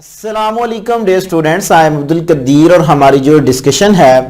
अस्सलामुअलैकुम dear students, I am Abdul Qadeer और हमारी जो डिस्कशन है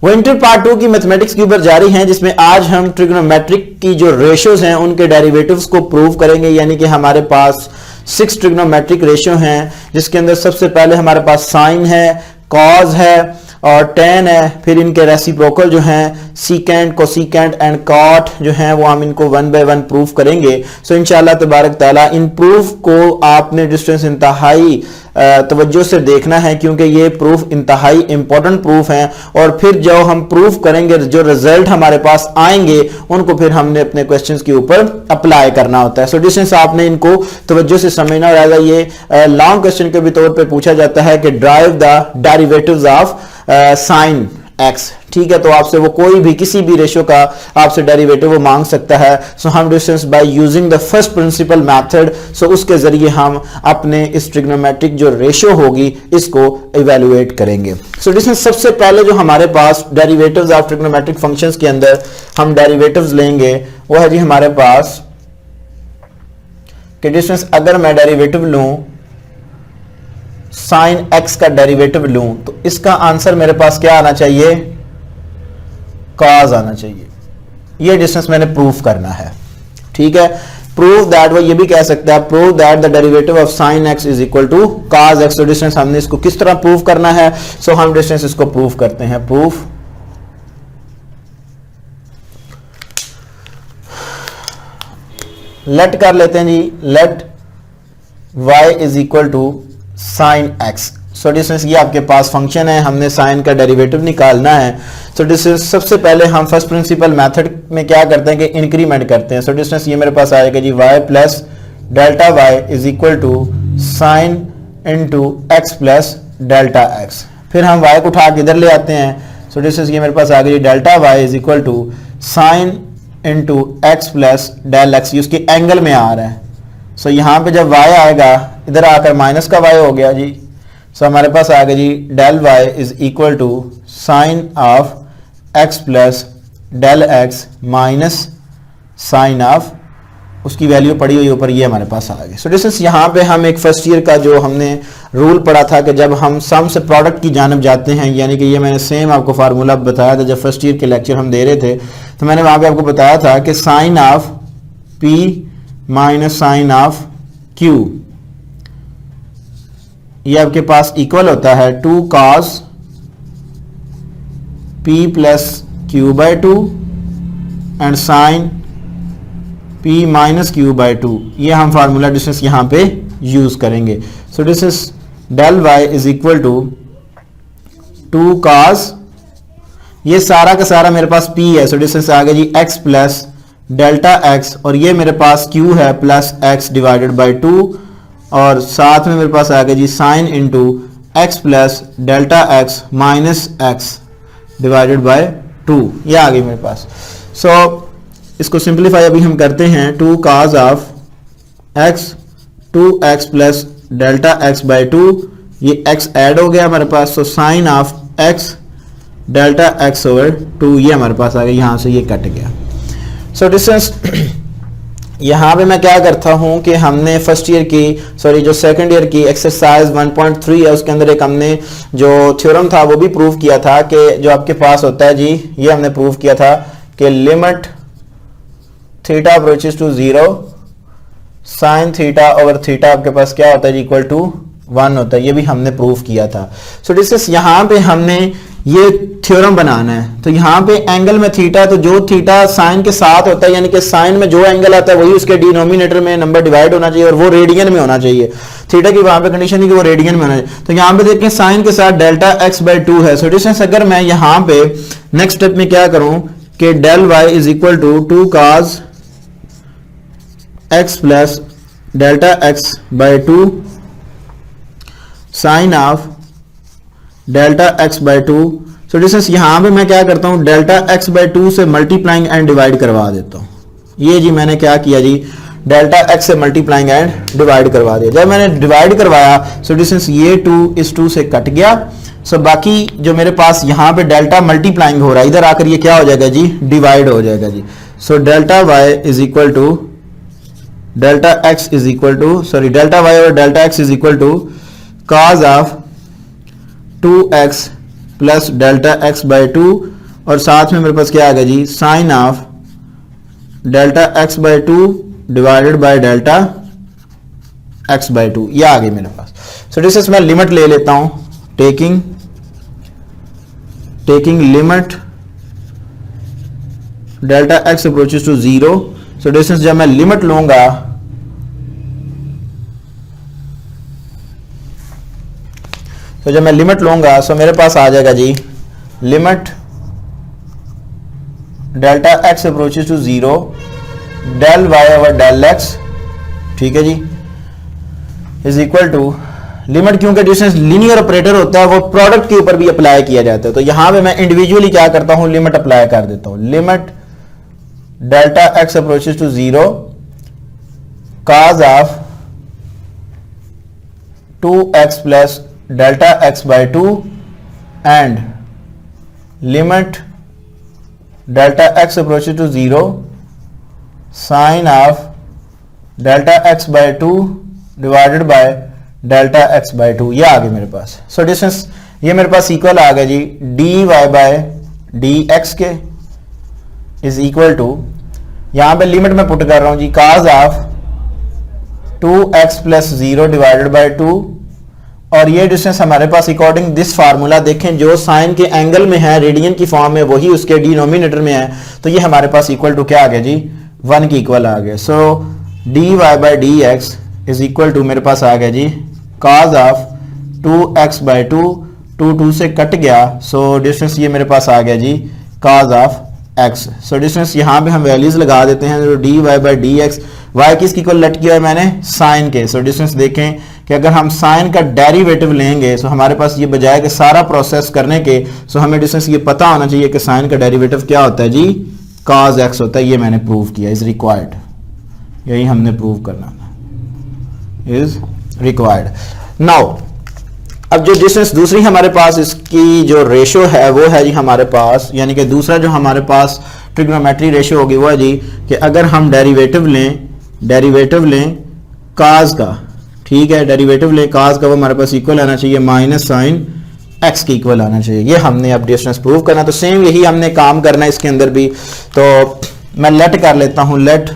वो इंटर पार्ट 2 की मैथमेटिक्स के ऊपर जारी है, जिसमें आज हम ट्रिग्नोमेट्रिक की जो रेशियोज हैं उनके डेरिवेटिव्स को प्रूव करेंगे। यानी कि हमारे पास 6 ट्रिग्नोमेट्रिक रेशियो हैं, जिसके अंदर सबसे पहले हमारे पास साइन है, कॉज है और टेन है। फिर इनके रेसिप्रोकल जो हैं सीकेंट, कोसीकेंट एंड कॉट जो हैं वो हम इनको 1 बाय 1 प्रूफ करेंगे। सो इंशाल्लाह तबारक ताला इन प्रूफ को आपने डिस्टेंस इंतहाई तवज्जो से देखना है, क्योंकि ये प्रूफ इंतहाई इंपॉर्टेंट प्रूफ हैं। और फिर जो हम प्रूफ करेंगे, जो रिजल्ट हमारे पास आएंगे उनको फिर हमने अपने क्वेश्चंस के ऊपर अप्लाई करना होता है। सो डिस्टेंस आपने इनको तवज्जो से समझना रहेगा। ये लॉन्ग क्वेश्चन के भी तौर पे पूछा जाता है कि drive the derivatives of sine x. ठीक है, तो आपसे वो कोई भी किसी भी रेशियो का आपसे डेरिवेटिव वो मांग सकता है। सो हम distance by using the first principle method, so उसके जरिए हम अपने इस ट्रिग्नोमेट्रिक जो रेशियो होगी इसको इवेलुएट करेंगे। सो डिस्टेंस सबसे पहले जो हमारे पास डेरिवेटिव्स ऑफ ट्रिग्नोमेट्रिक फंक्शंस के अंदर हम डेरिवेटिव्स लेंगे वो है जी हमारे पास कि डिस्टेंस अगर मैं डेरिवेटिव लूं साइन एक्स का डेरिवेटिव लूं तो इसका आंसर मेरे पास क्या आना चाहिए, कॉज आना चाहिए। ये डिस्टेंस मैंने प्रूफ करना है। ठीक है, प्रूव दैट, वो ये भी कह सकते हैं prove that the derivative of sine x is equal to cos x. तो डिस्टेंस हमने इसको किस तरह प्रूव करना है, सो हम डिस्टेंस इसको प्रूव करते हैं। प्रूफ लेट कर लेते हैं जी, let y is equal to sine x. So distance ये आपके पास फंक्शन है, हमने साइन का डेरिवेटिव निकालना है। सो डिस्टेंस सबसे पहले हम फर्स्ट प्रिंसिपल मेथड में क्या करते हैं कि इंक्रीमेंट करते हैं। सो डिस्टेंस ये मेरे पास आएगा जी y plus delta y is equal to sine into x plus delta x. फिर हम y को उठा के इधर ले आते हैं। सो डिस्टेंस ये मेरे पास आ गई delta y is equal to sine into x plus del x. उसके एंगल में आ रहा है। सो यहाँ पे जब y आएगा इधर आकर माइनस का y हो गया जी। सो हमारे पास आ गया जी del y is equal to sine of x plus del x minus sine of उसकी वैल्यू पड़ी हुई ऊपर, ये हमारे पास आ गई। सो डिस्टेंस यहाँ पे हम एक फर्स्ट ईयर का जो हमने रूल पढ़ा था कि जब हम सम से प्रोडक्ट की जानब जाते हैं, यानी कि ये मैंने सेम आपको फार्मूला बताया था जब फर्स्ट ईयर के लेक्चर हम दे रहे थे, तो मैंने वहाँ पे आपको बताया था कि sine of p minus sine of q ये आपके पास इक्वल होता है 2 cos p plus q by 2 and sine p minus q by 2। ये हम फार्मूला डिस्टेंस यहाँ पे यूज करेंगे। So distance del y is equal to 2 cos, ये सारा का सारा मेरे पास p है। सो डिस्टेंस आ गया जी x प्लस डेल्टा x और ये मेरे पास q है प्लस x डिवाइडेड बाई 2 और साथ में मेरे पास आ गया जी sine into x plus delta x minus x divided by 2, ये आ गई मेरे पास। सो इसको सिंप्लीफाई अभी हम करते हैं। 2 cos of x 2x plus delta x by 2, ये x ऐड हो गया हमारे पास। So sine of x delta x over 2 ये हमारे पास आ गया, यहाँ से ये कट गया। सो डिस्टेंस यहाँ पे मैं क्या करता हूँ कि हमने फर्स्ट ईयर की जो सेकंड ईयर की एक्सरसाइज 1.3 है उसके अंदर एक हमने जो थ्योरम था वो भी प्रूव किया था कि जो आपके पास होता है जी, ये हमने प्रूव किया था कि limit theta approaches to 0 sine theta over theta आपके पास क्या होता है जी, इक्वल टू 1 होता है। ये भी हमने प्रूव किया था। सो डिस्टेंस यहाँ पे हमने ये थ्योरम बनाना है, तो यहाँ पे एंगल में थीटा, तो जो थीटा साइन के साथ होता है यानी कि साइन में जो एंगल आता है वही उसके डिनोमिनेटर में नंबर डिवाइड होना चाहिए और वो रेडियन में होना चाहिए। थीटा की वहां पे कंडीशन है कि वो रेडियन में होना चाहिए। तो यहाँ पे देखें साइन के साथ डेल्टा एक्स बाई 2 है। सो डिस्टेंस अगर मैं यहाँ पे नेक्स्ट स्टेप में क्या करूं कि del y is equal to 2 cos x plus delta x by 2 sine of delta x by 2। So distance यहाँ पे मैं क्या करता हूँ डेल्टा एक्स बाई 2 से मल्टीप्लाइंग एंड डिवाइड करवा देता हूँ। ये जी मैंने क्या किया जी, डेल्टा एक्स से मल्टीप्लाइंग एंड डिवाइड करवा दिया। जब मैंने डिवाइड करवाया सो डिस्टेंस ये 2 इस 2 से कट गया। सो बाकी जो मेरे पास यहाँ पे डेल्टा मल्टीप्लाइंग हो रहा है, इधर आकर ये क्या हो जाएगा जी, डिवाइड हो जाएगा जी। So delta y is equal to delta x is equal to delta y और delta x is equal to cos of 2x plus delta x by 2 और साथ में मेरे पास क्या आ गया जी sine of delta x by 2 divided by delta x by 2, यह आ गई मेरे पास। सो डिस मैं लिमिट ले लेता हूं, taking limit delta x approaches to 0। So distance जब मैं लिमिट लूंगा सो मेरे पास आ जाएगा जी limit delta x approaches to 0 del y over del x, ठीक है जी, इज इक्वल टू लिमिट, क्योंकि डिस्टेंस लीनियर ऑपरेटर होता है वो प्रोडक्ट के ऊपर भी अप्लाई किया जाता है, तो यहां पे मैं इंडिविजुअली क्या करता हूं लिमिट अप्लाई कर देता हूं। Limit delta x approaches to 0 cos of 2x plus delta x by 2 and limit delta x approaches to 0 sine of delta x by 2 divided by delta x by 2, ये आ गया मेरे पास। सो डिस्टेंस ये मेरे पास इक्वल आ गया जी d y by d x के इज इक्वल टू, यहां पे लिमिट में पुट कर रहा हूं जी cos of 2x plus 0 divided by 2, और ये डिस्टेंस हमारे पास अकॉर्डिंग दिस फार्मूला देखें जो साइन के एंगल में है रेडियन की फॉर्म में वही उसके डिनोमिनेटर में है, तो ये हमारे पास इक्वल टू क्या आ गया जी 1 की इक्वल आ गया। So d y by d x is equal to मेरे पास आ गया जी cos ऑफ 2x बाई 2, 2 से कट गया, सो डिस्टेंस ये मेरे पास आ गया जी cos of x। So distance यहाँ पे हम वैल्यूज लगा देते हैं, जो d y by d x, y किसकी इक्वल लट किया है मैंने साइन के। सो डिस्टेंस देखें कि अगर हम साइन का डेरिवेटिव लेंगे सो हमारे पास ये बजाय कि सारा प्रोसेस करने के, सो हमें डिस्टेंस ये पता होना चाहिए कि साइन का डेरिवेटिव क्या होता है जी cos x होता है, ये मैंने प्रूव किया, इज रिक्वायर्ड, यही हमने प्रूव करना था, इज रिक्वायर्ड। नाउ अब जो डिस्टेंस दूसरी हमारे पास इसकी जो रेशो है वो है जी हमारे पास, यानी कि दूसरा जो हमारे पास ट्रिग्नोमेट्री रेशो होगी वो है जी कि अगर हम डेरिवेटिव लें cos का, ठीक है, डेरिवेटिव लें cos का, वो हमारे पास इक्वल आना चाहिए माइनस साइन x की इक्वल आना चाहिए, ये हमने अब डिस्टेंस प्रूव करना। तो सेम यही हमने काम करना है इसके अंदर भी, तो मैं लेट कर लेता हूं, let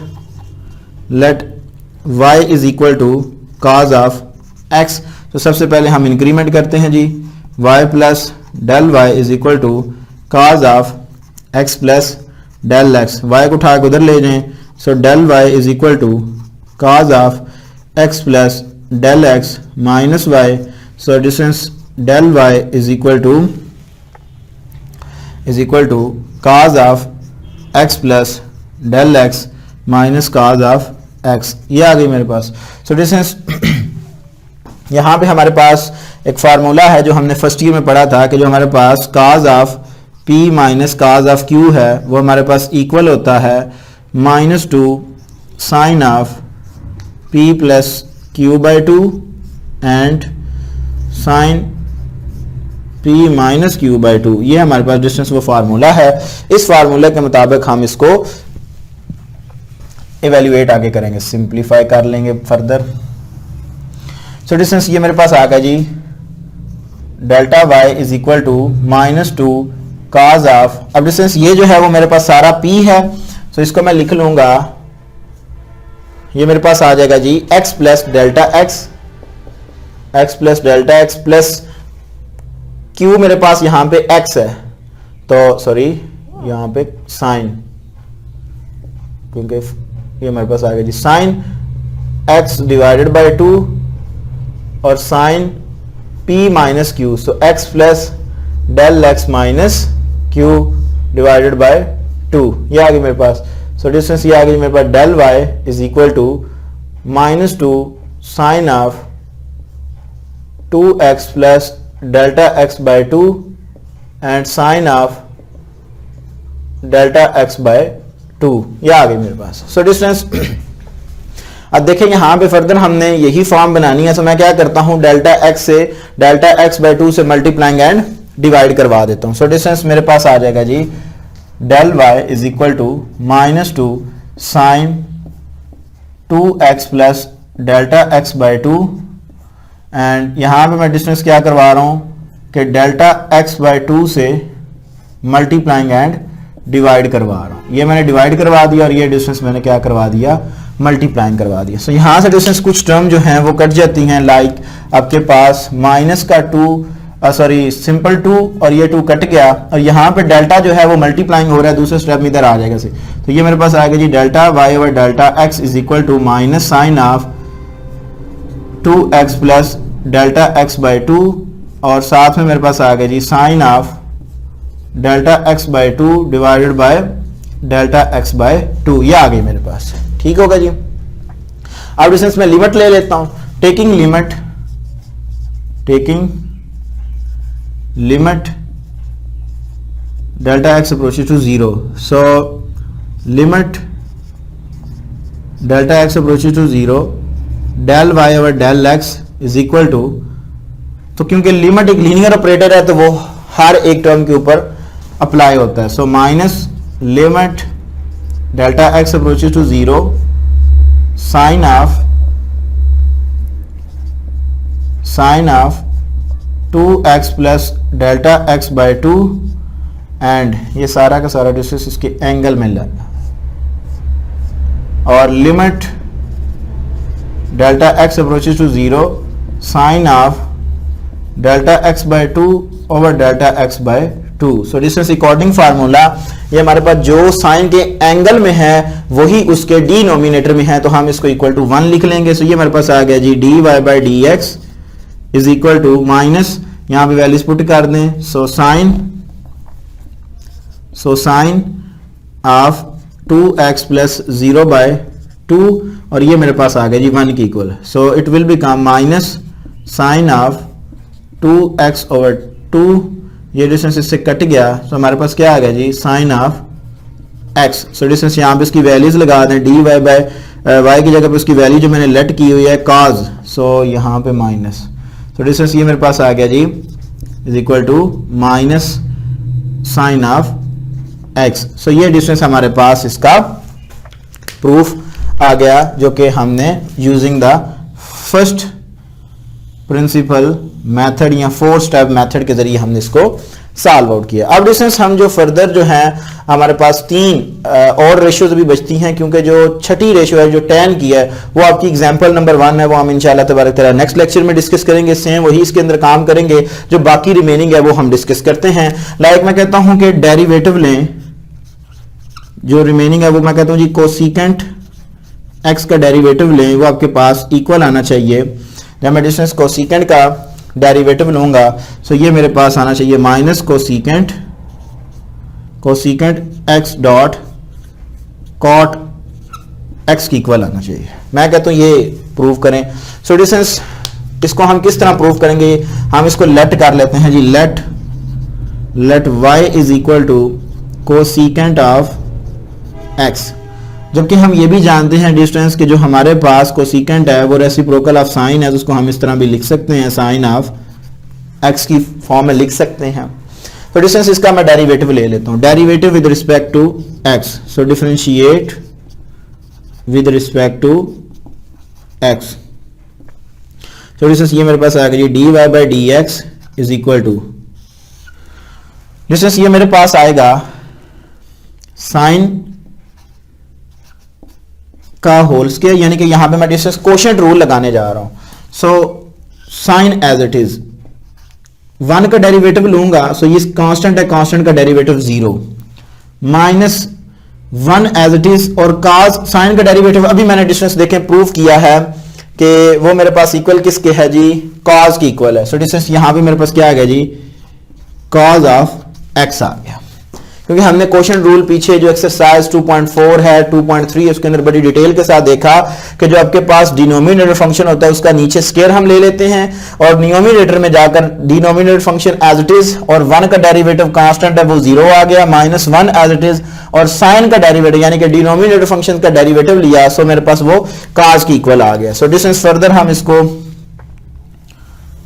y is equal to cos of x। तो सबसे पहले हम इंक्रीमेंट करते हैं जी y plus del y is equal to cos of x plus del x, y को उठा के उधर ले जाएं, so del y is equal to cos of x plus del x minus y, so distance del y is equal to cos of x plus del x minus cos of x, ये आ गई मेरे पास। So distance यहाँ पे हमारे पास एक formula है जो हमने फर्स्ट ईयर में पढ़ा था कि जो हमारे पास cos of p minus cos of q है वो हमारे पास इक्वल होता है -2 sine of p plus q by 2 and sine p minus q by 2, ये हमारे पास डिस्टेंस वो फार्मूला है। इस फार्मूला के मुताबिक हम इसको इवेल्युएट आगे करेंगे, सिंप्लीफाई कर लेंगे फर्दर। सो डिस्टेंस ये मेरे पास आ गया जी delta y is equal to -2 cos of, अब डिस्टेंस ये जो है वो मेरे पास सारा p है, सो इसको मैं लिख लूंगा, ये मेरे पास आ जाएगा जी x plus delta x plus delta x plus q, मेरे पास यहां पे x है, तो सॉरी यहां पे साइन, क्योंकि ये मेरे पास आ गया जी साइन x डिवाइडेड बाय 2 और sine p minus q, so x plus del x minus q divided by 2, ये आ गई मेरे पास। सो डिस्टेंस ये आ गई मेरे पास del y is equal to -2 sine of 2x plus delta x by 2 and sine of delta x by 2, ये आ गई मेरे पास। सो डिस्टेंस अब देखें यहां पे फर्दर हमने यही फॉर्म बनानी है, तो मैं क्या करता हूं डेल्टा x से डेल्टा x बाय 2 से मल्टीप्लाइंग एंड डिवाइड करवा देता हूं। सो डिस्टेंस मेरे पास आ जाएगा जी del y is equal to -2 sine 2x plus delta x by 2 and यहाँ पे मैं डिस्टेंस क्या करवा रहा हूँ कि डेल्टा एक्स बाई 2 से मल्टीप्लाइंग एंड डिवाइड करवा रहा हूँ। ये मैंने डिवाइड करवा दिया और ये डिस्टेंस मैंने क्या करवा दिया, मल्टीप्लाइंग करवा दिया। सो यहाँ से डिस्टेंस कुछ टर्म जो हैं वो कट जाती हैं, लाइक आपके पास माइनस का 2 सिंपल 2 और ये 2 कट गया, और यहाँ पे डेल्टा जो है वो मल्टीप्लाइंग हो रहा है, दूसरे स्टेप में इधर आ जाएगा से। तो ये मेरे पास आएगा जी delta y over delta x is equal to minus sine of 2x plus delta x by 2, और साथ में मेरे पास आ गया जी sine of delta x by 2 divided by delta x by 2। ये आ गई मेरे पास, ठीक होगा जी। अब डिस्टेंस में लिमिट ले लेता हूं, taking limit delta x approaches to 0। So limit delta x approaches to 0 del y over del x is equal to, तो क्योंकि लिमिट एक लीनियर ऑपरेटर है तो वो हर एक टर्म के ऊपर अप्लाई होता है। So minus limit delta x approaches to 0 sine of 2x plus delta x by 2, and ये सारा का सारा डिस्टेंस इसके एंगल में लगा, और limit delta x approaches to 0 sine of delta x by 2 over delta x by 2। So distance according formula, ये हमारे पास जो साइन के एंगल में है वही उसके डिनोमिनेटर में है, तो हम इसको इक्वल टू 1 लिख लेंगे। सो ये मेरे पास आ गया जी d y by d x is equal to minus, यहां पे वैल्यूज पुट कर दें, so sine of 2x plus 0 by 2, और ये मेरे पास आ गया जी 1 की equal. So it will become minus sine of 2x over 2, ये डिस्टेंस इससे कट गया, तो हमारे पास क्या आ गया जी sine of x। So distance यहाँ पे इसकी वैल्यूज लगा दें, डी वाई बाय वाई की जगह पे उसकी वैल्यू जो मैंने लेट की हुई है cos, सो यहाँ पे माइनस, तो डिस्टेंस ये मेरे पास आ गया जी is equal to minus sine of x। So ये डिस्टेंस हमारे पास इसका प्रूफ आ गया, जो कि हमने using the first principle method या 4 स्टेप मेथड के जरिए हमने इसको सॉल्व आउट किया। अब डिस्टेंस हम जो फर्दर जो है हमारे पास 3 और रेशियोज भी बचती हैं, क्योंकि जो छठी रेशियो है जो 10 की है वो आपकी एग्जांपल नंबर 1 है, वो हम इंशाल्लाह तबारक तआला नेक्स्ट लेक्चर में डिस्कस करेंगे। सेम वही इसके अंदर काम करेंगे, जो बाकी रिमेनिंग है वो हम डिस्कस करते हैं। लाइक मैं कहता हूं कि डेरिवेटिव लें, जो रिमेनिंग है वो मैं कहता हूं जी कोसिकेंट एक्स का डेरिवेटिव लें, वो आपके पास इक्वल आना चाहिए। जब मैं डिस्टेंस कोसिकेंट का डेरिवेटिव लूंगा, सो ये मेरे पास आना चाहिए minus cosecant x dot cot x की इक्वल आना चाहिए। मैं कहता हूं ये प्रूव करें। सो डिस्टेंस इसको हम किस तरह प्रूव करेंगे, हम इसको लेट कर लेते हैं जी, let y is equal to cosecant of x, जबकि हम ये भी जानते हैं डिस्टेंस के जो हमारे पास कोसिकेंट है वो रेसिप्रोकल ऑफ साइन है, तो उसको हम इस तरह भी लिख सकते हैं, साइन ऑफ x की फॉर्म में लिख सकते हैं। तो डिस्टेंस इसका मैं डेरिवेटिव ले लेता हूं, derivative with respect to x, so differentiate with respect to x। तो डिस्टेंस ये मेरे पास आ गया d y by d x is equal to, distance ये मेरे पास आएगा साइन का होल स्क्वायर, यानी कि यहां पे मैं डिस्टेंस कोशेंट रूल लगाने जा रहा हूं। So sine as it is 1 का डेरिवेटिव लूंगा, सो ये कांस्टेंट है, कांस्टेंट का derivative 0 minus 1 as it is, और cos साइन का डेरिवेटिव अभी मैंने डिस्टेंस देखें प्रूव किया है कि वो मेरे पास इक्वल किसके है जी, cos की इक्वल है। सो डिस्टेंस यहां भी मेरे पास क्या आ गया जी, cos ऑफ x आ गया, क्योंकि हमने क्वेश्चन रूल पीछे जो एक्सरसाइज 2.4 है 2.3 है उसके अंदर बड़ी डिटेल के साथ देखा कि जो आपके पास डिनोमिनेटर फंक्शन होता है उसका नीचे स्क्वायर हम ले लेते हैं, और न्यूमरेटर में जाकर denominator function as it is, और 1 का डेरिवेटिव कांस्टेंट है वो 0 आ गया, माइनस 1 एज इट इज, और साइन का डेरिवेटिव यानी कि डिनोमिनेटर फंक्शन का डेरिवेटिव लिया, सो मेरे पास वो cos की इक्वल आ गया। सो डिस्टेंस फर्दर हम इसको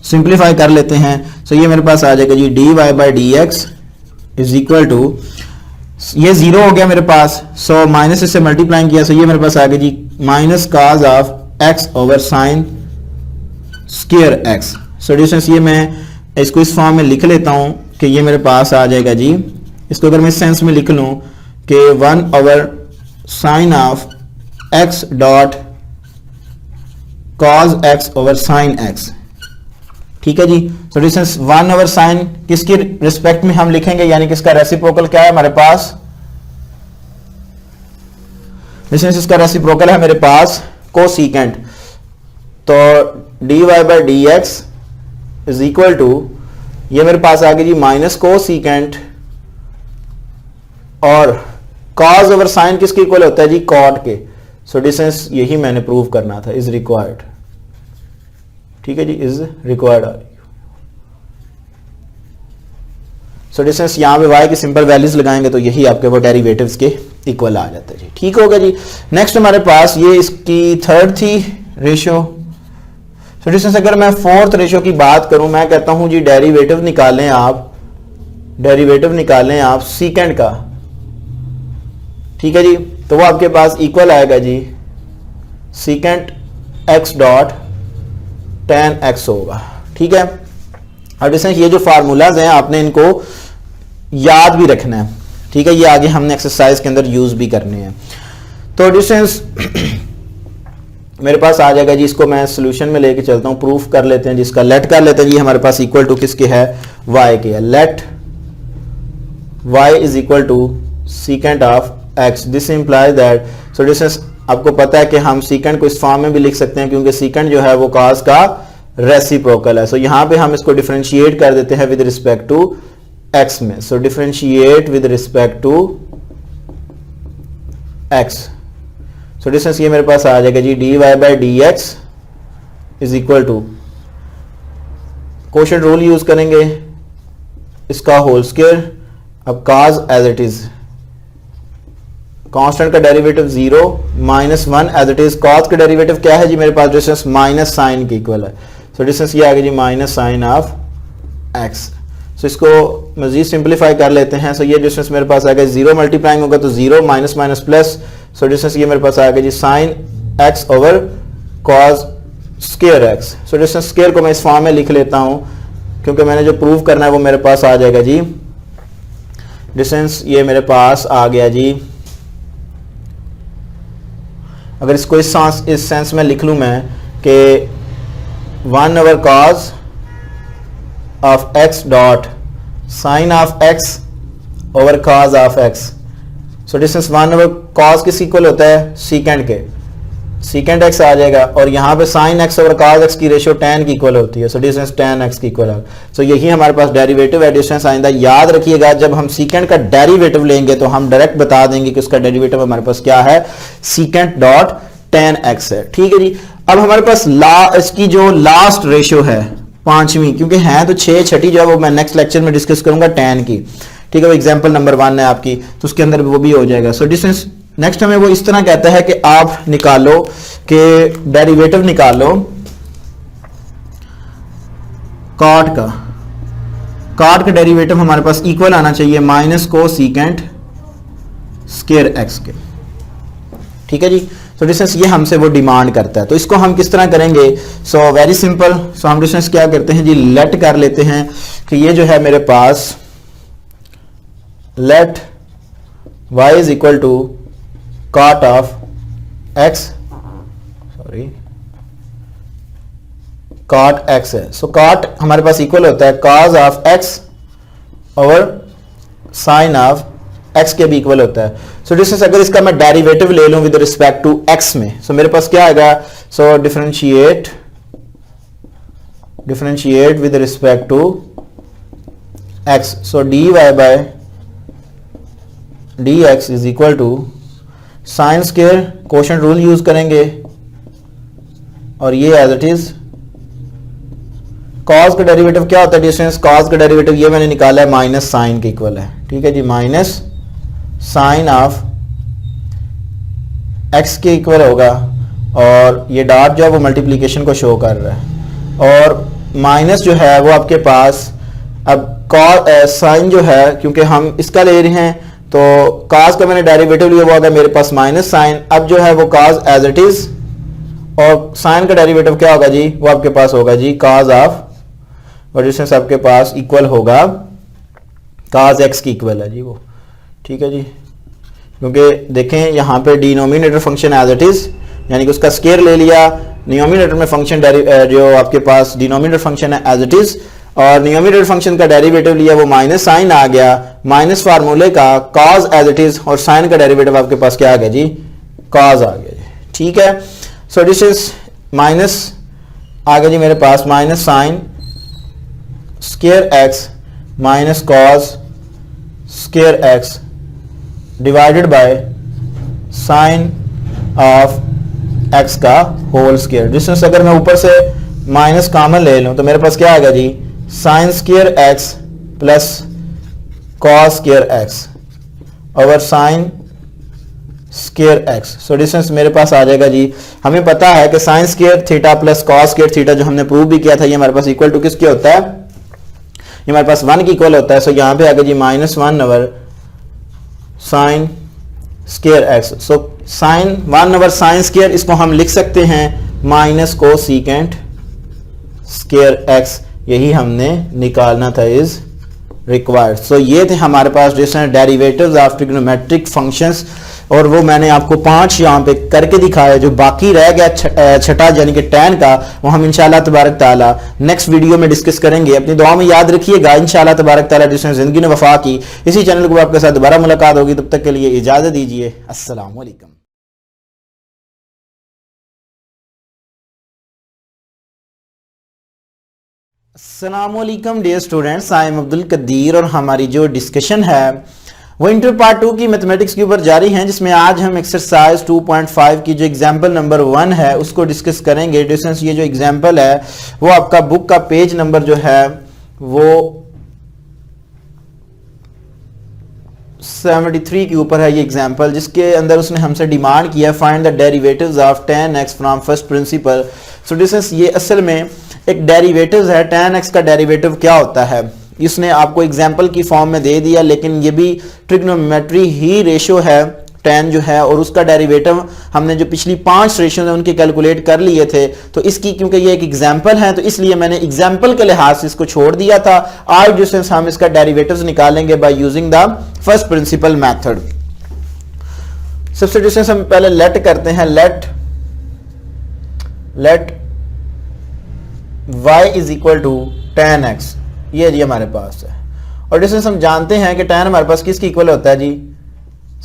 सिंप्लीफाई कर लेते हैं। सो ये मेरे पास आ जाएगा जी d y by d x is equal to, ये 0 हो गया मेरे पास, सो माइनस इससे मल्टीप्लाई किया, सो ये मेरे पास आ गया जी minus cos of x over sine square x. So distance ये मैं इसको इस फॉर्म में लिख लेता हूं कि ये मेरे पास आ जाएगा जी, इसको अगर मैं इस सेंस में लिख लूं कि 1/sin of x dot cos x over sin x। ठीक है जी। तो डिस्टेंस 1/sin किसकी रिस्पेक्ट में हम लिखेंगे, यानी कि इसका रेसिप्रोकल क्या है हमारे पास, डिस्टेंस इसका रेसिप्रोकल है मेरे पास कोसिकेंट। तो dy by d x is equal to, ये मेरे पास आ गई जी माइनस कोसिकेंट, और cos ओवर sin किसके इक्वल होता है जी, cot के। सो डिस्टेंस यही मैंने प्रूव करना था, इज रिक्वायर्ड। ठीक है जी, इज रिक्वायर्ड। सो डिस्टेंस यहां पे y की सिंपल वैल्यूज लगाएंगे तो यही आपके वो डेरिवेटिव्स के इक्वल आ जाता है जी। ठीक होगा जी। नेक्स्ट हमारे पास ये इसकी थर्ड थी रेशियो। सो डिस्टेंस अगर मैं फोर्थ रेशियो की बात करूं, मैं कहता हूं जी डेरिवेटिव निकालें आप, डेरिवेटिव निकालें आप सीकेंड का। ठीक है जी। तो वो आपके पास इक्वल आएगा जी secant x dot tan x होगा। ठीक है। और डिस्टेंस ये जो फार्मूलाज हैं आपने इनको याद भी रखना है। ठीक है, ये आगे हमने एक्सरसाइज के अंदर यूज भी करने हैं। तो डिस्टेंस मेरे पास आ जाएगा जी, इसको मैं सोल्यूशन में लेके चलता हूं, प्रूफ कर लेते हैं जिसका लेट कर लेते हैं जी। हमारे पास इक्वल टू किसके है, y के है। Let y is equal to secant of x, this implies that. So distance आपको पता है कि हम सीकेंट को इस फॉर्म में भी लिख सकते हैं क्योंकि सीकेंट जो है वो cos का रेसिप्रोकल है। सो यहां पे हम इसको डिफरेंशिएट कर देते हैं विद रिस्पेक्ट टू x में। So differentiate with respect to x। So distance ये मेरे पास आ जाएगा जी dy by d x is equal to, quotient rule use करेंगे, इसका होल स्क्वायर। अब cos as it is, constant का derivative 0 minus 1 as it is. cos का डेरिवेटिव क्या है जी मेरे पास, डिस्टेंस माइनस साइन के इक्वल है। सो डिस्टेंस ये आ गया जी माइनस साइन ऑफ x। सो इसको मजीद सिंप्लीफाई कर लेते हैं। सो ये डिस्टेंस मेरे पास आ गया 0 मल्टीप्लाइंग होगा तो 0 minus minus plus. So distance ये मेरे पास आ गया जी sine x over cos square x। So distance square को मैं इस फॉर्म में लिख लेता हूं क्योंकि मैंने जो प्रूव करना है वो मेरे पास आ जाएगा जी। डिस्टेंस ये मेरे पास आ गया जी, अगर इसको इस सेंस में लिख लूं मैं कि 1/cos of x dot sine of x over cos of x। So distance 1/cos किस इक्वल होता है, सीकेंट के, सीकेंट x आ जाएगा, और यहां पे sine x over cos x की रेशियो tan की इक्वल होती है। सो डिस्टेंस tan x की इक्वल है। सो यही हमारे पास डेरिवेटिव है। डिस्टेंस आइंदा याद रखिएगा, जब हम सीकेंट का डेरिवेटिव लेंगे तो हम डायरेक्ट बता देंगे कि उसका डेरिवेटिव हमारे पास क्या है, सीकेंट डॉट tan x है। ठीक है जी। अब हमारे पास इसकी जो लास्ट रेशियो है पांचवी, क्योंकि है तो 6, छठी जो है वो मैं नेक्स्ट लेक्चर में डिस्कस करूंगा tan की। ठीक है, वो एग्जांपल नंबर 1 है आपकी, तो उसके अंदर वो भी हो जाएगा। सो डिस्टेंस नेक्स्ट हमें वो इस तरह कहता है कि आप निकालो कि डेरिवेटिव निकालो cot का डेरिवेटिव हमारे पास इक्वल आना चाहिए माइनस कोसिकेंट स्क्वायर x के। ठीक है जी। तो डिस्टेंस ये हमसे वो डिमांड करता है, तो इसको हम किस तरह करेंगे। So very simple. सो हम डिस्टेंस क्या करते हैं जी, लेट कर लेते हैं कि ये जो है मेरे पास let y is equal to cot of x, sorry cot x है। सो cot हमारे पास इक्वल होता है cos ऑफ x और sin ऑफ x के भी इक्वल होता है। सो डिस्टेंस अगर इसका मैं डेरिवेटिव ले लूं विद रिस्पेक्ट टू x में, सो मेरे पास क्या आएगा, so differentiate with respect to x। So dy by dx is equal to sine square, quotient rule use करेंगे, और ये एज इट इज cos का डेरिवेटिव क्या होता है, डिस्टेंस cos का डेरिवेटिव ये मैंने निकाला है माइनस साइन के इक्वल है। ठीक है जी, माइनस साइन ऑफ x के इक्वल होगा, और ये डॉट जो है वो मल्टीप्लिकेशन को शो कर रहा है, और माइनस जो है वो आपके पास अब साइन जो है क्योंकि हम इसका ले रहे हैं तो cos का मैंने डेरिवेटिव लिया, वो आ गया मेरे पास माइनस साइन। अब जो है वो cos एज इट इज और साइन का डेरिवेटिव क्या होगा जी, वो आपके पास होगा जी cos ऑफ, और डिस्टेंस आपके पास इक्वल होगा cos x की इक्वल है जी वो, ठीक है जी। क्योंकि देखें यहाँ पे denominator function as it is, यानी कि उसका स्केयर ले लिया, न्यूमरेटर में फंक्शन जो आपके पास डिनोमिनेटर फंक्शन है एज इट इज, और न्यूमरेटर फंक्शन का डेरिवेटिव लिया वो माइनस साइन आ गया, माइनस फार्मूले का cos एज इट इज, और साइन का डेरिवेटिव आपके पास क्या आ गया जी, cos आ गया जी, ठीक है। सो दिस इज माइनस आ गया जी मेरे पास minus sine square x minus cos square x divided by sine of x का होल स्केयर। डिस्टेंस अगर मैं ऊपर से माइनस कॉमन ले लूं तो मेरे पास क्या आ गया जी, sine square x plus cos square x over sine square x। So distance मेरे पास आ जाएगा जी, हमें पता है कि sine square theta plus cos square theta जो हमने प्रूव भी किया था, ये हमारे पास इक्वल टू किसके होता है, ये हमारे पास 1 की इक्वल होता है। सो यहाँ पे आ गया जी -1 over sine square x। So sine 1 over sine square, इसको हम लिख सकते हैं माइनस कोसेकेंट स्केयर x, यही हमने निकालना था इज रिक्वायर्ड। सो ये थे हमारे पास different derivatives of trigonometric functions, और वो मैंने आपको 5 यहाँ पे करके दिखाया, जो बाकी रह गया छठा यानी कि tan का, वो हम इंशाल्लाह तबारक ताला नेक्स्ट वीडियो में डिस्कस करेंगे। अपनी दुआ में याद रखिएगा, इंशाल्लाह तबारक ताला जिसने जिंदगी ने वफा की, इसी चैनल को आपके साथ दोबारा मुलाकात होगी, तब तक के लिए इजाजत दीजिए, अस्सलाम वालेकुम। अस्सलाम वालेकुम dear students, I am Abdul Qadeer, और हमारी जो डिस्कशन है वो इंटर पार्ट 2 की मैथमेटिक्स के ऊपर जारी हैं, जिसमें आज हम एक्सरसाइज 2.5 की जो एग्जांपल नंबर 1 है उसको डिस्कस करेंगे। डिस्टेंस ये जो एग्जांपल है वो आपका बुक का पेज नंबर जो है वो 73 के ऊपर है ये एग्जांपल, जिसके अंदर उसने हमसे डिमांड किया find the derivatives of tan x from first principle. So distance ये असल में एक डेरिवेटिव्स है, tan x का डेरिवेटिव क्या होता है इसने आपको एग्जाम्पल की फॉर्म में दे दिया, लेकिन ये भी ट्रिग्नोमेट्री ही रेशो है tan जो है, और उसका डेरिवेटिव हमने जो पिछली 5 रेशो हैं उनके कैलकुलेट कर लिए थे। तो इसकी क्योंकि ये एक एग्जाम्पल है तो इसलिए मैंने एग्जाम्पल के लिहाज से इसको छोड़ दिया था। आज डिस्टेंस हम इसका डेरिवेटिव्स निकालेंगे by using the first principle method. सबसे डिस्टेंस हम पहले लेट करते हैं, let y is equal to tan x, ये जी हमारे पास है, और डिस्टेंस हम जानते हैं कि tan हमारे पास किसकी इक्वल होता है जी,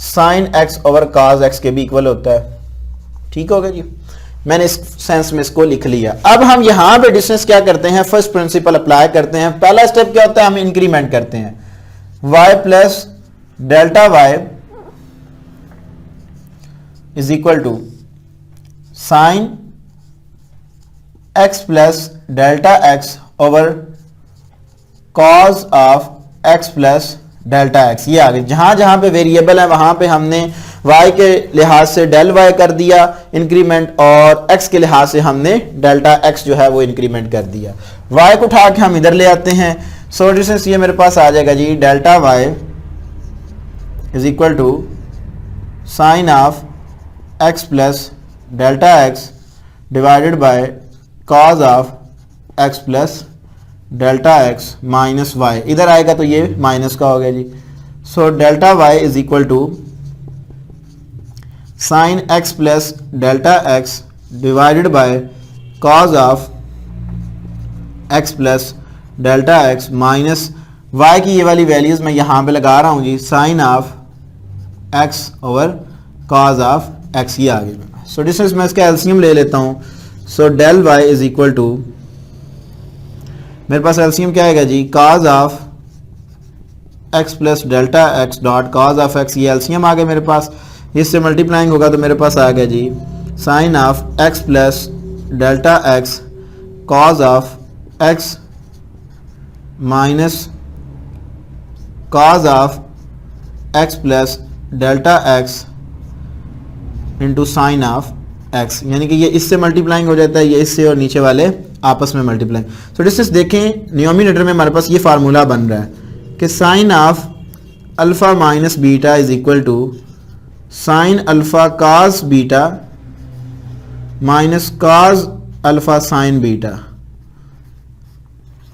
sin x over cos x के भी इक्वल होता है, ठीक होगा जी। मैंने इस सेंस में इसको लिख लिया। अब हम यहां पे डिस्टेंस क्या करते हैं, फर्स्ट प्रिंसिपल अप्लाई करते हैं। पहला स्टेप क्या होता है, हम इंक्रीमेंट करते हैं, y plus delta y is equal to sine x plus delta x over cos of x plus delta x। ये आ गई, जहां जहां पे वेरिएबल है वहां पे हमने y के लिहाज से डेल y कर दिया इंक्रीमेंट, और x के लिहाज से हमने डेल्टा x जो है वो इंक्रीमेंट कर दिया। y को उठा के हम इधर ले आते हैं। सो डिस्टेंस ये मेरे पास आ जाएगा जी, delta y is equal to sine of x plus delta x divided by cos of x plus delta x minus y, इधर आएगा तो ये माइनस का हो गया जी। So delta y is equal to sine x plus delta x divided by cos of x plus delta x minus y की ये वाली वैल्यूज मैं यहां पे लगा रहा हूं जी, sine of x over cos of x, ये आ गया। सो डिस्टेंस मैं इसका एलसीएम ले लेता हूं। So del y is equal to, मेरे पास एलसीएम क्या आएगा जी, cos of x plus delta x dot cos of x, ये एलसीएम आ गया मेरे पास। इससे मल्टीप्लाइंग होगा तो मेरे पास आ गया जी sine of x plus delta x cos of x minus cos of x plus delta x into sine of x, यानी कि ये इससे मल्टीप्लाइंग हो जाता है, ये इससे, और नीचे वाले आपस में मल्टीप्लाई। तो डिस्टेंस देखें न्यूमरेटर में हमारे पास ये फार्मूला बन रहा है कि sine of alpha minus beta is equal to sine alpha cos beta minus cos alpha sine beta,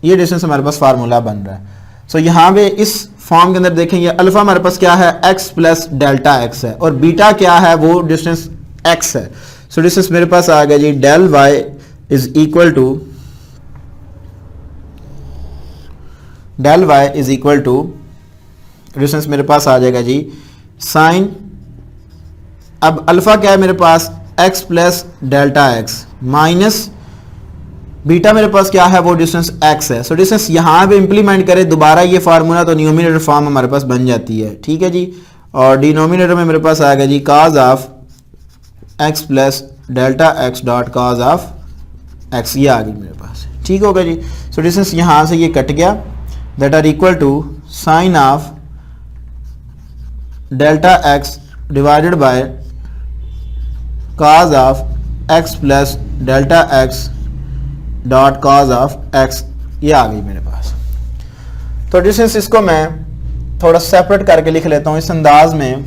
ये डिस्टेंस हमारे पास फार्मूला बन रहा है। सो यहाँ पे इस फॉर्म के अंदर देखेंगे अल्फा हमारे पास क्या है, x प्लस डेल्टा x है, और बीटा क्या है, वो डिस्टेंस x है। सो डिस्टेंस मेरे पास आ गया जी del y is equal to distance मेरे पास आ जाएगा जी साइन, अब अल्फा क्या है मेरे पास, x plus delta x minus beta मेरे पास क्या है, वो डिस्टेंस x है। सो डिस्टेंस यहां पे इंप्लीमेंट करें दोबारा ये फार्मूला, तो न्यूमिनेटर फॉर्म हमारे पास बन जाती है, ठीक है जी। और डिनोमिनेटर में मेरे पास आ गया जी cos of x plus delta x dot cos of x, ये आ गई मेरे पास, ठीक होगा जी। सो डिस्टेंस यहां से ये कट गया, that are equal to sine of delta x divided by cos of x plus delta x dot cos of x, ये आ गई मेरे पास। तो डिस्टेंस इसको मैं थोड़ा सेपरेट करके लिख लेता हूं इस अंदाज में,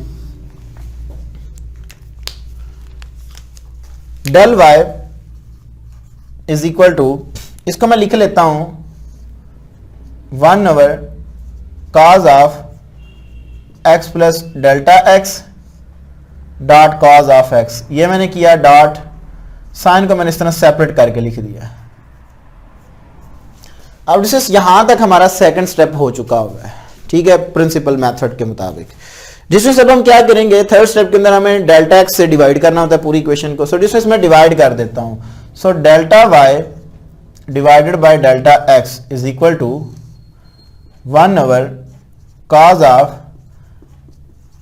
del y is equal to, इसको मैं लिख लेता हूं 1 over cos of x plus delta x dot cos of x, ये मैंने किया, डॉट साइन को मैंने इस तरह सेपरेट करके लिख दिया। अब डिस्टेंस यहां तक हमारा सेकंड स्टेप हो चुका हुआ है, ठीक है, प्रिंसिपल मेथड के मुताबिक। डिस्टेंस अब हम क्या करेंगे, थर्ड स्टेप के अंदर हमें डेल्टा x से डिवाइड करना होता है पूरी इक्वेशन को। सो डिस्टेंस मैं डिवाइड कर देता हूं, so delta y divided by delta x is equal to 1 over cos of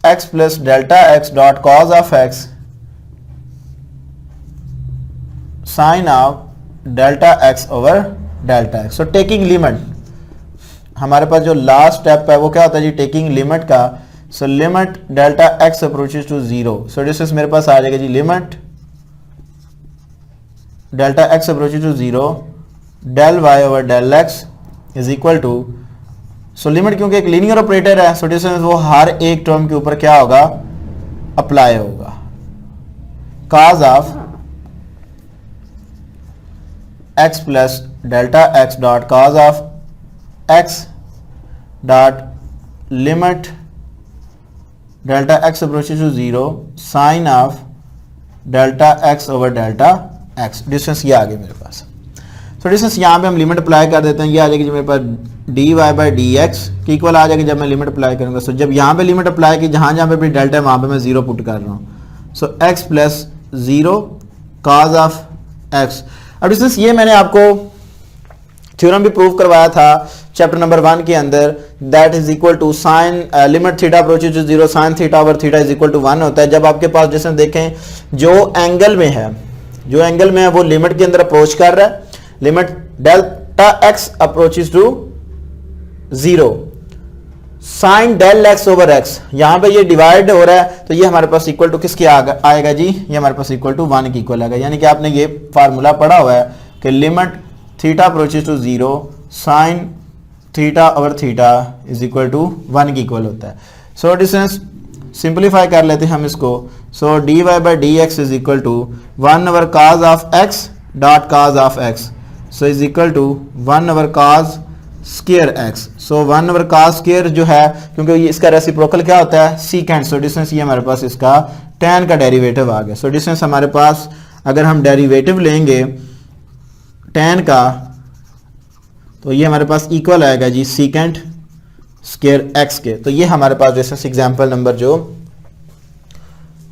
x plus delta x dot cos of x sine of delta x over delta x। So taking limit, हमारे पास जो last step है वो क्या होता है जी, taking limit का। So limit delta x approaches to 0, so distance मेरे पास आ जाएगा जी limit delta x approaches to 0 del y over del x is equal to, so limit क्योंकि एक लीनियर ऑपरेटर है, सो डिस्टेंस वो हर एक टर्म के ऊपर क्या होगा, अप्लाई होगा, cos of x plus delta x dot cos of x dot limit delta x approaches to 0 sine of delta x over delta x। Distance ये आ गई मेरे पास। तो डिस्टेंस यहाँ पे हम लिमिट अप्लाई कर देते हैं, ये आ जाएगी मेरे पास d y by d x की इक्वल आ जाएगी जब मैं लिमिट अप्लाई करूँगा। सो जब यहाँ पे लिमिट अप्लाई की, जहाँ जहाँ पे भी डेल्टा है वहाँ पे मैं 0 पुट कर रहा हूँ। सो x plus 0 cos of x। अब डिस्टेंस ये मैंने आपको थ्योरम भी प्रूव करवाया था चैप्टर नंबर 1 के अंदर, that is equal to sine limit theta approaches to 0 sine theta over theta is equal to 1 होता है। जब आपके पास डिस्टेंस देखें जो एंगल में है वो लिमिट के अंदर अप्रोच कर रहा है, limit delta x approaches to 0 sine del x over x, यहां पे ये डिवाइड हो रहा है, तो ये हमारे पास इक्वल टू किसके आएगा जी, ये हमारे पास इक्वल टू 1 की इक्वल आएगा। यानी कि आपने ये फार्मूला पढ़ा हुआ है कि limit theta approaches to 0 sine theta over theta is equal to 1 की इक्वल होता है। सो डिस्टेंस सिंप्लीफाई कर लेते हैं हम इसको। So d y by d x is equal to 1 over cos of x dot cos of x, so is equal to 1 over cos square x। So 1 over cos square जो है, क्योंकि इसका reciprocal क्या होता है, सीकेंट। सो distance ये हमारे पास इसका tan का डेरिवेटिव आ गया। सो डिस्टेंस हमारे पास अगर हम डेरिवेटिव लेंगे tan का, तो ये हमारे पास इक्वल आएगा जी सीकेंट स्क्वायर x के। तो ये हमारे पास डिस्टेंस एग्जाम्पल नंबर जो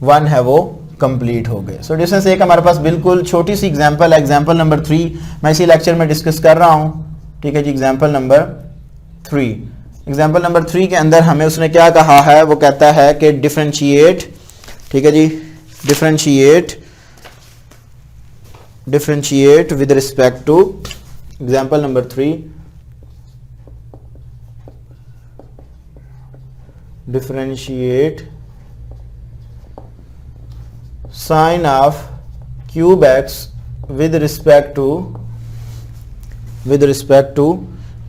1 है वो कंप्लीट हो गए। सो डिस्टेंस एक हमारे पास बिल्कुल छोटी सी एग्जाम्पल है, एग्जाम्पल नंबर 3 मैं इसी लेक्चर में डिस्कस कर रहा हूँ, ठीक है जी। एग्जाम्पल नंबर 3 के अंदर हमें उसने क्या कहा है, वो कहता है कि डिफरेंशिएट, ठीक है जी, differentiate with respect to, example number 3, differentiate sine of cube x with respect to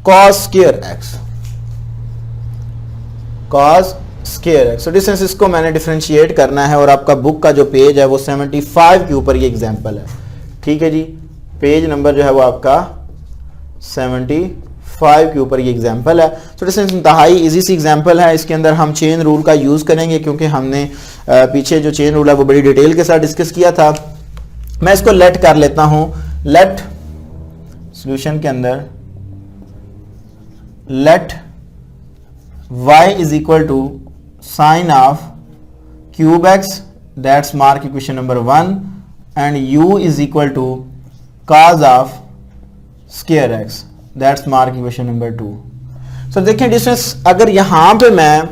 cos square x, cos square x. तो डिस्टेंस इसको मैंने डिफरेंशिएट करना है और आपका बुक का जो पेज है वो 75 के ऊपर ये एग्जांपल है। ठीक है जी, पेज नंबर जो है वो आपका 75 के ऊपर ये एग्जांपल है। तो डिस्टेंस इंतहाई इजी सी एग्जांपल है। इसके अंदर हम चेन रूल का यूज़ करेंगे क्योंकि हमने पीछे जो चेन रूल है वो बड़ी डिटेल के साथ डिस्कस किया था। मैं इसको लेट कर लेता हूँ। लेट सॉल्यूशन के अंदर let y is equal to sine of cube x, that's mark equation number 1, and u is equal to cos of square x, that's mark equation number 2। So देखिए डिस्टेंस अगर यहां पे मैं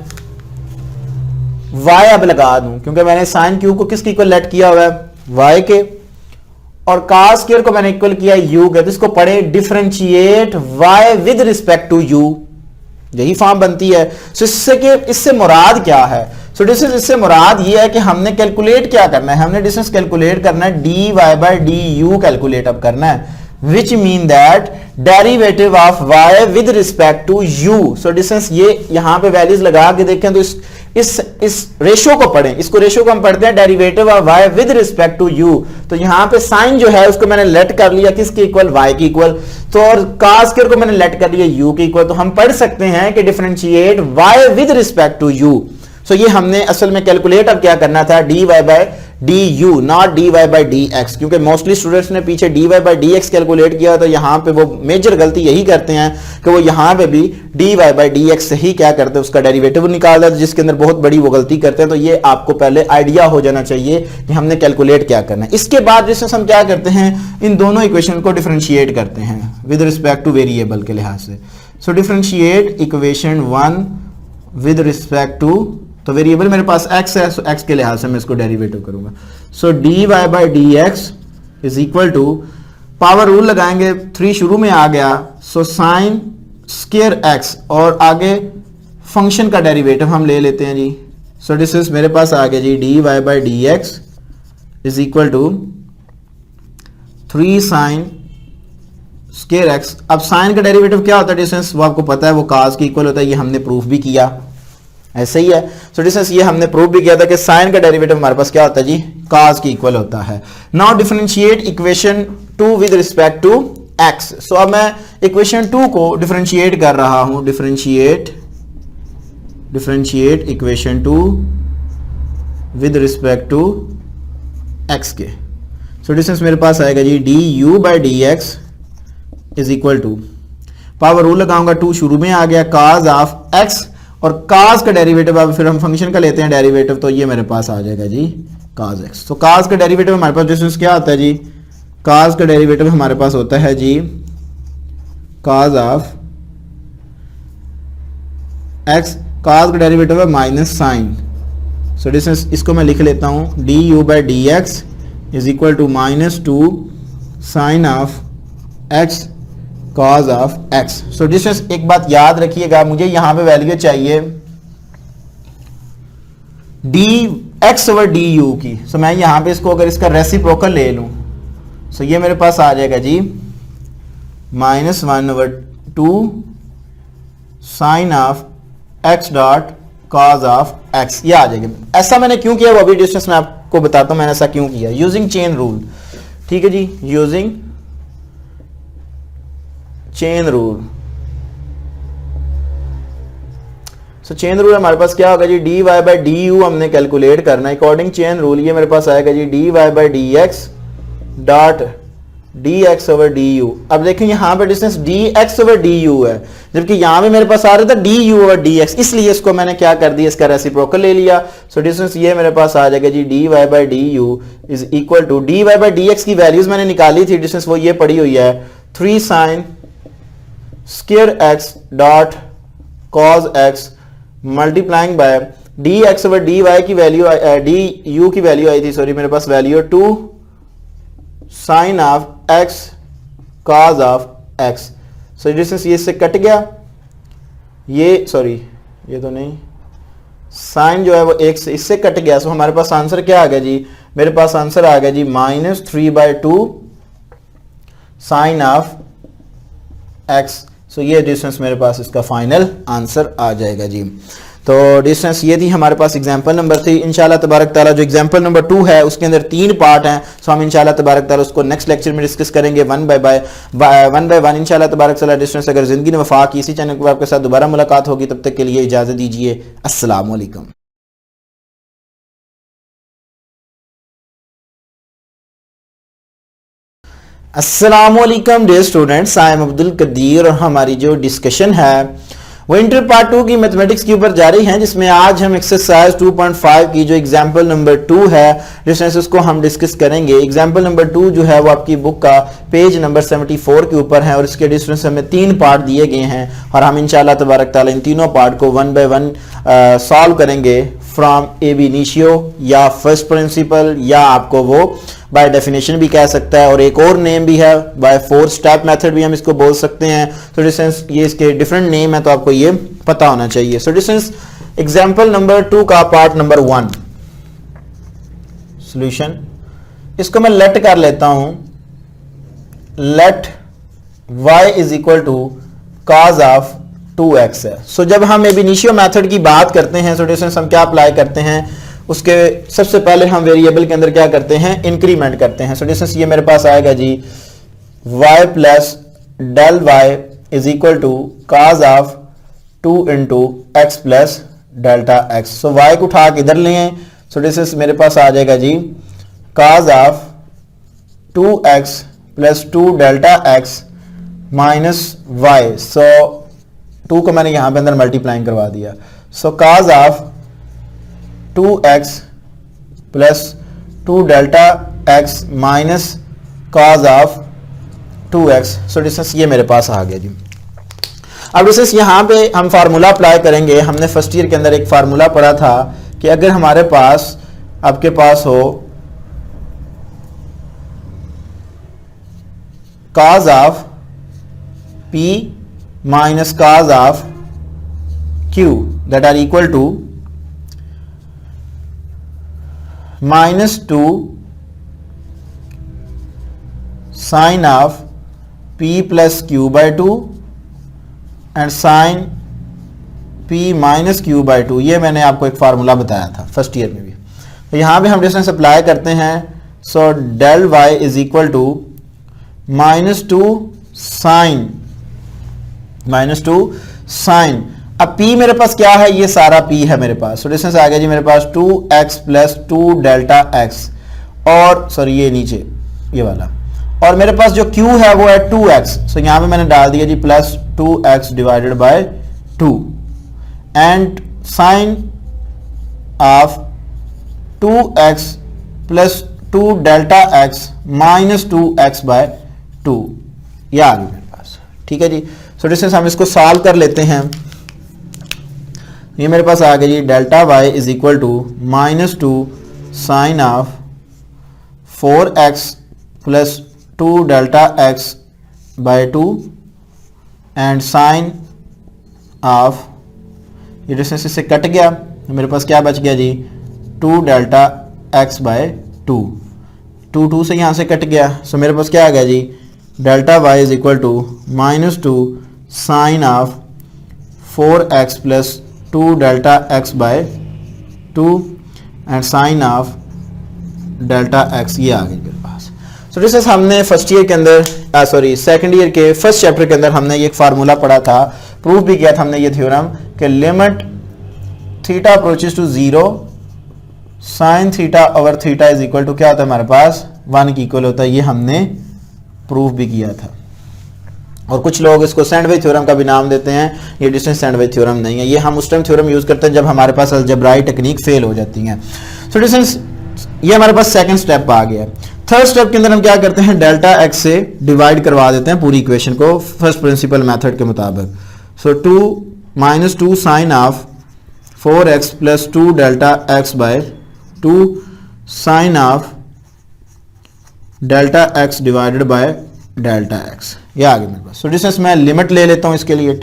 y अब लगा दूं, क्योंकि मैंने साइन क्यूब को किसके इक्वल लेट किया हुआ है y के, और cos स्क्वायर को मैंने इक्वल किया u के। तो इसको पढ़े differentiate y with respect to u, यही फॉर्म बनती है। सो इससे मुराद क्या है? सो डिस्टेंस इससे मुराद ये है कि हमने कैलकुलेट क्या करना है, हमने डिस्टेंस कैलकुलेट करना है dy बाय du कैलकुलेट अब करना है, which mean that derivative of y with respect to u। So distance ये यहां पे वैल्यूज लगा के देखें तो इस रेशो को पढ़ें, इसको रेशो को हम पढ़ते हैं derivative of y with respect to u। तो यहां पे साइन जो है उसको मैंने लेट कर लिया किसके इक्वल, y के इक्वल, तो और cos स्क्वायर को मैंने लेट कर लिया u के इक्वल। तो हम पढ़ सकते हैं कि differentiate y with respect to u। So ये हमने असल में कैलकुलेट अब क्या करना था, dy by du, not dy by dx, क्योंकि मोस्टली स्टूडेंट्स ने पीछे dy बाय dx कैलकुलेट किया, तो यहां पे वो मेजर गलती यही करते हैं कि वो यहां पे भी dy बाय dx से ही क्या करते हैं, उसका डेरिवेटिव निकाल देते हैं, जिसके अंदर बहुत बड़ी वो गलती करते हैं। तो ये आपको पहले आइडिया हो जाना चाहिए कि हमने कैलकुलेट क्या करना है। इसके बाद जिससे हम क्या करते हैं, इन दोनों इक्वेशन को डिफरेंशिएट करते हैं विद रिस्पेक्ट टू वेरिएबल के लिहाज से। So differentiate equation 1 with respect to, तो वेरिएबल मेरे पास x है, सो x के लिहाज से मैं इसको डेरिवेटिव करूंगा। So dy by dx is equal to, power rule लगाएंगे, 3 शुरू में आ गया, सो साइन स्क्वायर x, और आगे फंक्शन का डेरिवेटिव हम ले लेते हैं जी। सो दिस इज मेरे पास आ गया जी dy by dx is equal to 3 sine square x। अब साइन का डेरिवेटिव क्या होता है डिस्टेंस, वो आपको पता है, वो cos के इक्वल होता है, ये हमने प्रूफ भी किया, ऐसे ही है। सो डिस्टेंस ये हमने प्रूव भी किया था कि साइन का डेरिवेटिव हमारे पास क्या होता है जी, cos के इक्वल होता है। Now differentiate equation 2 with respect to x। So अब मैं इक्वेशन 2 को डिफरेंशिएट कर रहा हूं, differentiate equation 2 with respect to x के। सो डिस्टेंस मेरे पास आएगा जी du by dx is equal to, power rule लगाऊंगा, 2 शुरू में आ गया, cos ऑफ x, और cos का डेरिवेटिव अब फिर हम फंक्शन का लेते हैं डेरिवेटिव, तो ये मेरे पास आ जाएगा जी cos x। तो cos का डेरिवेटिव हमारे पास डिस्टेंस क्या होता है जी, cos का डेरिवेटिव हमारे पास होता है जी cos ऑफ x, cos का डेरिवेटिव है माइनस साइन। सो डिस्टेंस इसको मैं लिख लेता हूं du by dx is equal to -2 sine of x cos of x। So distance एक बात याद रखिएगा, मुझे यहां पे वैल्यू चाहिए dx ओवर du की। सो मैं यहां पे इसको अगर इसका रेसिप्रोकल ले लूं, सो ये मेरे पास आ जाएगा जी -1/2 sine of x dot cos of x, ये आ जाएगा। ऐसा मैंने क्यों किया वो अभी डिस्टेंस मैं आपको बताता हूं मैंने ऐसा क्यों किया, यूजिंग चेन रूल। ठीक है जी, using chain rule. So chain rule हमारे पास क्या होगा जी, dy बाय du हमने कैलकुलेट करना है अकॉर्डिंग चेन रूल। ये मेरे पास आएगा जी dy by dx dot dx over du। अब देखें यहां पे डिस्टेंस dx ओवर du है, जबकि यहां पे मेरे पास आ रहा था du ओवर dx, इसलिए इसको मैंने क्या कर दिया, इसका रेसिप्रोकल ले लिया। सो डिस्टेंस ये मेरे पास आ जाएगा जी dy by du is equal to, dy by dx की वैल्यूज मैंने निकाली थी, डिस्टेंस वो ये पड़ी हुई है 3 sine square x dot cos x multiplying by dx over dy की वैल्यू du की वैल्यू आई थी, सॉरी मेरे पास value 2 sine of x cos of x। So distance ये इससे कट गया, ये सॉरी ये तो नहीं, साइन जो है वो एक से इससे कट गया। सो हमारे पास आंसर क्या आ गया जी, मेरे पास आंसर आ गया जी -3/2 साइन ऑफ x। सो ये डिस्टेंस मेरे पास इसका फाइनल आंसर आ जाएगा जी। तो डिस्टेंस ये थी हमारे पास एग्जांपल नंबर 3। इंशाल्लाह तबारक ताला जो एग्जांपल नंबर 2 है उसके अंदर 3 पार्ट हैं, सो हम इंशाल्लाह तबारक ताला उसको नेक्स्ट लेक्चर में डिस्कस करेंगे वन बाय वन इंशाल्लाह तबारक ताला। डिस्टेंस अगर जिंदगी ने वफा की, इसी चैनल पर आपके साथ दोबारा मुलाकात होगी, तब तक के लिए इजाजत दीजिए। अस्सलाम वालेकुम। अस्सलाम वालेकुम dear students, I am Abdul Qadeer और हमारी जो डिस्कशन है वो इंटर पार्ट 2 की मैथमेटिक्स के ऊपर जारी है, जिसमें आज हम एक्सरसाइज 2.5 की जो एग्जांपल नंबर 2 है डिस्टेंस उसको हम डिस्कस करेंगे। एग्जांपल नंबर 2 जो है वो आपकी बुक का पेज नंबर 74 के ऊपर है और इसके डिस्टेंस हमें 3 पार्ट दिए गए हैं और हम इंशाल्लाह तबारक ताला इन तीनों पार्ट को वन बाय वन सॉल्व करेंगे फ्रॉम ए बी इनिशियो या फर्स्ट प्रिंसिपल, या आपको वो बाय डेफिनेशन भी कह सकता है और एक और नेम भी है बाय 4 स्टेप मेथड भी हम इसको बोल सकते हैं। तो डिस्टेंस ये इसके डिफरेंट नेम है, तो आपको ये पता होना चाहिए। सो डिस्टेंस एग्जांपल नंबर 2 का पार्ट नंबर 1 सॉल्यूशन, इसको मैं लेट कर लेता हूं, let y is equal to cos of 2x है। सो जब हम एब इनिशियो मेथड की बात करते हैं, सो डिस्टेंस हम क्या अप्लाई करते हैं, उसके सबसे पहले हम वेरिएबल के अंदर क्या करते हैं, इंक्रीमेंट करते हैं। सो डिस्टेंस ये मेरे पास आएगा जी y plus del y is equal to cos of 2 into x plus delta x. So y को उठा के इधर लें, सो डिस्टेंस मेरे पास आ जाएगा जी cos of 2x plus 2 delta x minus y। सो 2 को मैंने यहां पे अंदर मल्टीप्लाइंग करवा दिया। सो cos of 2x plus 2 delta x minus cos of 2x। So distance ये मेरे पास आ गया जी। अब डिस्टेंस यहां पे हम फार्मूला अप्लाई करेंगे। हमने फर्स्ट ईयर के अंदर एक फार्मूला पढ़ा था कि अगर हमारे पास आपके पास हो cos of p minus cos of q that are equal to -2 sine of p plus q by 2 and sine p minus q by 2, ये मैंने आपको एक फार्मूला बताया था फर्स्ट ईयर में भी। तो यहां पे हम डिस्टेंस अप्लाई करते हैं। So del y is equal to -2 sine अब p मेरे पास क्या है, ये सारा p है मेरे पास। सो डिस्टेंस आ गया जी मेरे पास 2x प्लस 2 डेल्टा x और सॉरी ये नीचे ये वाला, और मेरे पास जो q है वो है 2x। सो यहां पे मैंने डाल दिया जी plus 2x divided by 2 and sine of 2x plus 2 delta x minus 2x by 2, ये आ गया मेरे पास। ठीक है जी। सो डिस्टेंस हम इसको सॉल्व कर लेते हैं। ये मेरे पास आ गया जी delta y is equal to -2 sine of 4x plus 2 delta x by 2 and sine of, ये डिस्टेंस इससे कट गया, मेरे पास क्या बच गया जी 2 डेल्टा x बाय 2, 2 से यहाँ से कट गया। सो मेरे पास क्या आ गया जी delta y is equal to -2 sine of 4x plus 2 delta x by 2 and sine of delta x, ये आ गई मेरे पास। सो डिस्टेंस हमने फर्स्ट ईयर के अंदर सेकंड ईयर के फर्स्ट चैप्टर के अंदर हमने ये एक फार्मूला पढ़ा था, प्रूफ भी किया था हमने ये थ्योरम कि limit theta approaches to 0 sine theta over theta is equal to क्या होता है हमारे पास 1 के इक्वल होता है। ये हमने प्रूफ भी किया था। और कुछ लोग इसको सैंडविच थ्योरम का भी नाम देते हैं, ये डिस्टेंस सैंडविच थ्योरम नहीं है, ये हम उस टाइम थ्योरम यूज करते हैं जब हमारे पास अलजेब्राई टेक्निक फेल हो जाती है। सो डिस्टेंस ये हमारे पास सेकंड स्टेप आ गया। थर्ड स्टेप के अंदर हम क्या करते हैं, डेल्टा एक्स से डिवाइड करवा देते हैं पूरी इक्वेशन को फर्स्ट प्रिंसिपल मेथड के मुताबिक। So 2 sine of 4x plus 2 delta x by 2 sine of delta x divided by delta x, ये आ गया मेरे पास। सो डिस्टेंस मैं लिमिट ले लेता हूं इसके लिए,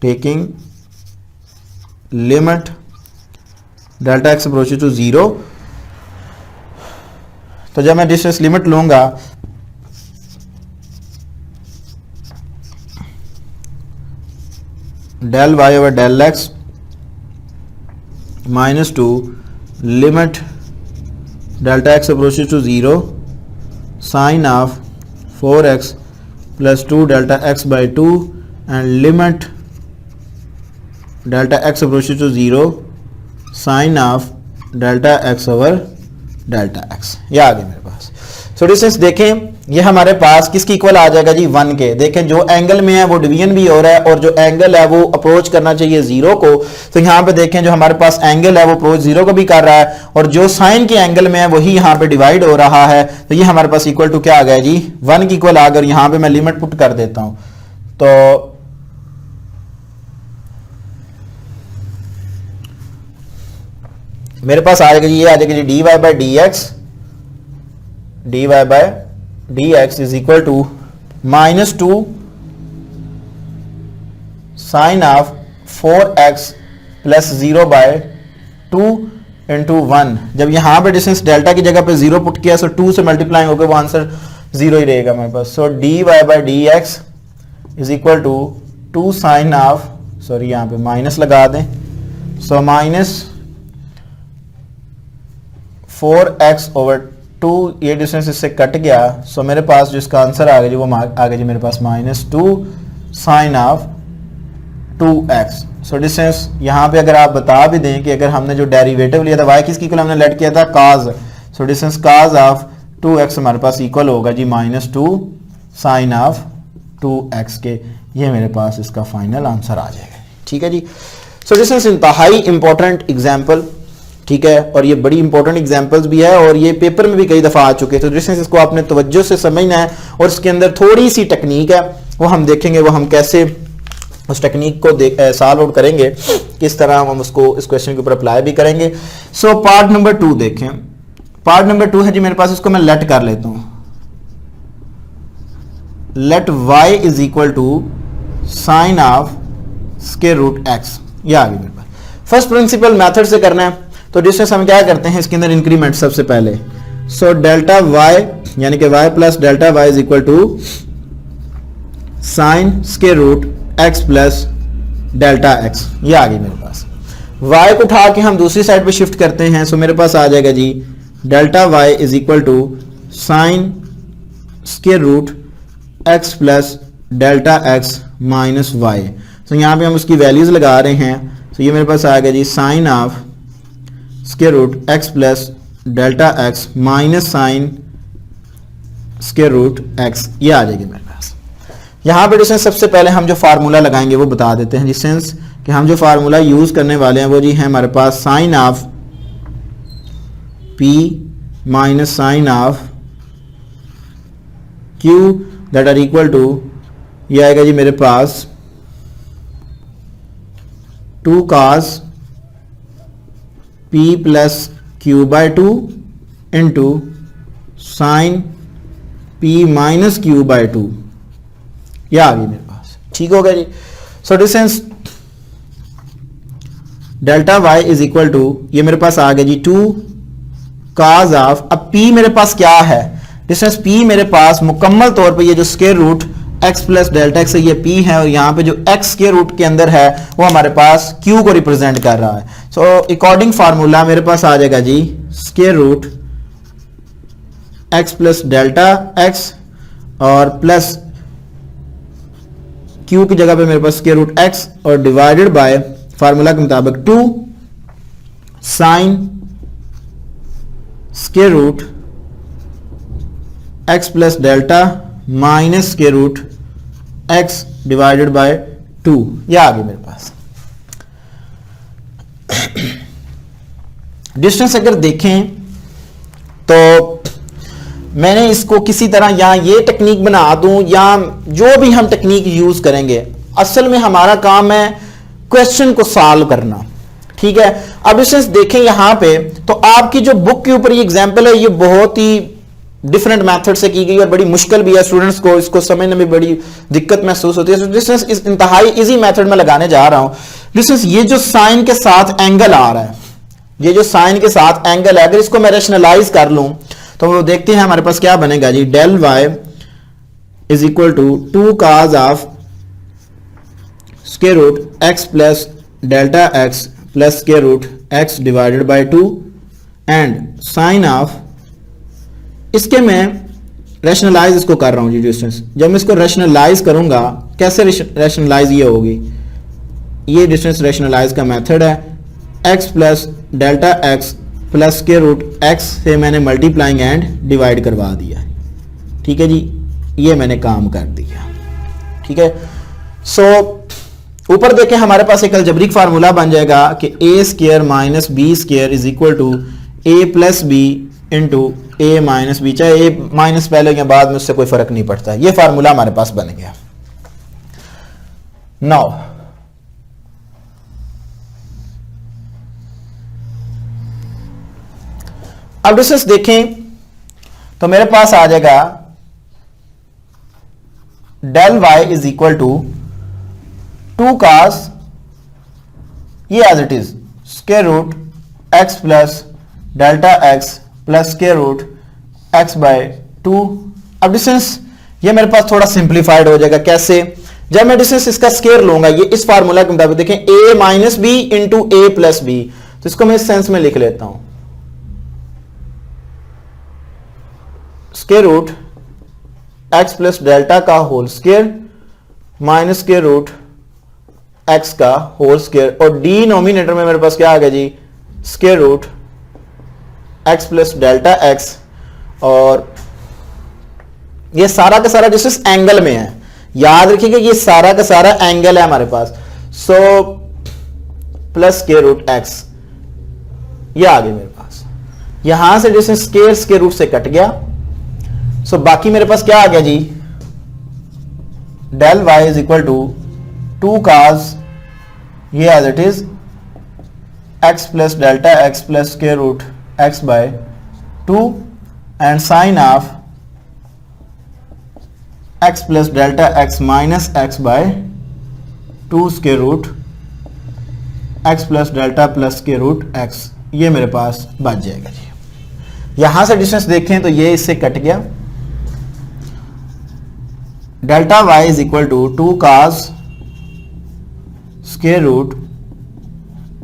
taking limit delta x approaches to 0। तो जब मैं डिस्टेंस लिमिट लूंगा del y over del x minus 2 limit delta x approaches to 0 sine of 4x plus 2 delta x by 2 and limit delta x approaches to 0 sine of delta x over delta x। ये आ गया मेरे पास। So distance देखें ये हमारे पास किसकी equal आ जाएगा जी 1 के। देखें जो एंगल में है वो डिवीजन भी हो रहा है और जो एंगल है वो अप्रोच करना चाहिए 0 को। तो यहाँ पे देखें जो हमारे पास एंगल है वो अप्रोच 0 को भी कर रहा है और जो साइन के एंगल में है वही यहाँ पे डिवाइड हो रहा है। तो ये हमारे पास इक्वल टू क्या आ गया जी 1 की इक्वल आ गया। यहाँ पे मैं लिमिट पुट कर देता हूं तो मेरे पास आ जाएगा जी, ये आ जाएगा जी dy by dx is equal to -2 sine of 4x plus 0 by 2 into 1। जब यहां पे डिस्टेंस डेल्टा की जगह पे 0 पुट किया, सो 2 से मल्टीप्लाई होकर वो आंसर 0 ही रहेगा मेरे पास। So dy by dx is equal to 2 sine of, sorry यहां पे माइनस लगा दें, सो माइनस 4x ओवर 2, ये डिस्टेंस इससे कट गया। सो मेरे पास जो इसका आंसर आ गया जी वो आ गया जी मेरे पास -2 sine of 2x। So distance यहाँ पे अगर आप बता भी दें कि अगर हमने जो डेरिवेटिव लिया था y किसकी इक्वल हमने लेट किया था cos, so distance cos of 2x हमारे पास इक्वल होगा जी -2 साइन ऑफ 2x के। ये मेरे पास इसका फाइनल आंसर आ जाएगा। ठीक है जी। सो डिस्टेंस इंतहाई इंपॉर्टेंट एग्जाम्पल, ठीक है, और ये बड़ी इंपॉर्टेंट एग्जांपल्स भी है और ये पेपर में भी कई दफा आ चुके हैं। तो डिस्टेंस इसको आपने तवज्जो से समझना है और इसके अंदर थोड़ी सी टेक्निक है वो हम देखेंगे, वो हम कैसे उस टेक्निक को सॉल्व आउट करेंगे, किस तरह हम उसको इस क्वेश्चन के ऊपर अप्लाई भी करेंगे। सो पार्ट नंबर 2 देखें। पार्ट नंबर 2 है जी मेरे पास, इसको मैं लेट कर लेता हूं, let y is equal to sine of square root x। ये आ गया मेरे पास। फर्स्ट प्रिंसिपल मेथड से करना है तो डिस्टेंस हम क्या करते हैं इसके अंदर इंक्रीमेंट सबसे पहले। सो डेल्टा y यानी कि y plus delta y is equal to sine square root x plus delta x। ये आ गई मेरे पास। y को उठा के हम दूसरी साइड पे शिफ्ट करते हैं, सो मेरे पास आ जाएगा जी delta y is equal to sine square root x plus delta x minus y। सो यहाँ पे हम उसकी वैल्यूज लगा रहे हैं। सो ये मेरे पास आ गया जी sine of square root x plus delta x minus sine square root x। ये आ जाएगी मेरे पास। यहाँ पे डिस्टेंस सबसे पहले हम जो फार्मूला लगाएंगे वो बता देते हैं डिस्टेंस कि हम जो फार्मूला यूज करने वाले हैं वो जी है हमारे पास sign of p minus sine of q that are equal to, ये आएगा जी मेरे पास 2 cos p plus q by 2 into sine p minus q by 2। यह आ गई मेरे पास। ठीक हो गया जी। So distance delta y is equal to, ये मेरे पास आ गया जी 2 cos ऑफ, अब p मेरे पास क्या है, डिस्टेंस p मेरे पास मुकम्मल तौर पे ये जो square root x plus delta x है ये p है और यहाँ पे जो x स्क्वायर रूट के अंदर है वो हमारे पास q को रिप्रेजेंट कर रहा है। सो अकॉर्डिंग फार्मूला मेरे पास आ जाएगा जी square root x plus delta x और प्लस q की जगह पे मेरे पास स्क्वायर रूट x और डिवाइडेड बाय फार्मूला के मुताबिक 2 sine square root x plus delta minus square root x divided by 2। यह आ गई मेरे पास। डिस्टेंस अगर देखें तो मैंने इसको किसी तरह या ये टेक्निक बना दूं या जो भी हम टेक्निक यूज करेंगे, असल में हमारा काम है क्वेश्चन को सॉल्व करना। ठीक है, अब डिस्टेंस देखें यहां पे तो आपकी जो बुक के ऊपर ये एग्जांपल है ये बहुत ही डिफरेंट मेथड से की गई और बड़ी मुश्किल भी है, स्टूडेंट्स को इसको समझने में बड़ी दिक्कत महसूस होती है। तो डिस्टेंस इस इंतहाई इजी मेथड में लगाने जा रहा हूं। डिस्टेंस ये जो साइन के साथ एंगल आ रहा है, ये जो साइन के साथ एंगल है, अगर इसको मैं रेशनलाइज कर लूं तो वो देखते हैं हमारे पास क्या बनेगा जी, del y is equal to 2 cos of square root x plus delta x plus square root x divided by 2 and sine of, इसके मैं रैशनलाइज इसको कर रहा हूं जी डिस्टेंस। जब मैं इसको रैशनलाइज करूंगा, कैसे रैशनलाइज ये होगी, ये डिस्टेंस रैशनलाइज का मेथड है। x plus delta x plus के रूट x से मैंने मल्टीप्लाइंग एंड डिवाइड करवा दिया। ठीक है जी, ये मैंने काम कर दिया। ठीक है, सो ऊपर देखें हमारे पास एक अलजेब्रिक फार्मूला बन जाएगा कि a square minus b square is equal to a plus b into a minus b. चाहे a माइनस पहले या बाद में उससे कोई फर्क नहीं पड़ता। ये फार्मूला हमारे पास बन गया। नाउ अब डिस्टेंस देखें तो मेरे पास आ जाएगा del y is equal to 2 cos, ये as it is square root x plus delta x plus square root x by 2। अब डिस्टेंस ये मेरे पास थोड़ा सिंप्लीफाइड हो जाएगा। कैसे? जब मैं डिस्टेंस इसका स्क्वायर लूंगा, ये इस फार्मूला के मुताबिक देखें a minus b into a plus b, तो इसको मैं इस सेंस में लिख लेता हूं, square root x plus delta का whole square minus square root x का होल स्क्वायर, और डिनोमिनेटर में मेरे पास क्या आ गया जी, square root x plus delta x, और ये सारा का सारा डिस्टेंस एंगल में है। याद रखिएगा ये सारा का सारा एंगल है हमारे पास। So plus square root x, ये आ गया मेरे पास। यहां से डिस्टेंस स्क्वायर रूट से कट गया। सो बाकी मेरे पास क्या आ गया जी, del y is equal to 2 cos, ये as it is x plus delta x plus square root x by 2 and sine of x plus delta x minus x by 2 square root x plus delta plus square root x, ये मेरे पास बच जाएगा जी। यहां से distance देखें तो ये इससे कट गया। Delta y is equal to 2 cos square root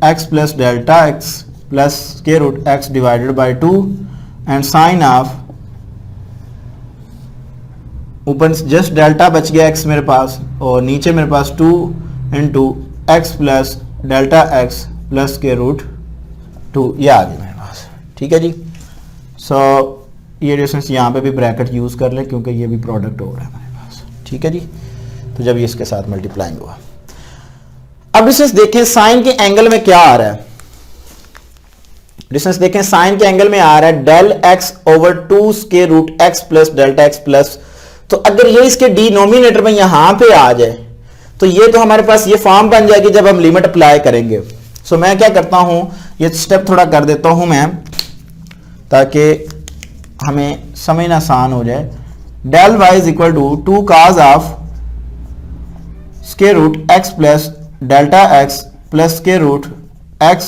x plus delta x plus square root x divided by 2 and sine of, ऊपर जस्ट डेल्टा बच गया एक्स मेरे पास, और नीचे मेरे पास 2 into x plus delta x plus square root 2, ये आ गया मेरे पास। ठीक है जी, सो ये डिस्टेंस यहाँ पे भी ब्रैकेट यूज कर ले क्योंकि ये भी प्रोडक्ट हो रहा है हमारे पास। ठीक है जी, तो जब ये इसके साथ मल्टीप्लाइंग हुआ। अब डिस्टेंस देखें साइन के एंगल में क्या आ रहा है। डिस्टेंस देखें साइन के एंगल में आ रहा है del x over 2 square root x plus delta x plus, तो अगर ये इसके डिनोमिनेटर में यहां पे आ जाए तो ये तो हमारे पास ये फॉर्म बन जाएगी जब हम लिमिट अप्लाई करेंगे। सो मैं क्या करता हूं, ये स्टेप थोड़ा कर देता हूं मैं ताकि हमें समझना आसान हो जाए। Del y is equal to 2 cos of square root x plus delta x plus square root x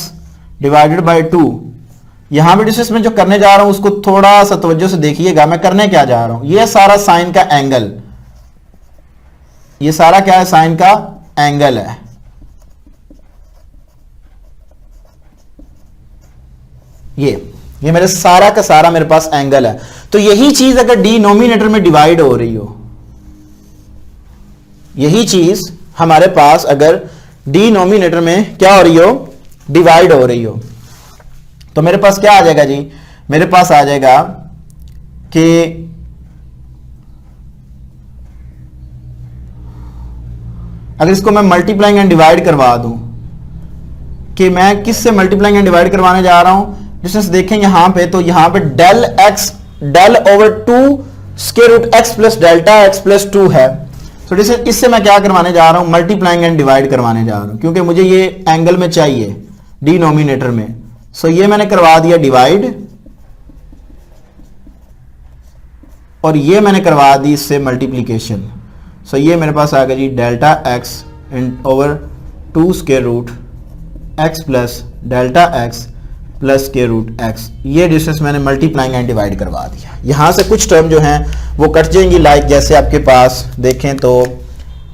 divided by 2। यहां भी डिस्टेंस में जो करने जा रहा हूं उसको थोड़ा सा तवज्जो से देखिएगा। मैं करने क्या जा रहा हूं, ये सारा साइन का एंगल, ये सारा क्या है, साइन का एंगल है। ये मेरे सारा का सारा मेरे पास एंगल है। तो यही चीज अगर डिनोमिनेटर में डिवाइड हो रही हो, यही चीज हमारे पास अगर डिनोमिनेटर में क्या हो रही हो, डिवाइड हो रही हो, तो मेरे पास क्या आ जाएगा जी, मेरे पास आ जाएगा कि अगर इसको मैं मल्टीप्लाइंग एंड डिवाइड करवा दूं, कि मैं किससे मल्टीप्लाइंग एंड डिवाइड करवाने जा रहा हूं, डिस्टेंस देखें यहां पे, तो यहां पे del x del over 2 square root x plus delta x plus 2 है। तो डिस्टेंस इससे मैं क्या करवाने जा रहा हूं, मल्टीप्लाइंग एंड डिवाइड करवाने जा रहा हूं, क्योंकि मुझे ये एंगल में चाहिए डिनोमिनेटर में। सो ये मैंने करवा दिया डिवाइड, और ये मैंने करवा दी इससे मल्टीप्लीकेशन। सो ये मेरे पास आ गया जी delta x over 2 square root x plus delta x plus square root x. ये डिस्टेंस मैंने मल्टीप्लाइंग एंड डिवाइड करवा दिया। यहां से कुछ टर्म जो हैं वो कट जाएंगी, लाइक जैसे आपके पास देखें तो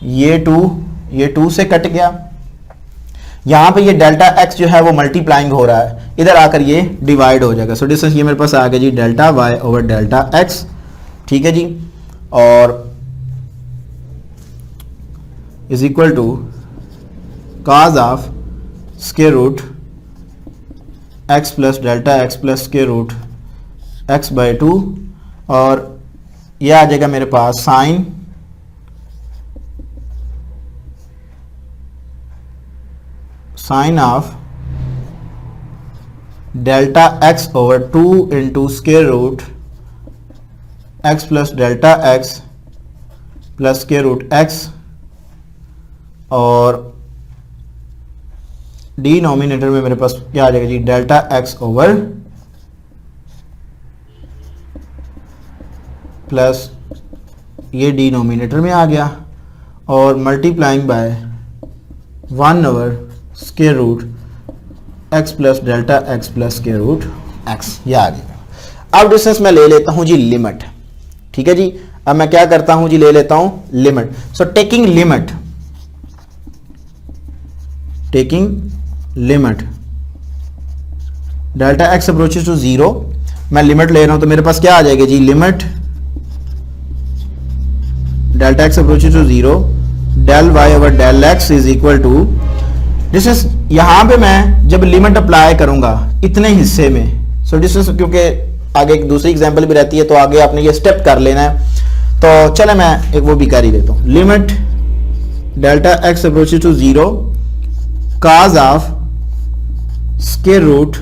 ये 2 से कट गया, यहाँ पे ये डेल्टा एक्स जो है वो मल्टीप्लाइंग हो रहा है, इधर आकर ये डिवाइड हो जाएगा। सो डिस्टेंस ये मेरे पास आ गया जी delta y over delta x, ठीक है जी, और is equal to cos of square root x plus delta x plus square root x by 2, और ये आ जाएगा मेरे पास sign of delta x over 2 into square root x plus delta x plus square root x, और denominator में मेरे पास क्या आ जाएगा जी डेल्टा एक्स ओवर प्लस ये डिनोमिनेटर में आ गया, और multiplying by 1 over square root x plus delta x plus square root x, ये आ गया। अब डिस्टेंस मैं ले लेता हूं जी लिमिट, ठीक है जी। अब मैं क्या करता हूं जी, ले लेता हूं limit. So taking limit delta x approaches to 0, मैं लिमिट ले रहा हूं तो मेरे पास क्या आ जाएगा जी, limit delta x approaches to 0 del y over del x is equal to distance. यहां पे मैं जब लिमिट अप्लाई करूंगा इतने हिस्से में, सो डिस्टेंस क्योंकि आगे एक दूसरी एग्जांपल भी रहती है तो आगे आपने ये स्टेप कर लेना है, तो चले मैं एक वो भी कर ही देता हूं। Limit delta x approaches to 0 cos of square root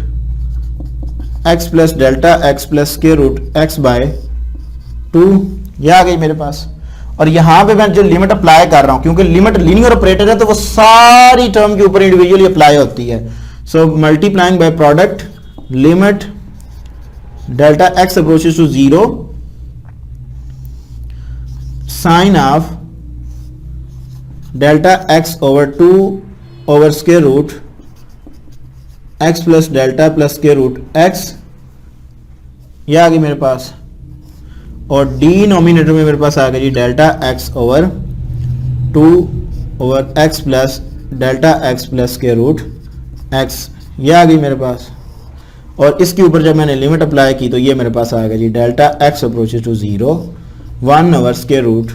x plus delta x plus square root x by 2, यह आ गई मेरे पास। और यहां पे मैं जो लिमिट अप्लाई कर रहा हूं, क्योंकि लिमिट लीनियर ऑपरेटर है तो वो सारी टर्म के ऊपर इंडिविजुअली अप्लाई होती है। So multiplying by product limit delta x approaches to 0 sine of delta x over 2 over square root x plus delta plus square root x, यह आ गई मेरे पास, और डिनोमिनेटर में मेरे पास आ गया जी delta x over 2 over x plus delta x plus square root x, यह आ गई मेरे पास। और इसके ऊपर जब मैंने लिमिट अप्लाई की तो ये मेरे पास आ गया जी delta x approaches to 0 1 over square root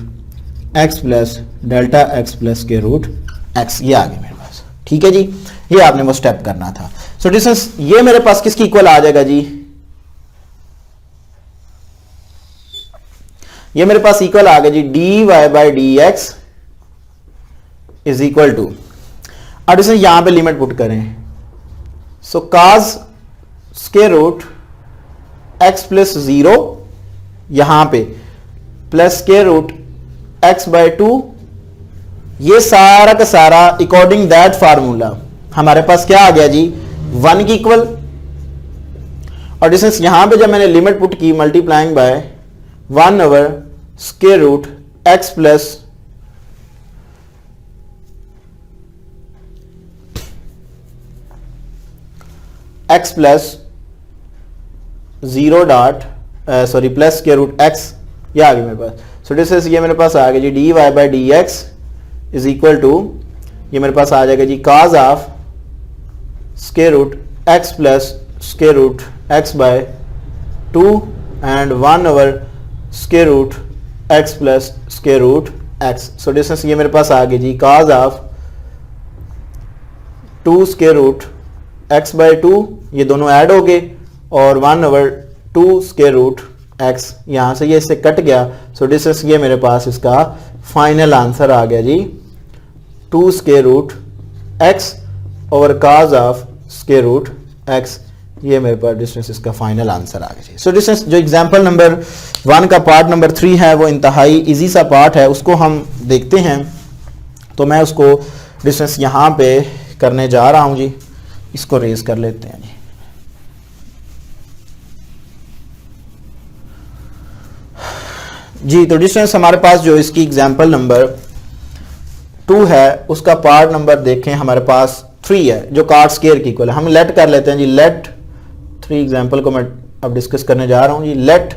x plus delta x plus square root x, ये आ गया मेरे पास, ठीक है जी। ये आपने वो स्टेप करना था। सो डिस्टेंस ये मेरे पास किसकी इक्वल आ जाएगा जी, ये मेरे पास इक्वल आ गया जी d y by d x is equal to, अब इसे यहां पे लिमिट पुट करें। So cos square root x plus 0 यहां पे plus square root x by 2, ये सारा का सारा अकॉर्डिंग दैट फार्मूला हमारे पास क्या आ गया जी 1 की इक्वल। और डिस्टेंस यहां पे जब मैंने लिमिट पुट की multiplying by 1 over square root x plus x plus 0 dot sorry plus square root x, ये आ गया मेरे पास। सो डिस्टेंस ये मेरे पास आ गया जी d y by d x is equal to, ये मेरे पास आ जाएगा जी cos of square root x plus square root x by 2 and 1 over square root x plus square root x. So distance ये मेरे पास आ गया जी cos of 2 square root x by 2, ये दोनों ऐड हो गए, और 1 ओवर 2 स्क्वायर रूट एक्स, यहां से ये इससे कट गया। सो डिस्टेंस ये मेरे पास इसका फाइनल आंसर आ गया जी 2 square root x over cos of square root x, ये मेरे पास डिस्टेंस इसका फाइनल आंसर आ गया। सो डिस्टेंस जो एग्जांपल नंबर 1 का पार्ट नंबर 3 है वो इंतहाई इजी सा पार्ट है, उसको हम देखते हैं। तो मैं उसको डिस्टेंस यहां पे करने जा रहा हूं जी, इसको रेज कर लेते हैं जी। तो डिस्टेंस हमारे पास जो इसकी एग्जांपल नंबर 2 है उसका पार्ट नंबर देखें, हमारे पास 3 है जो cot स्क्वायर की इक्वल है। हम लेट कर लेते हैं जी, लेट 3 एग्जांपल को मैं अब डिस्कस करने जा रहा हूं जी। Let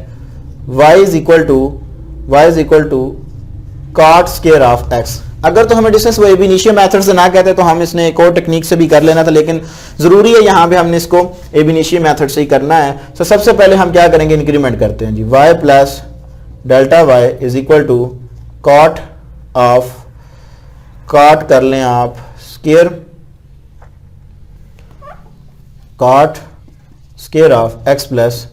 y is equal to cot square of x, अगर तो हमें डिस्टेंस वो एब इनिशियो मेथड से ना कहते तो हम इसने एक और टेक्निक से भी कर लेना था, लेकिन ज़रूरी है यहाँ पे हमने इसको एब इनिशियो मेथड से ही करना है। तो सबसे पहले हम क्या करेंगे, इंक्रीमेंट करते हैं जी, y plus delta y is equal to cot of, cot कर लें आप square, cot square of x plus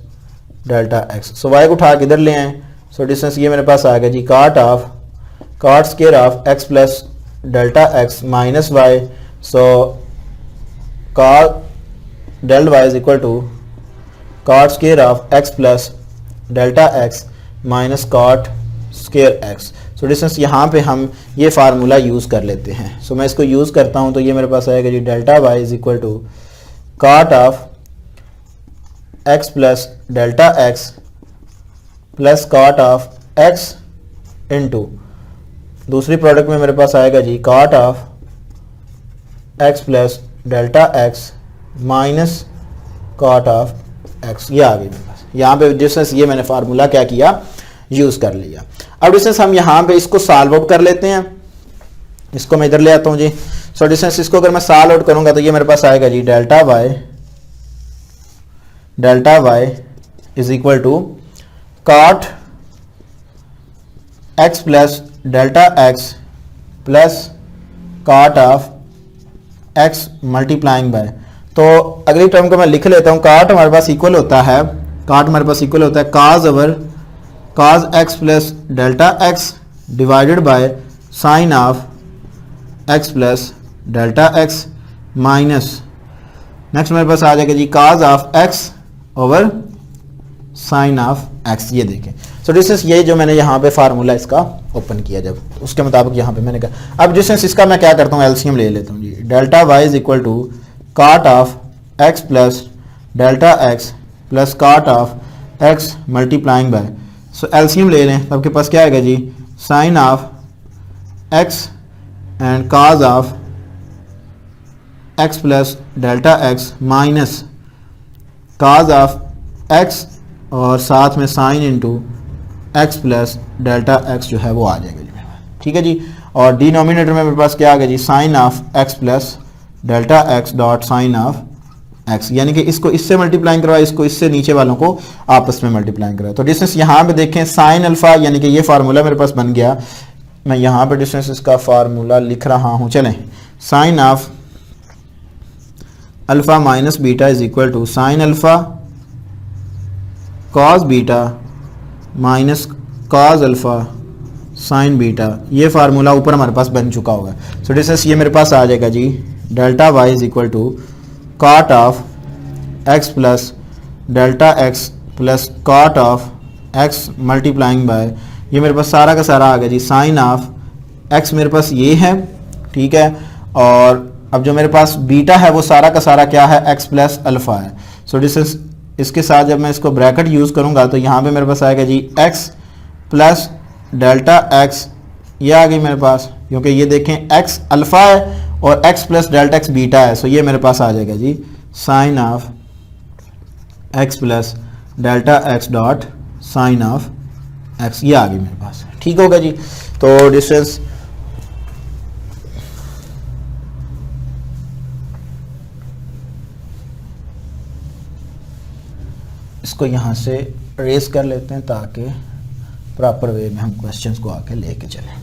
delta x। So y को उठा के इधर ले आए, सो डिस्टेंस ये मेरे पास आ गया जी, cot of, cot square of x plus delta x minus y, so cot del y is equal to cot square of x plus delta x minus cot square x। So distance यहाँ पे हम ये formula use कर लेते हैं। सो मैं इसको use करता हूँ तो ये मेरे पास आएगा जी, delta y is equal to cot of x plus delta x plus cot of x into, दूसरी प्रोडक्ट में मेरे पास आएगा जी, cot of x plus delta x minus cot of x। ये आ गई मेरे पास, यहाँ पे डिस्टेंस ये मैंने फार्मूला क्या किया, यूज़ कर लिया। अब डिस्टेंस हम यहाँ पे इसको सॉल्व आउट कर लेते हैं, इसको मैं इधर ले आता हूँ जी। सो डिस्टेंस इसको अगर मैं सॉल्व आउट करूँगा तो ये मेरे पास आएगा जी, delta y is equal to cot x plus delta x plus cot of x multiplying by, तो अगली टर्म को मैं लिख लेता हूँ। कॉट हमारे पास इक्वल होता है, कॉट हमारे पास इक्वल होता है cos over cos x plus delta x divided by sine of x plus delta x minus, next मेरे पास आ जाएगा जी, cos of x over sine of x। ये देखें, सो डिस्टेंस ये जो मैंने यहाँ पे फार्मूला इसका ओपन किया, जब उसके मुताबिक यहाँ पे मैंने कहा। अब डिस्टेंस इसका मैं क्या करता हूँ, एलसीएम ले लेता हूँ जी, delta y is equal to cot of x plus delta x plus cot of x multiplying by, so LCM ले लें, आपके पास क्या आएगा जी, sine of x and cos of x plus delta x minus cos of x और साथ में sine into x plus delta x जो है वो आ जाएगा जी, ठीक है जी। और डिनोमिनेटर में मेरे पास क्या आ गया जी, sine of x plus delta x dot sine of x, यानी कि इसको इससे मल्टीप्लाइंग करवाया, इसको इससे नीचे वालों को आपस में मल्टीप्लाइंग करवाया। तो डिस्टेंस यहाँ पे देखें, साइन अल्फा, यानी कि ये फार्मूला मेरे पास बन गया। मैं यहाँ पे डिस्टेंस इसका फार्मूला लिख रहा हूँ, चलें, sine of alpha minus beta is equal to sine alpha cos beta minus cos alpha sine beta. ये फार्मूला ऊपर हमारे पास बन चुका होगा। सो डिस्टेंस ये मेरे पास आ जाएगा जी, delta y is equal to cot of x plus delta x plus cot of x multiplying by, ये मेरे पास सारा का सारा आ गया जी, साइन ऑफ x मेरे पास ये है, ठीक है। और अब जो मेरे पास बीटा है वो सारा का सारा क्या है, x प्लस अल्फा है। सो डिस्टेंस इसके साथ जब मैं इसको ब्रैकेट यूज़ करूँगा तो यहाँ पे मेरे पास आएगा जी, x प्लस डेल्टा x, ये आ गई मेरे पास, क्योंकि ये देखें x अल्फ़ा है और x plus delta x beta है। सो ये मेरे पास आ जाएगा जी, sine of x plus delta x dot sine of x, ये आ गई मेरे पास, ठीक होगा जी। तो डिस्टेंस इसको यहाँ से रेस कर लेते हैं ताकि प्रॉपर वे में हम क्वेश्चंस को आके लेके चलें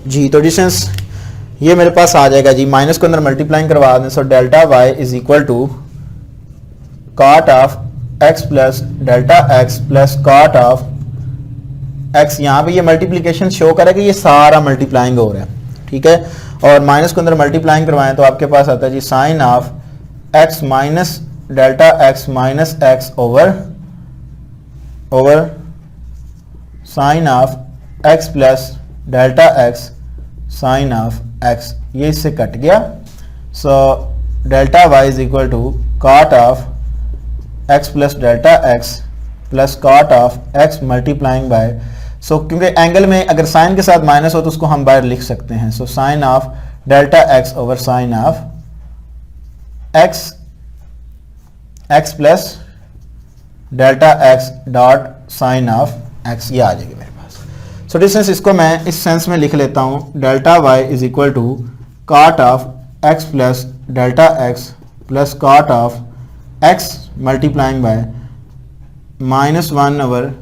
जी। तो डिस्टेंस ये मेरे पास आ जाएगा जी, माइनस को अंदर मल्टीप्लाइंग करवा दें, so delta y is equal to cot of x plus delta x plus cot of x। यहाँ पे ये मल्टीप्लिकेशन शो करेगा कि ये सारा मल्टीप्लाइंग हो रहा है, ठीक है। और माइनस को अंदर मल्टीप्लाइंग करवाएं तो आपके पास आता है जी, sine of x minus delta x minus x over sine of x plus delta x sine of x, ये इससे कट गया। So delta y is equal to cot of x plus delta x plus cot of x multiplying by, so क्योंकि angle में अगर sign के साथ minus हो तो उसको हम बाहर लिख सकते हैं। So sine of delta x over sine of x plus delta x dot sine of x, ये आ जाएगी मेरे पास। सो डिस्टेंस इसको मैं इस सेंस में लिख लेता हूँ, delta y is equal to cot of x plus delta x plus cot of x multiplying by -1 over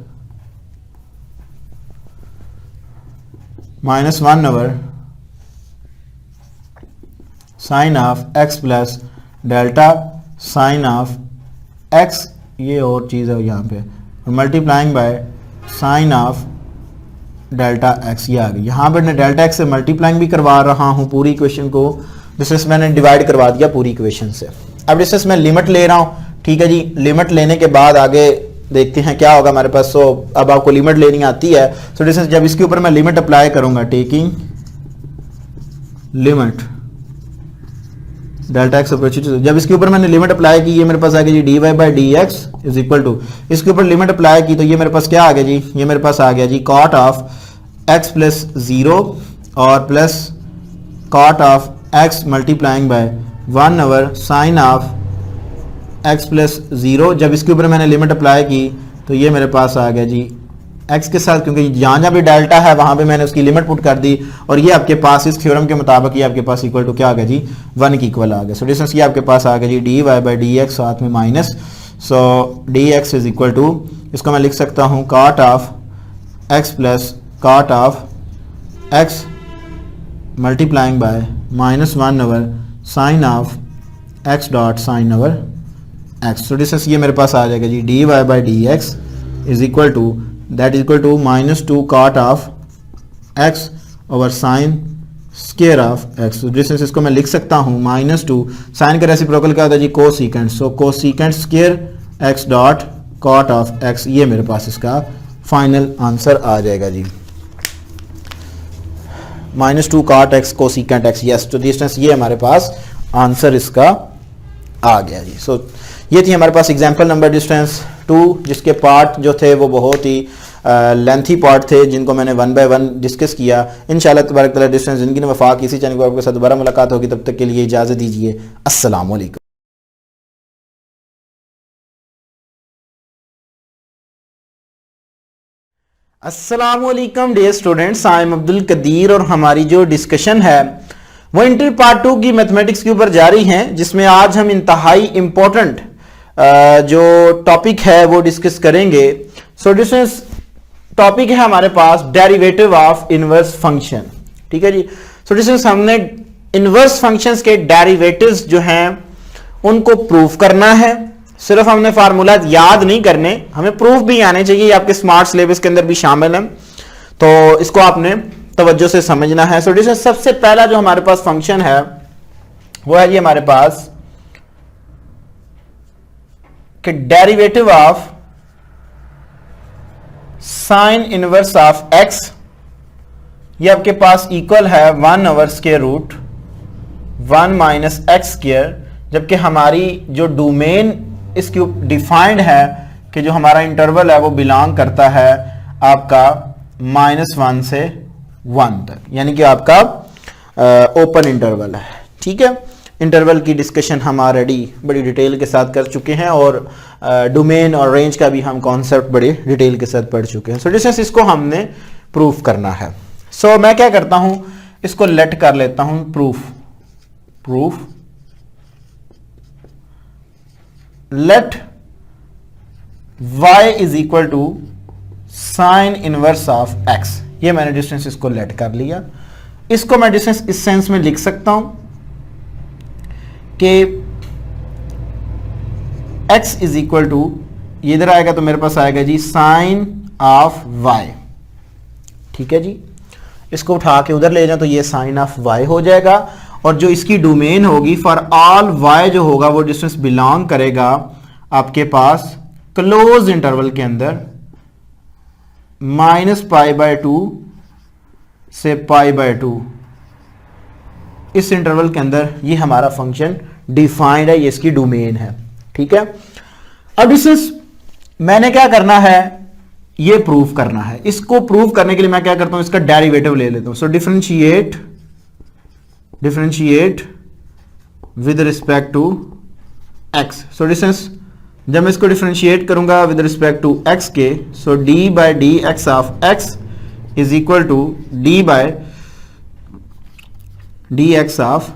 sine of x plus delta sine of x, ये और चीज़ है यहाँ पे, और multiplying by sine of delta x, ये आ गई। यहाँ पर मैं डेल्टा एक्स से मल्टीप्लाइंग भी करवा रहा हूँ पूरी इक्वेशन को, डिस्टेंस मैंने डिवाइड करवा दिया पूरी इक्वेशन से। अब डिस्टेंस मैं लिमिट ले रहा हूँ, ठीक है जी। लिमिट लेने के बाद आगे देखते हैं क्या होगा हमारे पास। सो अब आपको लिमिट लेनी आती है। सो डिस्टेंस जब इसके ऊपर मैं लिमिट अप्लाई करूंगा, taking limit delta x approach, जब इसके ऊपर मैंने लिमिट अप्लाई की, ये मेरे पास आ गया जी d y by d x is equal to, इसके ऊपर लिमिट अप्लाई की तो ये मेरे पास क्या आ गया जी, ये मेरे पास आ गया जी कॉट ऑफ एक्स प्लस 0 और plus cot of x multiplying by 1 over sine of x plus 0। जब इसके ऊपर मैंने लिमिट अप्लाई की तो ये मेरे पास आ गया जी एक्स के साथ, क्योंकि जहाँ जहाँ भी डेल्टा है वहाँ पे मैंने उसकी लिमिट पुट कर दी, और ये आपके पास इस थ्योरम के मुताबिक ये आपके पास इक्वल टू क्या आ गया जी 1 की इक्वल आ गया। सो डिस्टेंस ये आपके पास आ गया जी d y by d x साथ में minus, so d x is equal to, इसको मैं लिख सकता हूँ cot of x plus cot of x multiplying by -1 over sine of x dot sine over x. So distance ये मेरे पास आ जाएगा जी d y by d x is equal to, that is equal to -2 cot of x over sine square of x. Distance इसको मैं लिख सकता हूँ -2, साइन का रेसिप्रोकल क्या होता है जी cosecant, so cosecant square x dot cot of x, ये मेरे पास इसका फाइनल आंसर आ जाएगा जी -2 cot x cosecant x. Yes, तो डिस्टेंस ये हमारे पास आंसर इसका आ गया जी। सो ये थी हमारे पास एग्जाम्पल नंबर डिस्टेंस 2, जिसके पार्ट जो थे वो बहुत ही लेंथी पार्ट थे, जिनको मैंने 1 बाय 1 डिस्कस किया। इंशाल्लाह तबारक तआला डिस्टेंस जिंदगी में वफा किसी चैनल को आपके साथ दोबारा मुलाकात होगी, तब तक के लिए इजाज़त दीजिए। अस्सलाम वालेकुम। अस्सलाम वालेकुम dear students, I am Abdul Qadeer, और हमारी जो डिस्कशन है वो इंटर पार्ट 2 की मैथमेटिक्स के ऊपर जारी है, जिसमें आज हम इंतहाई इंपॉर्टेंट जो टॉपिक है वो डिस्कस करेंगे। सो डिस्टेंस टॉपिक है हमारे पास डेरिवेटिव ऑफ इनवर्स फंक्शन, ठीक है जी। सो डिस्टेंस हमने इनवर्स फंक्शंस के डेरिवेटिव्स जो हैं उनको प्रूफ करना है। सिर्फ हमने फार्मूला याद नहीं करने, हमें प्रूफ भी आने चाहिए। ये आपके स्मार्ट सिलेबस के अंदर भी शामिल है, तो इसको आपने तवज्जो से समझना है। सो डिस्टेंस सबसे पहला जो हमारे पास फंक्शन है वो है जी हमारे पास कि derivative of sine inverse of x, ये आपके पास इक्वल है 1 over square root 1 minus x square, जबकि हमारी जो डोमेन इसकी डिफाइंड है कि जो हमारा इंटरवल है वो बिलोंग करता है आपका -1 से 1 तक, यानी कि आपका ओपन इंटरवल है, ठीक है। इंटरवल की डिस्कशन हम ऑलरेडी बड़ी डिटेल के साथ कर चुके हैं, और डोमेन और रेंज का भी हम कॉन्सेप्ट बड़ी डिटेल के साथ पढ़ चुके हैं। सो डिस्टेंस इसको हमने प्रूफ करना है। सो मैं क्या करता हूं, इसको लेट कर लेता हूं proof let y is equal to sine inverse of x। ये मैंने डिस्टेंस इसको लेट कर लिया। इसको मैं डिस्टेंस इस सेंस में लिख सकता हूं कि x इज इक्वल टू, ये इधर आएगा तो मेरे पास आएगा जी साइन ऑफ y, ठीक है जी। इसको उठा के उधर ले जाओ तो ये साइन ऑफ y हो जाएगा, और जो इसकी डोमेन होगी फॉर ऑल y जो होगा वो डिस्टेंस बिलोंग करेगा आपके पास क्लोज इंटरवल के अंदर -π/2 से π/2, इस इंटरवल के अंदर ये हमारा फंक्शन डिफाइंड है, ये इसकी डोमेन है, ठीक है। अब डिस्टेंस मैंने क्या करना है, ये प्रूफ करना है। इसको प्रूफ करने के लिए मैं क्या करता हूं, इसका डेरिवेटिव ले लेता हूं। So differentiate with respect to x. So distance जब मैं इसको डिफरेंशिएट करूंगा विद रिस्पेक्ट टू एक्स के, so d by d x of x is equal to d by d x of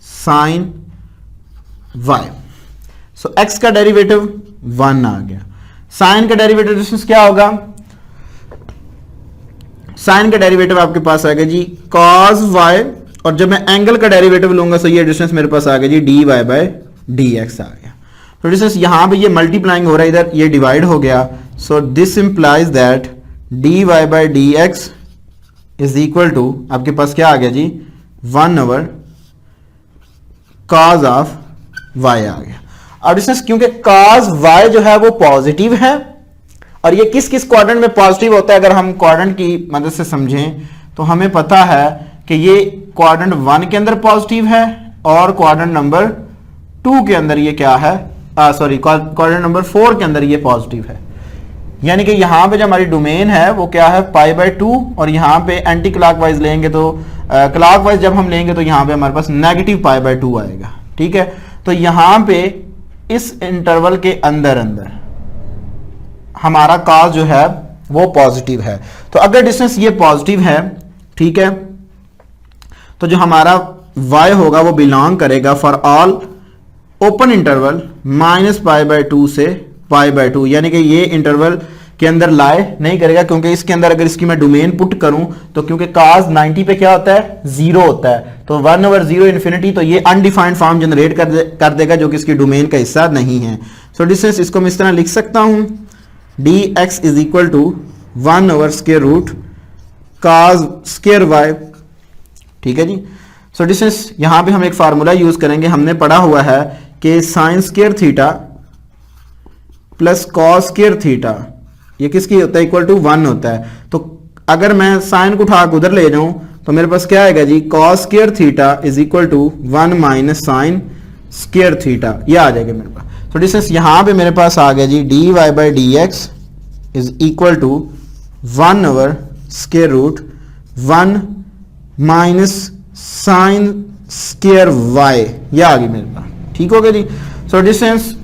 sine y. So x का derivative 1 आ गया। Sine का derivative distance क्या होगा? साइन का डेरिवेटिव आपके पास आ गया जी cos y, और जब मैं एंगल का डेरिवेटिव लूंगा तो ये डिस्टेंस मेरे पास आ गया जी d y by d x आ गया। तो डिस्टेंस यहां पे ये मल्टीप्लाइंग हो रहा है, इधर ये डिवाइड हो गया। So this implies that d y by d x is equal to आपके पास क्या आ गया जी 1 cos ऑफ y आ गया। अब डिस्टेंस क्योंकि cos y जो है वो पॉजिटिव है, और ये किस किस क्वाड्रेंट में पॉजिटिव होता है, अगर हम क्वाड्रेंट की मदद से समझें तो हमें पता है कि ये क्वाड्रेंट 1 के अंदर पॉजिटिव है और क्वाड्रेंट नंबर 2 के अंदर ये क्या है, सॉरी क्वाड्रेंट नंबर 4 के अंदर ये पॉजिटिव है। यानी कि यहां पे जो हमारी डोमेन है वो क्या है π/2, और यहां पे एंटी क्लॉकवाइज लेंगे तो क्लॉकवाइज जब हम लेंगे तो यहां पे हमारे पास नेगेटिव π/2 आएगा। ठीक है, तो यहां पे इस इंटरवल के अंदर अंदर हमारा cos जो है वो पॉजिटिव है। तो अगर डिस्टेंस ये पॉजिटिव है, ठीक है, तो जो हमारा y होगा वो बिलोंग करेगा फॉर ऑल ओपन इंटरवल -π/2 से π/2, यानी कि ये इंटरवल के अंदर लाए नहीं करेगा, क्योंकि इसके अंदर अगर इसकी मैं डोमेन पुट करूं तो क्योंकि cos 90 पे क्या होता है 0 होता है, तो 1/0 इन्फिनिटी, तो ये अनडिफाइंड फॉर्म जनरेट कर देगा जो कि इसकी डोमेन का हिस्सा नहीं है। सो डिस्टेंस इसको मैं इस तरह लिख सकता हूं dx is equal to 1/√cos square y। ठीक है जी। सो डिस्टेंस यहां पे हम एक फार्मूला यूज करेंगे, हमने पढ़ा हुआ है कि sign square theta plus cos square theta ये किसकी होता है इक्वल टू 1 होता है। तो अगर मैं साइन को उठा के उधर ले जाऊं तो मेरे पास क्या आएगा जी cos square theta is equal to 1 minus sine square theta, ये आ जाएगा मेरे पास। तो डिस्टेंस यहां पे मेरे पास आ गया जी d y by d x is equal to 1/√1 minus sine square y, ये आ गई मेरे पास। ठीक हो गया जी। सो डिस्टेंस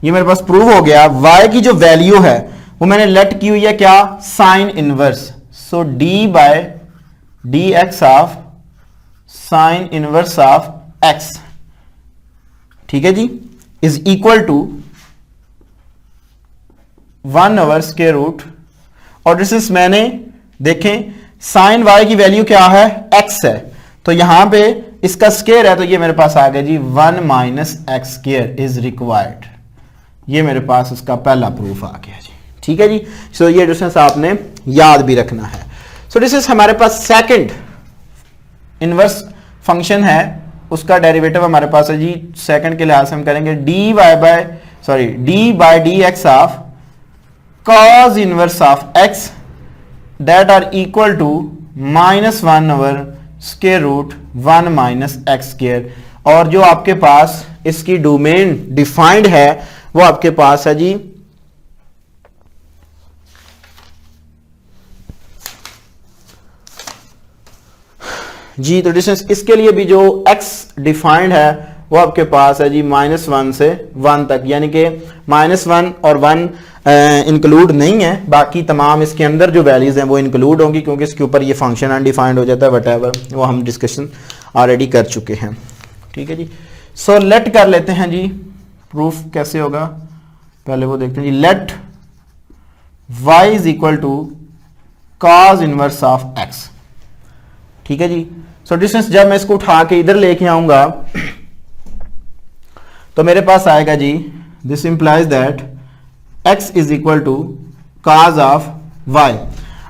ये मेरे पास प्रूव हो गया। y की जो वैल्यू है वो मैंने लेट की हुई है क्या sine inverse. So d by d x of sine inverse of x, ठीक है जी, इज इक्वल टू 1/√, और डिस्टेंस मैंने देखें साइन y की वैल्यू क्या है x है, तो यहां पे इसका स्क्वायर है, तो ये मेरे पास आ गया जी 1 minus x square is required. ये मेरे पास इसका पहला प्रूफ आ गया जी। ठीक है जी। सो ये डिस्टेंस आपने याद भी रखना है। सो डिस्टेंस हमारे पास सेकंड इनवर्स फंक्शन है, उसका डेरिवेटिव हमारे पास है जी सेकंड के लिहाज से हम करेंगे d by d x of cos inverse of x that are equal to -1/√1 minus x square, और जो आपके पास इसकी डोमेन डिफाइंड है वो आपके पास है जी तो डिस्टेंस इसके लिए भी जो x डिफाइंड है वो आपके पास है जी -1 से 1 तक, यानी कि -1 और 1 इंक्लूड नहीं है, बाकी तमाम इसके अंदर जो वैल्यूज हैं वो इंक्लूड होंगी, क्योंकि इसके ऊपर ये फंक्शन अनडिफाइंड हो जाता है, वटएवर, वो हम डिस्कशन ऑलरेडी कर चुके हैं। ठीक है जी। सो लेट कर लेते हैं जी, प्रूफ कैसे होगा पहले वो देखते हैं जी। Let y is equal to cos inverse of x। ठीक है जी। सो डिस्टेंस जब मैं इसको उठा के इधर लेके आऊंगा तो मेरे पास आएगा जी this implies that x is equal to cos of y।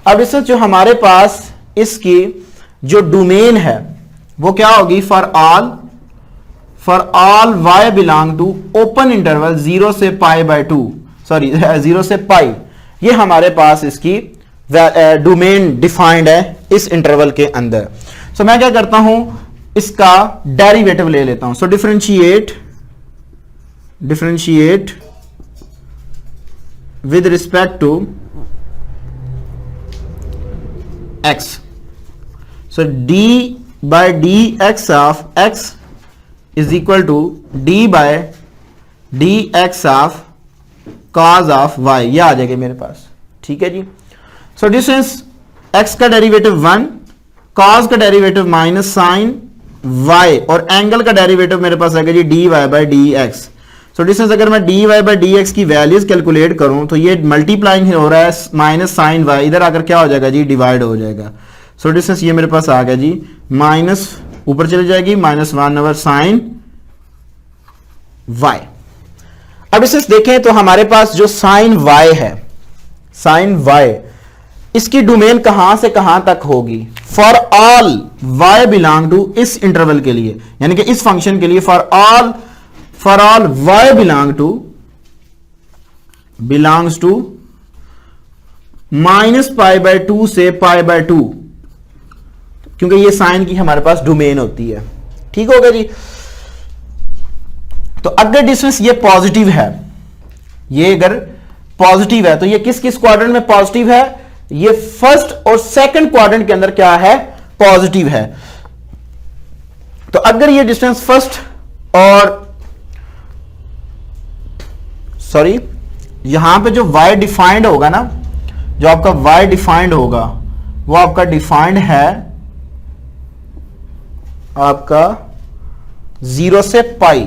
अब डिस्टेंस जो हमारे पास इसकी जो डोमेन है वो क्या होगी for all y belong to open interval 0 से π/2, सॉरी 0 से π, ये हमारे पास इसकी डोमेन डिफाइंड है इस इंटरवल के अंदर। सो मैं क्या करता हूं इसका डेरिवेटिव ले लेता हूं। So differentiate with respect to x। सो d by d x of x is equal to d by d x of cos of y, ये आ जाएगा मेरे पास। ठीक है जी। सो डिस्टेंस x का डेरिवेटिव 1, cos का डेरिवेटिव माइनस साइन y और एंगल का डेरिवेटिव मेरे पास आएगा जी dy by d x. So distance अगर मैं dy बाई डी एक्स की वैल्यूज कैलकुलेट करूं तो ये मल्टीप्लाइंग हो रहा है माइनस साइन y, इधर आकर क्या हो जाएगा जी डिवाइड हो जाएगा। सो डिस्टेंस ये मेरे पास आ गया जी माइनस ऊपर चली जाएगी माइनस 1 ओवर साइन y। अब इसे देखें तो हमारे पास जो साइन y है, साइन y इसकी डोमेन कहां से कहां तक होगी? For all y belong to इस इंटरवल के लिए, यानी कि इस फंक्शन के लिए for all y belongs to minus pi by 2 से पाई बाय 2, क्योंकि ये साइन की हमारे पास डोमेन होती है। ठीक हो गया जी। तो अगर डिस्टेंस ये पॉजिटिव है, ये अगर पॉजिटिव है तो ये किस किस क्वाड्रेंट में पॉजिटिव है? ये फर्स्ट और सेकंड क्वाड्रेंट के अंदर क्या है? पॉजिटिव है। तो अगर ये डिस्टेंस फर्स्ट और सॉरी यहां पे जो y डिफाइंड होगा ना, जो आपका y डिफाइंड होगा वो आपका डिफाइंड है आपका 0 से पाई।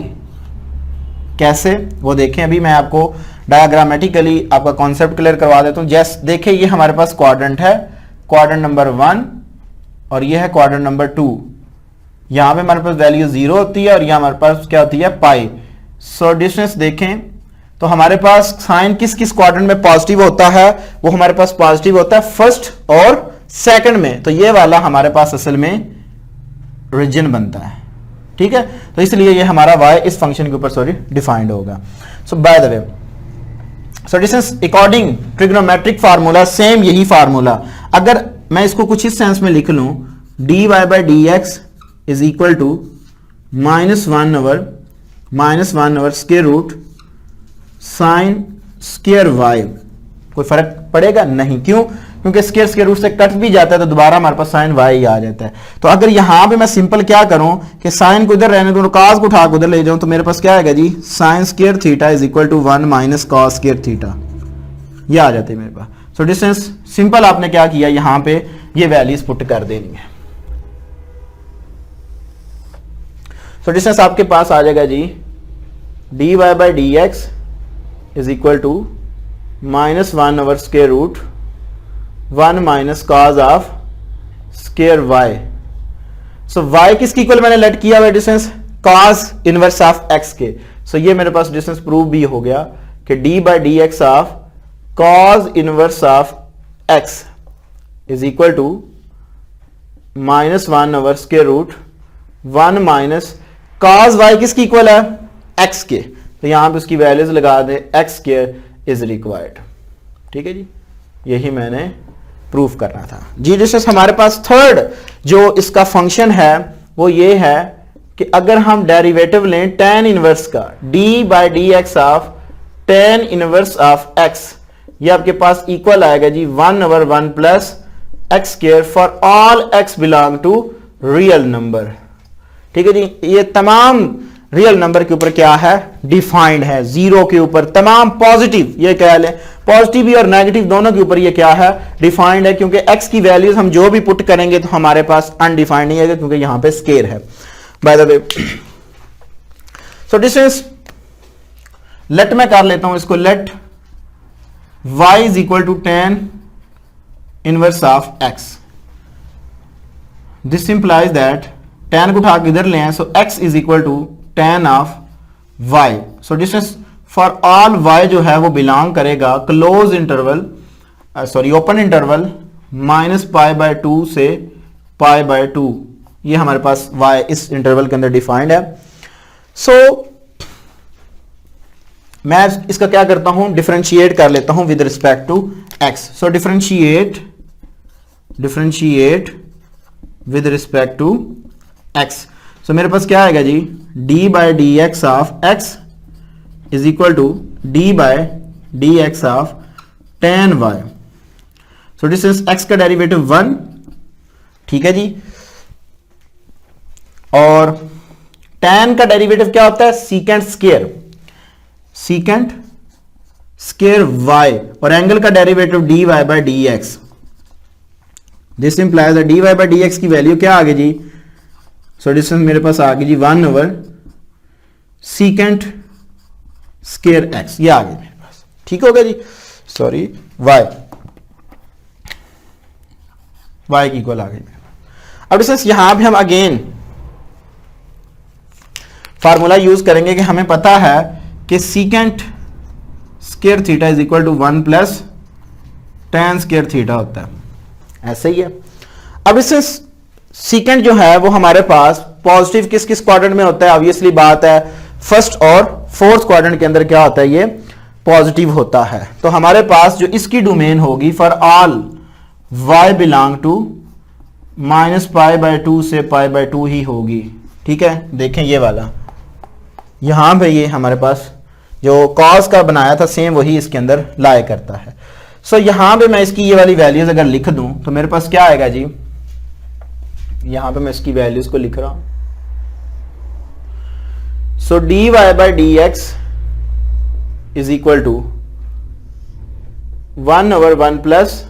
कैसे वो देखें, अभी मैं आपको डायग्रामेटिकली आपका कॉन्सेप्ट क्लियर करवा देता हूं। जैसे देखें ये हमारे पास क्वाड्रेंट है, क्वाड्रेंट नंबर 1 और ये है क्वाड्रेंट नंबर 2। यहां पे हमारे पास वैल्यू 0 होती है और यहां हमारे पास क्या होती है? पाई। सो डिस्टेंस देखें तो हमारे पास साइन किस किस क्वाड्रेंट में पॉजिटिव होता है? वो हमारे पास पॉजिटिव होता है फर्स्ट और सेकंड में। तो ये वाला हमारे पास असल में रीजन बनता है। ठीक है, तो इसलिए ये हमारा y इस फंक्शन के ऊपर सॉरी डिफाइंड होगा। So by the way, so distance according trigonometric formula same यही फार्मूला, अगर मैं इसको कुछ इस सेंस में लिख लूं dy by d x is equal to minus one over square root sine square y, कोई फर्क पड़ेगा नहीं। क्यों? क्योंकि स्क्वायर रूट से कट भी जाता है तो दोबारा हमारे पास साइन y ही आ जाता है। तो अगर यहां पे मैं सिंपल क्या करूं कि साइन को इधर रहने दूं, cos को उठा के उधर ले जाऊं, तो मेरे पास क्या आएगा जी sine square theta is equal to 1 minus cos square theta, ये आ जाते हैं मेरे पास। सो डिस्टेंस सिंपल आपने क्या किया, यहां पे ये वैल्यूज पुट कर देनी है। सो डिस्टेंस आपके पास आ जाएगा जी dy by d x is equal to minus 1 over square root 1 minus cos of square y। So y किसकी इक्वल मैंने लेट किया हुआ distance? Cos inverse of x के। सो ये मेरे पास डिस्टेंस प्रूव भी हो गया कि d by d x of cos inverse of x is equal to minus 1 over square root 1 minus cos y किसकी इक्वल है? x के। तो यहां पे उसकी वैल्यूज लगा दे, x स्क्वायर इज रिक्वायर्ड। ठीक है जी, यही मैंने प्रूफ करना था जी। डिस्टेंस हमारे पास थर्ड जो इसका फंक्शन है वो ये है कि अगर हम डेरिवेटिव लें tan इनवर्स का d by d x of tan inverse of x, ये आपके पास इक्वल आएगा जी 1 over 1 plus x square for all x belong to real number. ठीक है जी, ये तमाम रियल नंबर के ऊपर क्या है? डिफाइंड है। 0 के ऊपर तमाम पॉजिटिव, ये क्या है पॉजिटिव भी और नेगेटिव दोनों के ऊपर ये क्या है? डिफाइंड है। क्योंकि x की वैल्यूज हम जो भी पुट करेंगे तो हमारे पास अनडिफाइंड नहीं आएगा, क्योंकि यहां पे स्केयर है। By the way, so distance let मैं कर लेता हूं इसको, let y is equal to tan inverse of x। This implies that tan को उठा के इधर ले आए, so x is equal to tan of y। So distance for all y जो है वो बिलोंग करेगा close interval sorry open interval minus pi by 2 से पाई बाय 2। ये हमारे पास y इस इंटरवल के अंदर डिफाइंड है। सो मैं इसका क्या करता हूं, डिफरेंशिएट कर लेता हूं with respect to x। So differentiate with respect to x। So मेरे पास क्या आएगा जी d by d x of x is equal to d by d x of tan y। So distance x का derivative 1, ठीक है जी, और tan का डेरिवेटिव क्या होता है? Secant square. Secant square y और एंगल का derivative dy by d x. This implies dy by d x की वैल्यू क्या आ गई जी? सो डिस्टेंस मेरे पास आ गई जी 1 ओवर सीकेंट स्केयर x, ये आ गई मेरे पास। ठीक हो गया जी, सॉरी y की इक्वल आ गई मेरे पास। अब डिस्टेंस यहां पे हम अगेन फार्मूला यूज करेंगे कि हमें पता है कि secant square theta is equal to 1 plus tan square theta होता है, ऐसे ही है। अब इससे सीकेंट जो है वो हमारे पास पॉजिटिव किस किस क्वाड्रेंट में होता है? ऑब्वियसली बात है फर्स्ट और फोर्थ क्वाड्रेंट के अंदर क्या होता है? ये पॉजिटिव होता है। तो हमारे पास जो इसकी डोमेन होगी for all y belong to -π/2 से π/2 ही होगी। ठीक है, देखें ये वाला यहां पे ये हमारे पास जो cos का बनाया था सेम वही इसके अंदर लाया करता है। सो यहां पे मैं इसकी ये वाली वैल्यूज अगर लिख दूं तो मेरे पास क्या आएगा जी? यहां पे मैं इसकी वैल्यूज को लिख रहा हूं। So dy by d x is equal to 1 over 1 plus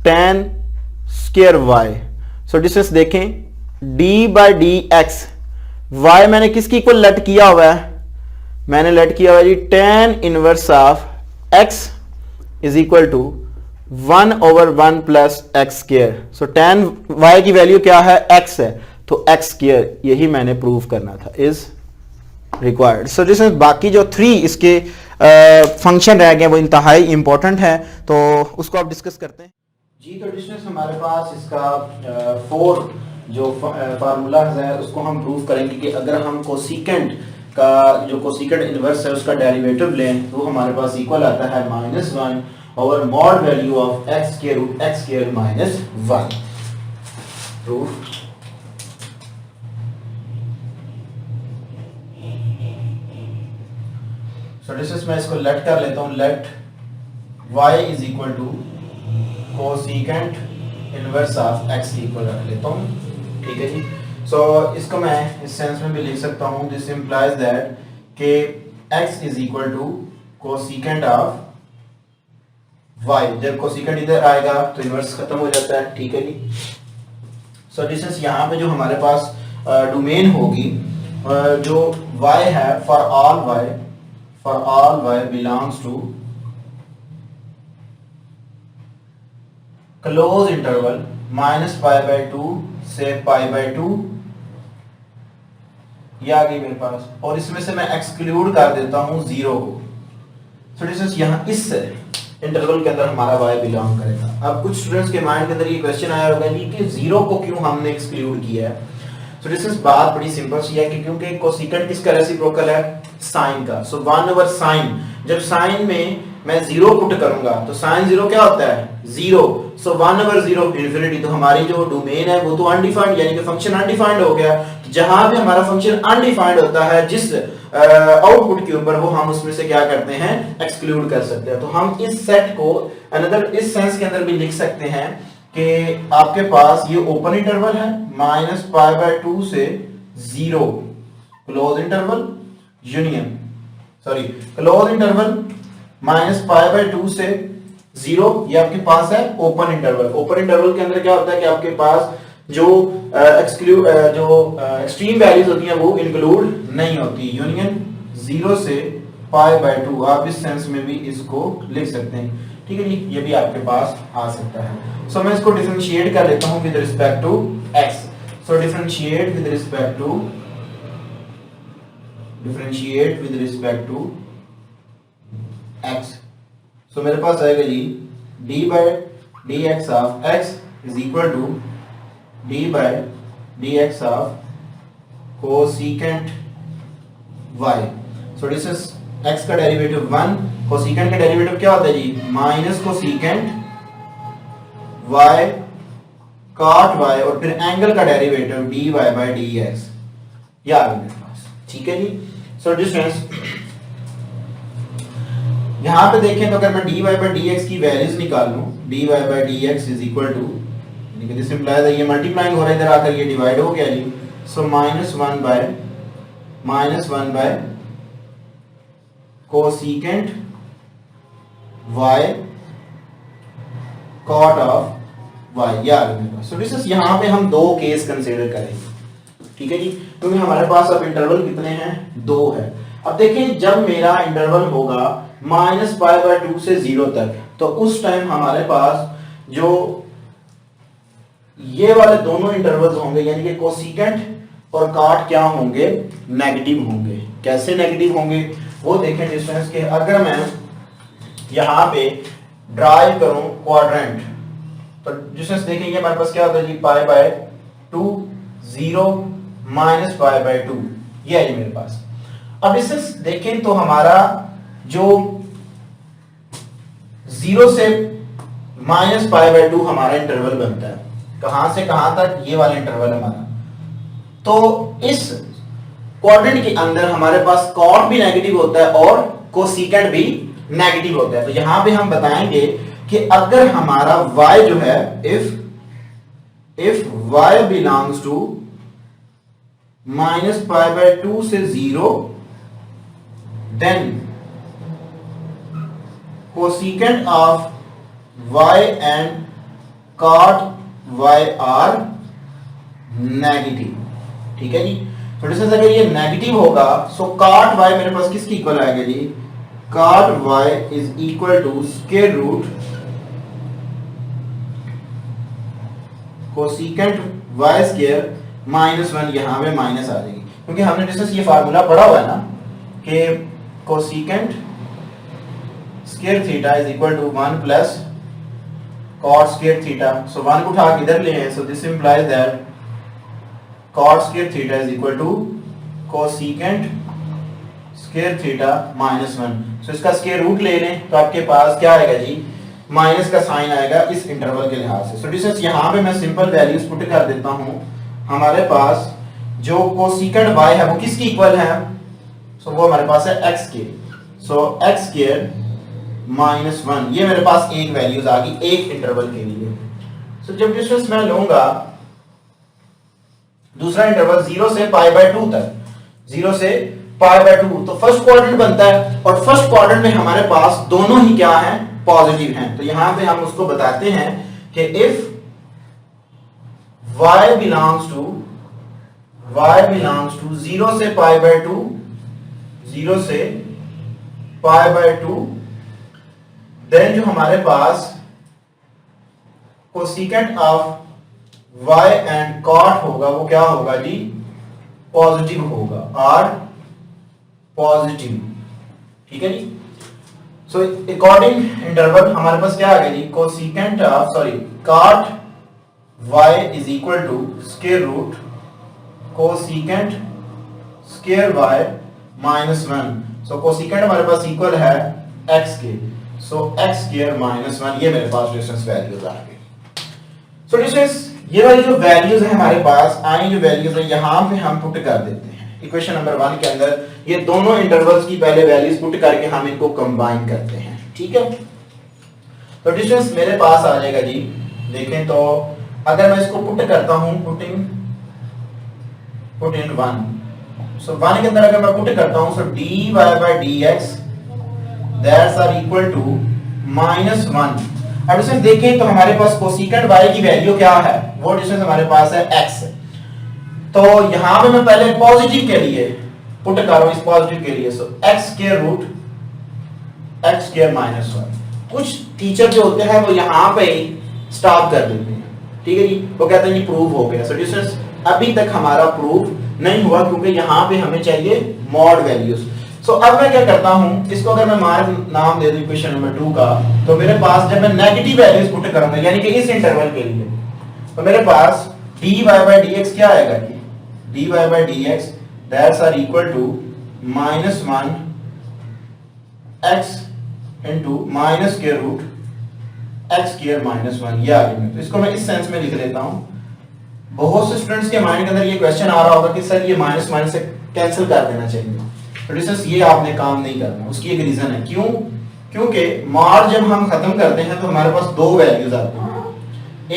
tan square y। So distance देखें d by d x, y मैंने किसकी इक्वल लेट किया हुआ है? मैंने लेट किया हुआ है जी tan inverse of x is equal to 1 over 1 plus x square. So tan y की वैल्यू क्या है? x है, तो x स्केयर, यही मैंने प्रूव करना था, इज रिक्वायर्ड। सो जिसमें बाकी जो 3 इसके फंक्शन रह गए वो इंतहाई इंपॉर्टेंट है, तो उसको आप डिस्कस करते हैं जी। तो डिस्टेंस हमारे पास इसका 4 जो फार्मूलाज है उसको हम प्रूव करेंगे कि अगर हम कोसिकेंट का जो कोसिकेंट इनवर्स है उसका डेरिवेटिव लें तो हमारे पास इक्वल आता है -1 over mod value of x के root x square -1। Proof. So this मैं इसको लेट कर लेता हूं, let y is equal to cosecant inverse of x equal रख लेता हूं। ठीक है जी। सो इसको मैं इस सेंस में भी लिख सकता हूं, दिस इंप्लाइज दैट कि x is equal to cosecant of y। जब कोसिकेंट इधर आएगा तो इनवर्स खत्म हो जाता है। ठीक है जी। सो डिस्टेंस यहाँ पे जो हमारे पास डोमेन होगी जो y है for all y belongs to closed interval -π/2 से π/2, ये आ गई मेरे पास, और इसमें से मैं एक्सक्लूड कर देता हूं 0 को। सो डिस्टेंस यहां इस इंटरवल के अंदर हमारा y बिलोंग करेगा। अब कुछ स्टूडेंट्स के माइंड के अंदर ये क्वेश्चन आया होगा जी कि 0 को क्यों हमने एक्सक्लूड किया है? सो डिस्टेंस बात बड़ी सिंपल सी है कि क्योंकि कोसिकेंट किसका रेसिप्रोकल है? साइन का। सो 1 ओवर साइन, जब साइन में मैं 0 पुट करूंगा तो साइन 0 क्या होता है? 0। सो 1 ओवर 0 इन्फिनिटी। तो हमारी जो डोमेन है वो तो अनडिफाइंड, यानी कि फंक्शन अनडिफाइंड हो गया। तो जहां भी हमारा फंक्शन अनडिफाइंड होता है जिस आउटपुट के ऊपर, वो हम उसमें से क्या करते हैं? एक्सक्लूड कर सकते हैं। तो हम इस सेट को अनदर इस सेंस के अंदर भी लिख सकते हैं कि आपके पास ये ओपन इंटरवल है -π/2 से 0, closed interval union, sorry closed interval -π/2 से 0, ये आपके पास है ओपन इंटरवल। ओपन इंटरवल के अंदर क्या होता है कि आपके पास जो एक्सट्रीम वैल्यूज होती हैं वो इंक्लूड नहीं होती। यूनियन 0 से π/2, आप इस सेंस में भी इसको लिख सकते हैं। ठीक है जी, ये भी आपके पास आ सकता है। सो मैं इसको डिफरेंशिएट कर लेता हूं with respect to x। So differentiate with respect to x। So मेरे पास आएगा जी d by d x of x is equal to d by d x of cosecant y। So this is x का derivative 1, cosecant का derivative क्या होता है जी? Minus cosecant y cot y, और फिर एंगल का डेरिवेटिव dy बाय dx, ये आ गया मेरे पास। ठीक है जी। सो डिस्टेंस यहां पे देखें तो अगर मैं dy बाय dx की वैल्यूज निकाल लूं, dy by dx is equal to, यानी कि दिस इंप्लाइज ये मल्टीप्लाइंग हो रहा है, इधर आकर ये डिवाइड हो गया जी। So -1 by cosecant y cot of y, ये आ गया मेरे पास। सो दिस यहाँ पे हम दो केस कंसीडर करेंगे, ठीक है जी, क्योंकि हमारे पास अब इंटरवल कितने हैं, 2 है। अब देखें जब मेरा इंटरवल होगा -π/2 से 0 तक, तो उस टाइम हमारे पास जो ये वाले दोनों इंटरवल्स होंगे यानी कि कोसिकेंट और काट क्या होंगे, नेगेटिव होंगे। कैसे नेगेटिव होंगे वो देखें डिस्टेंस के। अगर मैं यहां पे ड्राइव करूं क्वाड्रेंट, तो डिस्टेंस देखेंगे हमारे पास क्या होता है जी, π/2 0 -π/2, ये है मेरे पास। अब डिस्टेंस देखें तो हमारा जो 0 से -π/2 हमारा इंटरवल बनता है, कहां से कहां तक, ये वाला इंटरवल हमारा। तो इस क्वाड्रेंट के अंदर हमारे पास कॉट भी नेगेटिव होता है और कोसिकेंट भी नेगेटिव होता है। तो यहां पे हम बताएंगे कि अगर हमारा y जो है, इफ y बिलोंग्स टू -π/2 से 0, then cosecant of y and cot y are negative, ठीक है जी। तो डिस्टेंस अगर ये नेगेटिव होगा, सो cot y मेरे पास किसकी इक्वल आएगा जी, cot y is equal to square root cosecant y square -1, यहां पे माइनस आ जाएगी, क्योंकि हमने डिस्टेंस ये फार्मूला पढ़ा हुआ है ना कि cosecant square theta is equal to 1 plus cot square theta। so 1 को उठा के इधर ले आए, so this implies that cot square theta is equal to cosecant square theta -1। so इसका स्क्वायर रूट ले लें तो आपके पास क्या आएगा जी, माइनस का साइन आएगा इस इंटरवल के लिहाज से। so डिस्टेंस यहाँ पे मैं सिंपल वैल्यूज पुट कर देता हूँ। हमारे पास जो कोसिकेंट y है वो किसकी इक्वल है, so वो हमारे पास है x के। so x स्क्वायर -1, ये मेरे पास एक वैल्यूज आ गई एक इंटरवल के लिए। सो जब डिस्टेंस मैं लूंगा दूसरा इंटरवल 0 से π/2 तक, 0 से π/2, तो फर्स्ट क्वाड्रेंट बनता है, और फर्स्ट क्वाड्रेंट में हमारे पास दोनों ही क्या हैं, पॉजिटिव हैं। तो यहां पे हम उसको बताते हैं कि इफ y बिलोंग्स टू 0 से π/2, 0 से π/2, देन जो हमारे पास cosecant of y and cot होगा वो क्या होगा जी, पॉजिटिव होगा, आर पॉजिटिव, ठीक है जी। सो अकॉर्डिंग इंटरवल हमारे पास क्या आ गया जी, cosecant of cot y is equal to square root cosecant square y -1। So cosecant हमारे पास इक्वल है x के। सो x स्क्वायर -1, ये मेरे पास डिस्टेंस वैल्यूज आ गई। सो डिस्टेंस ये वाली जो वैल्यूज है हमारे पास आई, जो वैल्यूज है यहां पे हम पुट कर देते हैं इक्वेशन नंबर 1 के अंदर। ये दोनों इंटरवल्स की पहले वैल्यूज पुट करके हम इनको कंबाइन करते हैं, ठीक है। तो डिस्टेंस मेरे पास आ जाएगा जी, देखें तो अगर मैं इसको पुट करता हूं, पुटिंग 1, सो 1 के अंदर अगर मैं पुट करता हूं, so dy/dx that's are equal to -1। अब डिस्टेंस देखें तो हमारे पास कोसिकेंट y की वैल्यू क्या है, वो डिस्टेंस हमारे पास है x। तो यहां पे मैं पहले पॉजिटिव के लिए पुट कर रहा हूं, इस पॉजिटिव के लिए, so x square root x square -1। कुछ टीचर जो होते हैं वो यहां पे स्टॉप कर देते हैं, ठीक है जी, वो कहते हैं ये प्रूव हो गया। सो डिस्टेंस अभी तक हमारा प्रूव नहीं हुआ, क्योंकि यहां पे हमें चाहिए मॉड वैल्यूज। सो अब मैं क्या करता हूं, इसको अगर मैं मान नाम दे दूं इक्वेशन नंबर 2 का, तो मेरे पास जब मैं नेगेटिव वैल्यूज पुट करूंगा यानी कि इस इंटरवल के लिए, तो मेरे पास dy/dx क्या आएगा, dy/dx that's are equal to -1 x into minus square root x square -1, ये आ गया। तो इसको मैं इस सेंस में लिख लेता हूं। बहुत से स्टूडेंट्स के माइंड के अंदर ये क्वेश्चन आ रहा होगा कि सर ये माइनस से कैंसिल कर देना चाहिए, तो डिस्टेंस ये आपने काम नहीं करना। उसकी एक रीजन है, क्यों, क्योंकि मॉड जब हम खत्म करते हैं तो हमारे पास दो वैल्यूज आती हैं,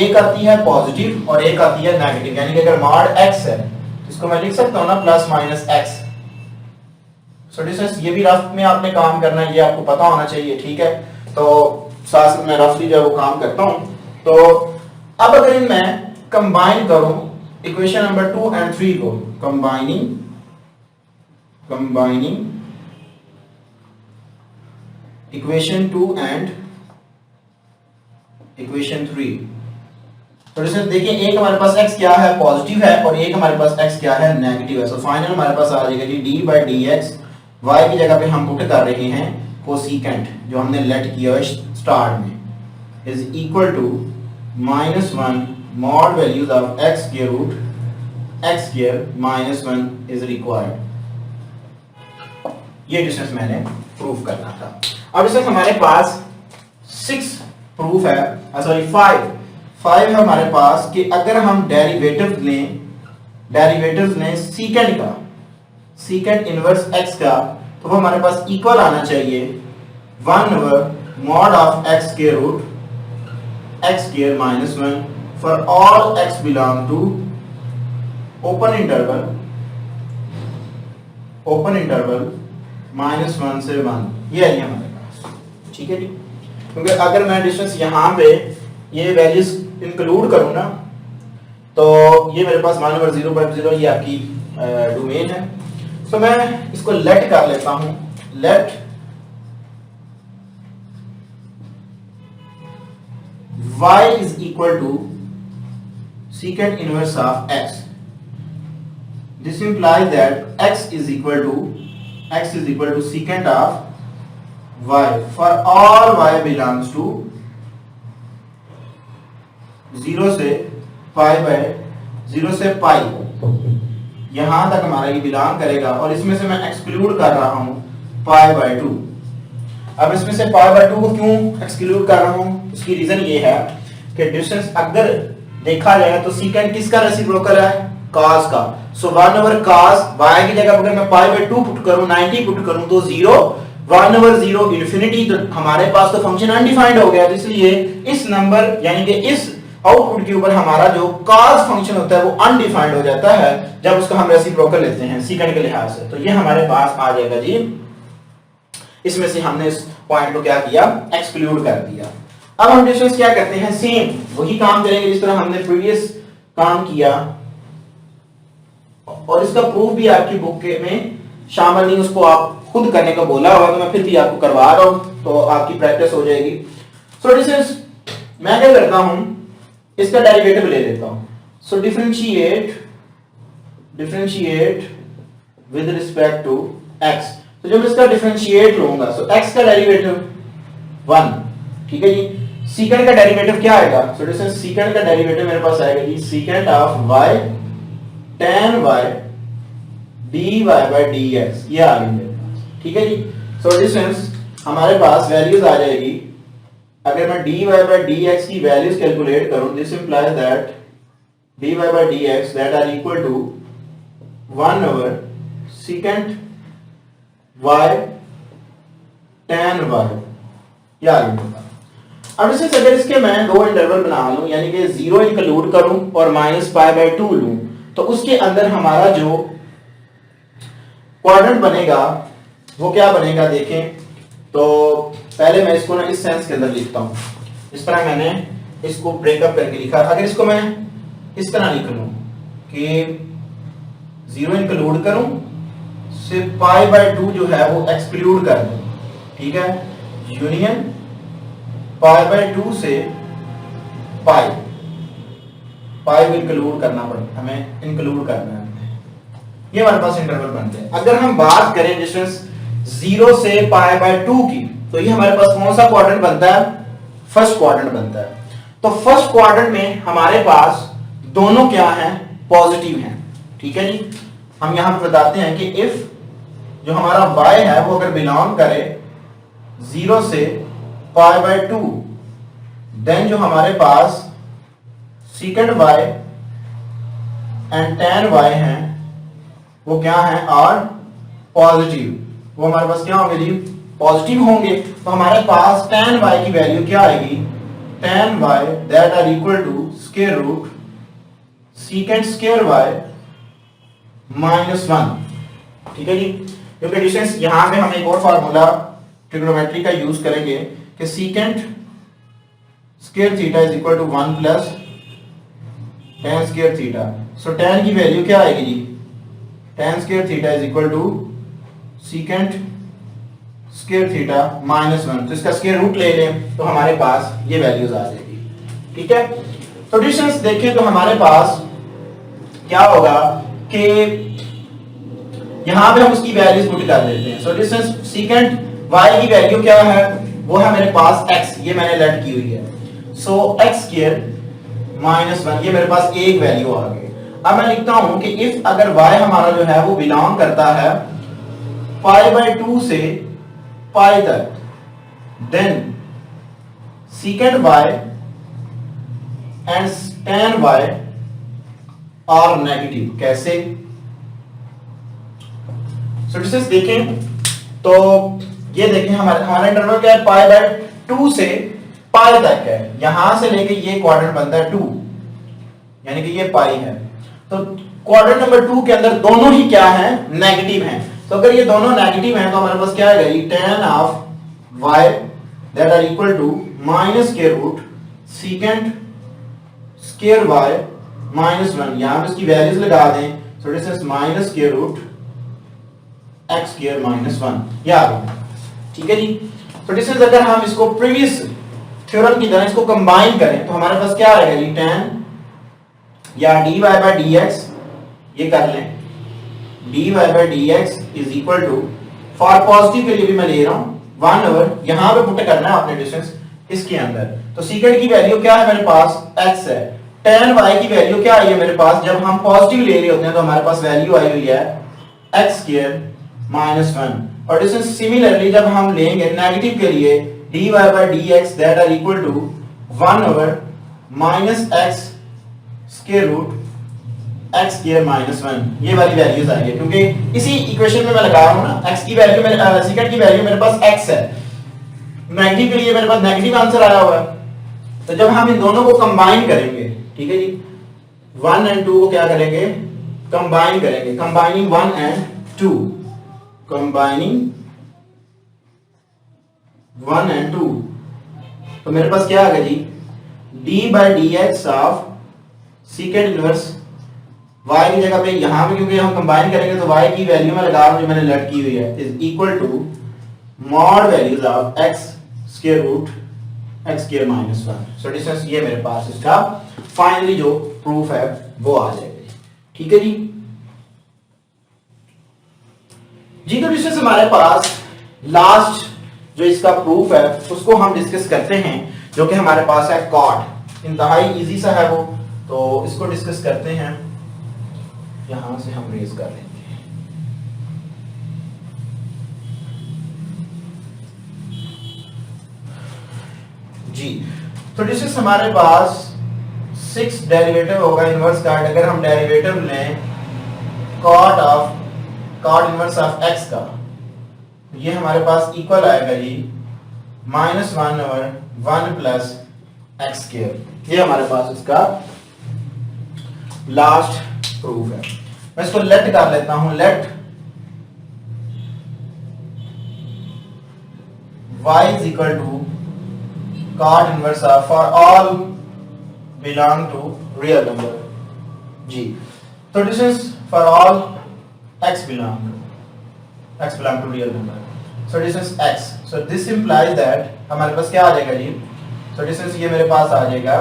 एक आती है पॉजिटिव और एक आती है नेगेटिव। यानी कि अगर मॉड x है तो इसको मैं लिख सकता हूं ना +-x। सो डिस्टेंस ये भी रफ में आपने काम करना है, ये आपको पता होना चाहिए, ठीक है। तो साथ साथ मैं रफली जो है वो काम करता हूं। तो अब अगर मैं कंबाइन करूं इक्वेशन नंबर 2 एंड 3 को, कंबाइनिंग इक्वेशन 2 एंड इक्वेशन 3, तो देखिए एक हमारे पास x क्या है, पॉजिटिव है, और एक हमारे पास x क्या है, नेगेटिव है। सो फाइनल हमारे पास आ जाएगा जी d by d x, y की जगह पे हम पुट कर रहे हैं कोसिकेंट जो हमने लेट किया है स्टार्ट में, is equal to -1 mod values of x square root x square -1 is required. ये डिस्टेंस मैंने प्रूफ करना था। अब इसमें हमारे पास 6 प्रूफ है, सॉरी 5 है हमारे पास कि अगर हम डेरिवेटिव लें सीकेंड का, सीकेंड इनवर्स x का, तो वो हमारे पास इक्वल आना चाहिए 1 mod of x square root x square -1 for all x belong to open interval -1 से 1। ये है हमारे पास, ठीक है जी। क्योंकि अगर मैं डिस्टेंस यहाँ पे ये वैल्यूज इंक्लूड करूँ ना, तो ये मेरे पास 1/0/0 ये आपकी डोमेन है। तो मैं इसको लेट कर लेता हूँ, let y is equal to secant inverse of x. This implies that x is equal to secant of y for all y belongs to 0 से पाई यहां तक हमारा ये बिलोंग करेगा, और इसमें से मैं एक्सक्लूड कर रहा हूं π/2। अब इसमें से π/2 को क्यों एक्सक्लूड कर रहा हूं, उसकी रीजन ये है कि डिस्टेंस अगर देखा जाए तो सीकेंट किसका रेसिप्रोकल है, cos का। सो 1/cos y की जगह अगर मैं π/2 पुट करूं, 90 पुट करूं, तो 0 1/0 इन्फिनिटी, तो हमारे पास तो फंक्शन अनडिफाइंड हो गया। तो इसलिए इस नंबर यानी कि इस आउटपुट के ऊपर हमारा जो cos फंक्शन होता है वो अनडिफाइंड हो जाता है जब उसका हम रेसिप्रोकल लेते हैं सीकेंट के लिहाज से। तो ये हमारे पास आ जाएगा जी, इसमें से हमने इस पॉइंट को क्या किया, एक्सक्लूड कर दिया। अब हम डिस्टेंस क्या करते हैं, सेम वही काम करेंगे जिस तरह हमने प्रीवियस काम किया, और इसका प्रूफ भी आपकी बुक में शामिल नहीं, उसको आप खुद करने का बोला हुआ, तो मैं फिर भी आपको करवा रहा हूं, तो आपकी प्रैक्टिस हो जाएगी। सो डिस्टेंस मैं क्या करता हूं, इसका डेरिवेटिव ले लेता हूं। So differentiate with respect to x। तो जब इसका डिफरेंशिएट लूंगा, सो x का डेरिवेटिव 1, ठीक है जी। सीकेंट का डेरिवेटिव क्या आएगा, सो डिस्टेंस सीकेंट का डेरिवेटिव मेरे पास आएगा जी secant of y tan y dy by dx, ये आ गई मेरे पास, ठीक है जी। सो डिस्टेंस हमारे पास वैल्यूज आ जाएगी, अगर मैं dy by dx की वैल्यूज कैलकुलेट करूं, this implies that dy by dx that are equal to 1/secant y tan y, ये आ गई। अब इसे अगर इसके मैं दो इंटरवल बना लूं, यानी कि 0 इंक्लूड करूं और -π/2 लूं, तो उसके अंदर हमारा जो क्वाड्रेंट बनेगा वो क्या बनेगा, देखें। तो पहले मैं इसको ना इस सेंस के अंदर लिखता हूं, इस तरह मैंने इसको ब्रेकअप करके लिखा। अगर इसको मैं इस तरह लिख लूं कि 0 इंक्लूड करूं, सिर्फ π/2 जो है वो एक्सक्लूड कर दूं, ठीक है, यूनियन π/2 से पाई को इंक्लूड करना पड़ेगा, हमें इंक्लूड करना है, ये हमारे पास इंटरवल बनते हैं। अगर हम बात करें डिस्टेंस 0 से π/2 की, तो ये हमारे पास कौन सा क्वाड्रेंट बनता है, फर्स्ट क्वाड्रेंट बनता है। तो फर्स्ट क्वाड्रेंट में हमारे पास दोनों क्या हैं, पॉजिटिव हैं, ठीक है जी। हम यहां पर बताते हैं कि इफ जो हमारा y है वो अगर बिलोंग करे 0 से π/2, देन जो हमारे पास secant y and tan y हैं वो क्या हैं, और पॉजिटिव, वो हमारे पास क्या होंगे जी, पॉजिटिव होंगे। तो हमारे पास tan y की वैल्यू क्या आएगी, tan y that are equal to square root secant square y -1, ठीक है जी। क्योंकि डिस्टेंस यहां पे हम एक और फार्मूला ट्रिग्नोमेट्री का यूज करेंगे कि secant square theta is equal to 1 plus tan square theta. So tan की वैल्यू क्या आएगी जी, tan square theta is equal to secant square theta minus 1। तो इसका स्क्वायर रूट ले लें तो हमारे पास ये वैल्यूज आ जाएगी। ठीक है, तो डिस्टेंस देखें तो हमारे पास क्या होगा कि यहां पे हम उसकी वैल्यूज पुट कर देते हैं। सो डिस्टेंस सीकेंट y की वैल्यू क्या है, वो है मेरे पास x, ये मैंने लेट की हुई है। सो x स्क्वायर माइनस 1, ये मेरे पास एक वैल्यू आ गई। अब मैं लिखता हूं कि इफ अगर y हमारा जो है वो बिलोंग करता है पाई बाय 2 से पाई तक, then secant y and tan y are negative. कैसे? सो डिस्टेंस देखें तो ये देखें हमारा इंटरवल क्या है, पाई बाय 2 से पाई तक है। यहां से लेके ये क्वाड्रेंट बनता है 2, यानी कि ये पाई है। तो क्वाड्रेंट नंबर 2 के अंदर दोनों ही क्या है, नेगेटिव हैं। तो अगर ये दोनों नेगेटिव हैं तो हमारे पास क्या आएगा ये tan of y that are equal to minus square root secant square y minus 1। यहां पे इसकी वैल्यूज लगा दें। So this is minus square root x square minus 1, ये आ गया। ठीक है जी। तो दिस इज अगर हम इसको प्रीवियस थ्योरम की तरह इसको कंबाइन करें तो हमारे पास क्या आएगा जी, tan या dy by dx, ये कर लें dy by dx is equal to, for positive के लिए भी मैं ले रहा हूं 1/, यहां पे पुट करना है आपने डिस्टेंस इसके अंदर। तो सीकेंट की वैल्यू क्या है मेरे पास, x है। tan y की वैल्यू क्या आई है मेरे पास, जब हम पॉजिटिव ले रहे होते हैं तो हमारे पास वैल्यू आई हुई है x स्क्वायर माइनस 1। और डिस्टेंस सिमिलरली जब हम लेंगे नेगेटिव के लिए dy by dx that are equal to 1/, minus x square root x square minus 1, ये वाली वैल्यूज आएंगे क्योंकि इसी इक्वेशन में मैं लगा रहा हूं ना, x की वैल्यू मेरे सीकेंट की वैल्यू मेरे पास x है, नेगेटिव के लिए मेरे पास नेगेटिव आंसर आया हुआ है। तो जब हम इन दोनों को कंबाइन करेंगे, ठीक है जी, 1 एंड 2 को क्या करेंगे, कंबाइन करेंगे, कंबाइनिंग 1 एंड 2, कंबाइनिंग 1 एंड 2, तो मेरे पास क्या आ गया जी, d by dx of secant inverse y की जगह पे यहां पे क्योंकि हम कंबाइन करेंगे तो y की वैल्यू में लगा रहा हूं जो मैंने लेट की हुई है, is equal to mod values of x square root x square minus 1। So distance ये मेरे पास इसका फाइनली जो प्रूफ है वो आ जाएगा। ठीक है जी। जी तो डिस्टेंस हमारे पास लास्ट जो इसका प्रूफ है उसको हम डिस्कस करते हैं, जो कि हमारे पास है कॉट। इंतहाई इजी सा है वो, तो इसको डिस्कस करते हैं। यहां से हम रेज कर लेंगे। जी तो डिस्टेंस हमारे पास 6 डेरिवेटिव होगा इनवर्स का। अगर हम डेरिवेटिव लें कॉट इनवर्स ऑफ x का, ये हमारे पास इक्वल आएगा जी -1/1 प्लस x स्क्वायर। ये हमारे पास इसका लास्ट प्रूफ है। मैं इसको लेट कर लेता हूं, let y is equal to cot inverse of for all belong to real number। जी तो distance for all x belong to real number, so distance x, so this implies that हमारे पास क्या आ जाएगा जी, so distance ये मेरे पास आ जाएगा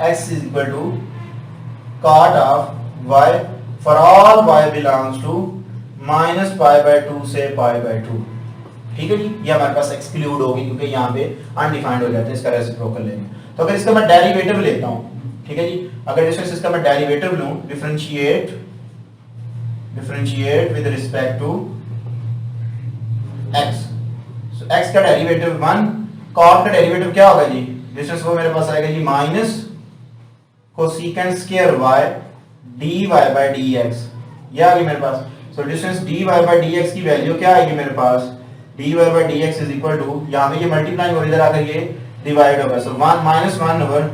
x is equal to cot of y for all y belongs to -π/2 से π/2। ठीक है जी, ये हमारे पास एक्सक्लूड होगी क्योंकि यहाँ पे अनडिफाइंड हो जाते हैं, इसका रेसिप्रोकल लेंगे। तो अगर इसका मैं डेरिवेटिव लेता हूँ, ठीक है जी, अगर डिस्टेंस इसका मैं डेरिवेटिव लूँ, differentiate with respect to x, so x का डेरिवेटिव 1, cot का डेरिवेटिव क्या होगा जी, डिस्टेंस वो मेरे पास आएगा जी minus cosecant square y dy by dx, ये आ गई मेरे पास। So distance dy by dx की वैल्यू क्या आएगी मेरे पास, dy by dx is equal to, यहाँ पे ये मल्टीप्लाई और इधर आकर ये डिवाइड होगा, सो 1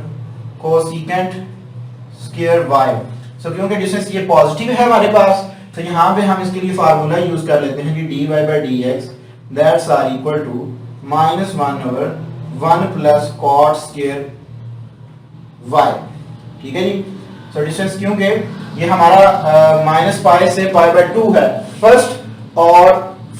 कोसेकेंट स्क्वायर y। सो क्योंकि डिस्टेंस ये पॉजिटिव है हमारे पास, तो यहाँ पे हम इसके लिए फार्मूला यूज कर लेते हैं कि dy by dx that's are equal to -1/1 plus cot square y। ठीक है जी। सो डिस्टेंस क्योंकि ये हमारा -पाई से π/2 है, फर्स्ट और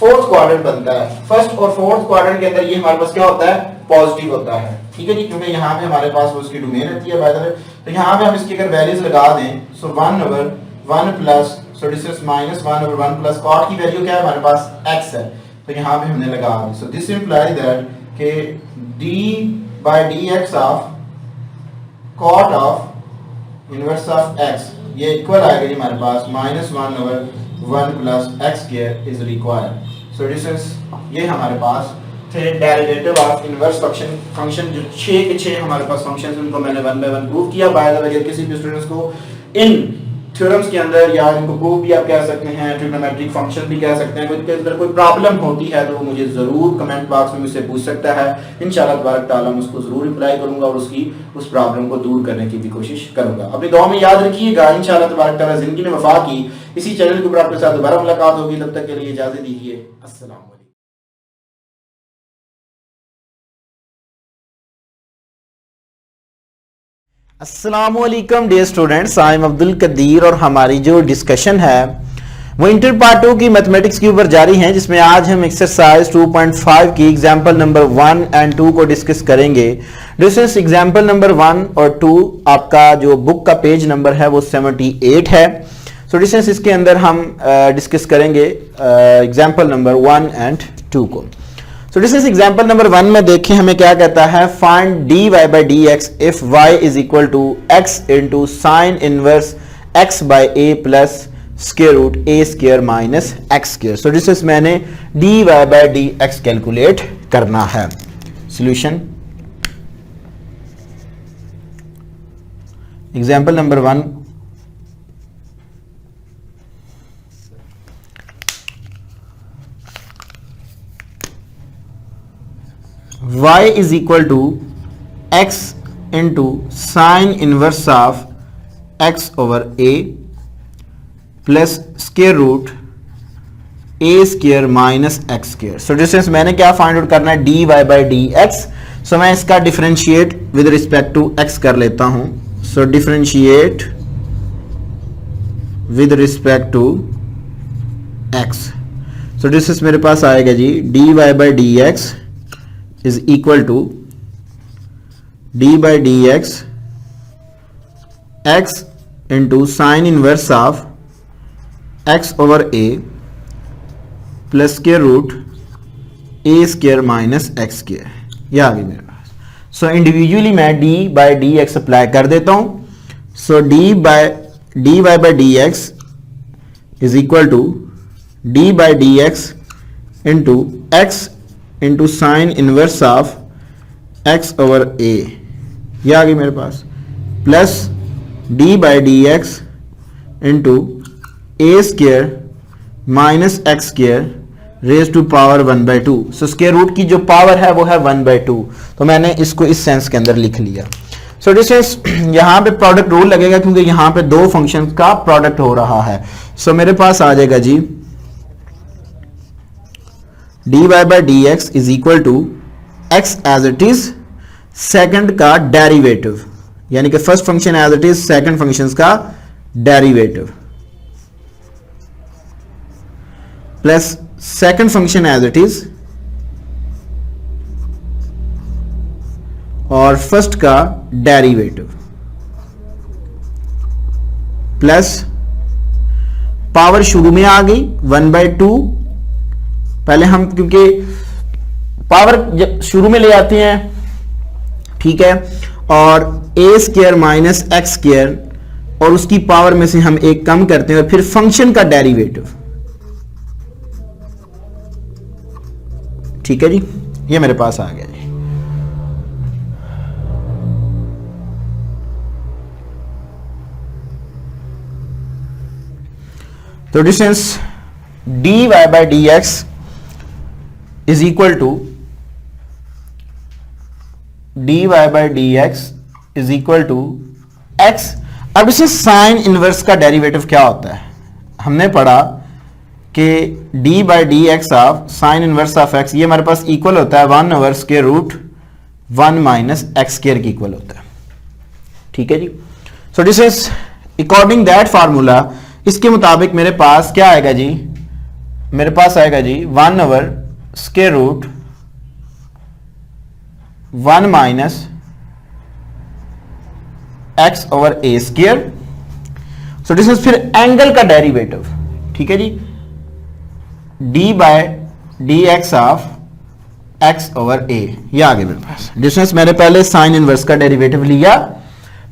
फोर्थ क्वाड्रेंट बनता है। फर्स्ट और फोर्थ क्वाड्रेंट के अंदर ये हमारे पास क्या होता है, पॉजिटिव होता है। ठीक है जी, क्योंकि यहाँ पे हमारे पास वो उसकी डोमेन रहती है बाय द वे। तो यहाँ पे हम इसकी अगर वैल्यूज लगा दें, so 1/1 plus, so distance -1/1 plus cot की वैल्यू क्या है हमारे पास, x है। तो यहाँ पे हमने लगा दी। सो दिस इंप्लाई दैट कि d/dx of cot of inverse of x ये इक्वल आएगा जी हमारे पास -1/1 plus x square is required. So distance ये हमारे पास थे डेरिवेटिव ऑफ इनवर्स फंक्शन जो 6 के 6 हमारे पास फंक्शंस हैं, उनको मैंने 1 बाय 1 प्रूव किया। बाय द वे किसी भी स्टूडेंट्स को इन थ्योरम्स के अंदर या इनको प्रूव भी आप कह सकते हैं, ट्रिग्नोमेट्रिक फंक्शन भी कह सकते हैं, कोई अंदर कोई प्रॉब्लम होती है तो मुझे जरूर कमेंट बॉक्स में मुझसे पूछ सकता है। इंशाल्लाह तबारक तआला मैं उसको जरूर रिप्लाई करूंगा और उसकी उस प्रॉब्लम को दूर करने की भी कोशिश करूंगा। अपनी दुआ में याद रखिएगा। इंशाल्लाह तबारक तआला जिंदगी में वफा की इसी चैनल के ऊपर आपके साथ दोबारा मुलाकात होगी। तब तक के लिए इजाजत दीजिए। अस्सलाम वालेकुम। अस्सलामुअलैकुम dear students, I am Abdul Qadeer और हमारी जो डिस्कशन है वो इंटर पार्ट 2 की मैथमेटिक्स के ऊपर जारी है, जिसमें आज हम एक्सरसाइज 2.5 की एग्जांपल नंबर 1 एंड 2 को डिस्कस करेंगे। डिस्टेंस एग्जांपल नंबर 1 और 2 आपका जो बुक का पेज नंबर है वो 78 है। सो डिस्टेंस इसके अंदर हम डिस्कस करेंगे एग्जांपल नंबर 1 एंड 2 को। So this is example number 1 में देखें हमें क्या कहता है, find dy/dx if y is equal to x into sine inverse x by a plus square root a square minus x square. So this is मैंने dy/dx calculate करना है। Solution example number 1, y is equal to x into sine inverse of x over a plus square root a square minus x square। So distance मैंने क्या find out करना है, dy/dx। So मैं इसका differentiate with respect to x कर लेता हूं। So differentiate with respect to x। So distance मेरे पास आएगा जी dy/dx is equal to d/dx x into sine inverse of x over a plus square root a square minus x square। यह आ गई मेरे पास। सो इंडिविजुअली मैं d/dx अप्लाई कर देता हूं। So dy/dx is equal to d/dx into x into sine inverse of x over a, यह आ गई मेरे पास, plus d/dx into a square minus x square raise to power 1/2। So square root की जो पावर है वो है 1/2, तो मैंने इसको इस सेंस के अंदर लिख लिया। सो डिस्टेंस यहाँ पे प्रोडक्ट रूल लगेगा क्योंकि यहाँ पे दो फंक्शन का प्रोडक्ट हो रहा है। सो मेरे पास आ जाएगा जी dy/dx is equal to x as it is second का डेरिवेटिव, यानी कि first function as it is second function का derivative plus second function as it is और फर्स्ट का डेरिवेटिव प्लस पावर शुरू में आ गई 1/2। पहले हम क्योंकि पावर शुरू में ले आते हैं, ठीक है, और a square minus x square और उसकी पावर में से हम एक कम करते हैं और फिर फंक्शन का डेरिवेटिव, ठीक है जी, ये मेरे पास आ गया जी। तो distance dy/dx is equal to dy/dx is equal to x। अब इसे साइन इनवर्स का डेरिवेटिव क्या होता है, हमने पढ़ा कि d by d x of sine inverse of x ये हमारे पास इक्वल होता है 1/√1 माइनस एक्स स्क्वायर के इक्वल होता है। ठीक है जी। So this is according that formula, इसके मुताबिक मेरे पास क्या आएगा जी, मेरे पास आएगा जी 1/√1 minus x over a square. So this is फिर एंगल का डेरिवेटिव। ठीक है जी, d by d x of x over a, ये आ गया मेरे पास डिस्टेंस। मैंने पहले साइन इनवर्स का डेरिवेटिव लिया,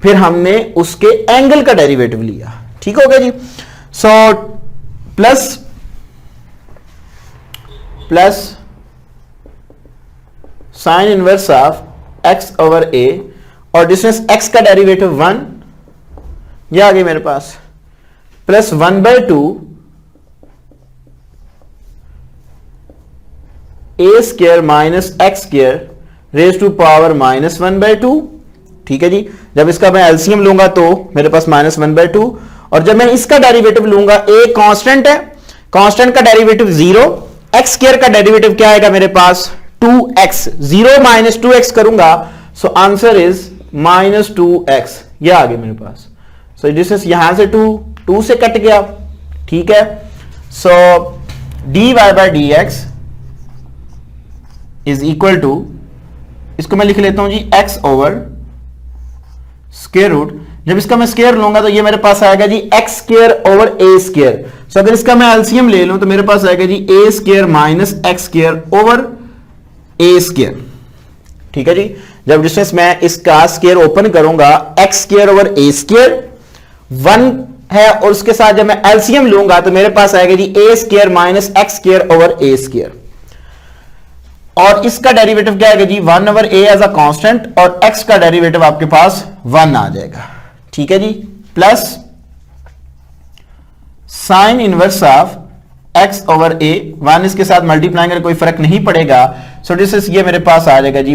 फिर हमने उसके एंगल का डेरिवेटिव लिया। ठीक हो गया जी। So plus sine inverse of x over a और डिस्टेंस x का डेरिवेटिव 1, ये आ गया मेरे पास, plus 1/2 a square minus x square raise to power -1/2। ठीक है जी। जब इसका मैं एलसीएम लूंगा तो मेरे पास -1/2, और जब मैं इसका डेरिवेटिव लूंगा, a कांस्टेंट है, कांस्टेंट का डेरिवेटिव 0, एक्स स्क्वायर का डेरिवेटिव क्या आएगा मेरे पास 2x, 0 माइनस 2x करूंगा, सो आंसर इज -2x, ये आ गया मेरे पास। सो डिस्टेंस यहां से 2 से कट गया। ठीक है। So dy by d x is equal to, इसको मैं लिख लेता हूं जी x ओवर स्क्वायर रूट, जब इसका मैं स्क्वायर लूंगा तो ये मेरे पास आएगा जी x square over a square. सो अगर इसका मैं एलसीएम ले लूं तो मेरे पास आएगा जी a square minus x square over a square. ठीक है जी। जब डिस्टेंस मैं इसका स्क्वायर ओपन करूंगा, x square over a square 1 है, और उसके साथ जब मैं एलसीएम लूंगा तो मेरे पास आएगा जी a square minus x square over a square, और इसका डेरिवेटिव क्या आएगा जी 1/a एज अ कांस्टेंट, और x का डेरिवेटिव आपके पास 1 आ जाएगा। ठीक है जी। Plus sine inverse of x over a, 1 इसके साथ मल्टीप्लाई करके कोई फर्क नहीं पड़ेगा। सो दिस इज, ये मेरे पास आ जाएगा जी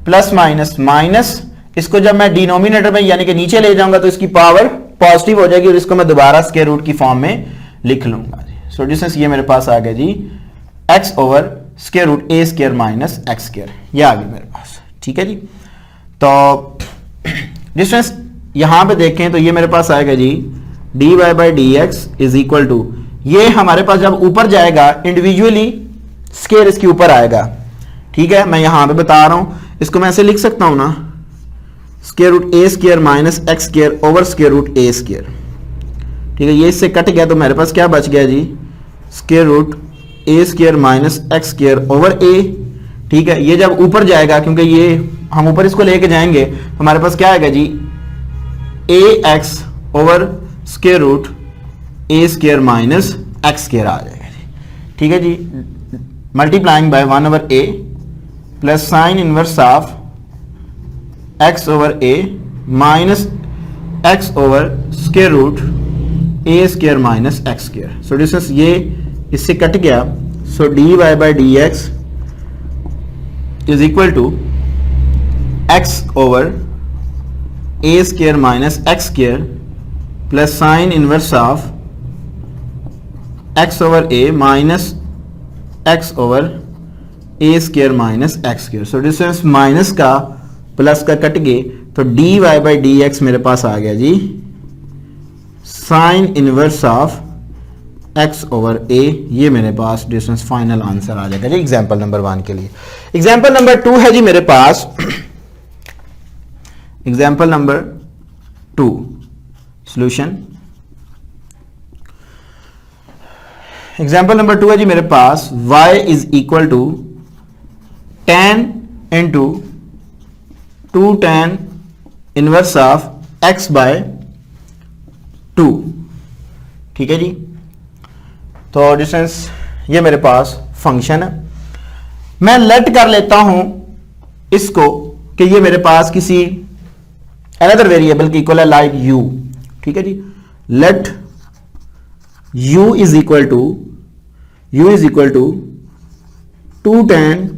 प्लस माइनस माइनस, इसको जब मैं डिनोमिनेटर में यानी कि नीचे ले जाऊंगा तो इसकी पावर पॉजिटिव हो जाएगी, और इसको मैं दोबारा स्क्वायर रूट की फॉर्म में लिख लूंगा। सो दिस इज, ये मेरे पास आ गया जी x over square root a square minus x square, ये आ गया मेरे पास। ठीक है जी। तो डिस्टेंस यहां पे देखें तो ये मेरे पास आएगा जी dy by d x is equal to, ये हमारे पास जब ऊपर जाएगा इंडिविजुअली स्क्वायर इसके ऊपर आएगा। ठीक है, मैं यहां पे बता रहा हूं, इसको मैं ऐसे लिख सकता हूं ना, square root a square minus x square over square root a square. ठीक है, ये इससे कट गया तो मेरे पास क्या बच गया जी square root a square minus x square over a. ठीक है, ये जब ऊपर जाएगा, क्योंकि ये हम ऊपर इसको लेके जाएंगे, तो हमारे पास क्या आएगा जी a x over square root a square minus x square आ जाएगा जी। ठीक है जी। Multiplying by 1/a plus sine inverse of x over a minus x over square root a square minus x square. So distance ये इससे cut गया। So dy by d x is equal to x over a square minus x square plus sine inverse of x over a minus x over a square minus x square. So distance minus का plus का cut गए, तो dy by d x मेरे पास आ गया जी sine inverse of x over a, ये मेरे पास डिस्टेंस फाइनल आंसर आ जाएगा जी एग्जांपल नंबर 1 के लिए। एग्जांपल नंबर 2 है जी मेरे पास, example number 2 solution. Example number 2 है जी मेरे पास y is equal to tan into 2 tan inverse of x by 2। ठीक है जी। तो डिस्टेंस ये मेरे पास फंक्शन है, मैं लेट कर लेता हूं इसको कि ये मेरे पास किसी अनदर वेरिएबल की इक्वल है, लाइक u। ठीक है जी। Let u is equal to 2 tan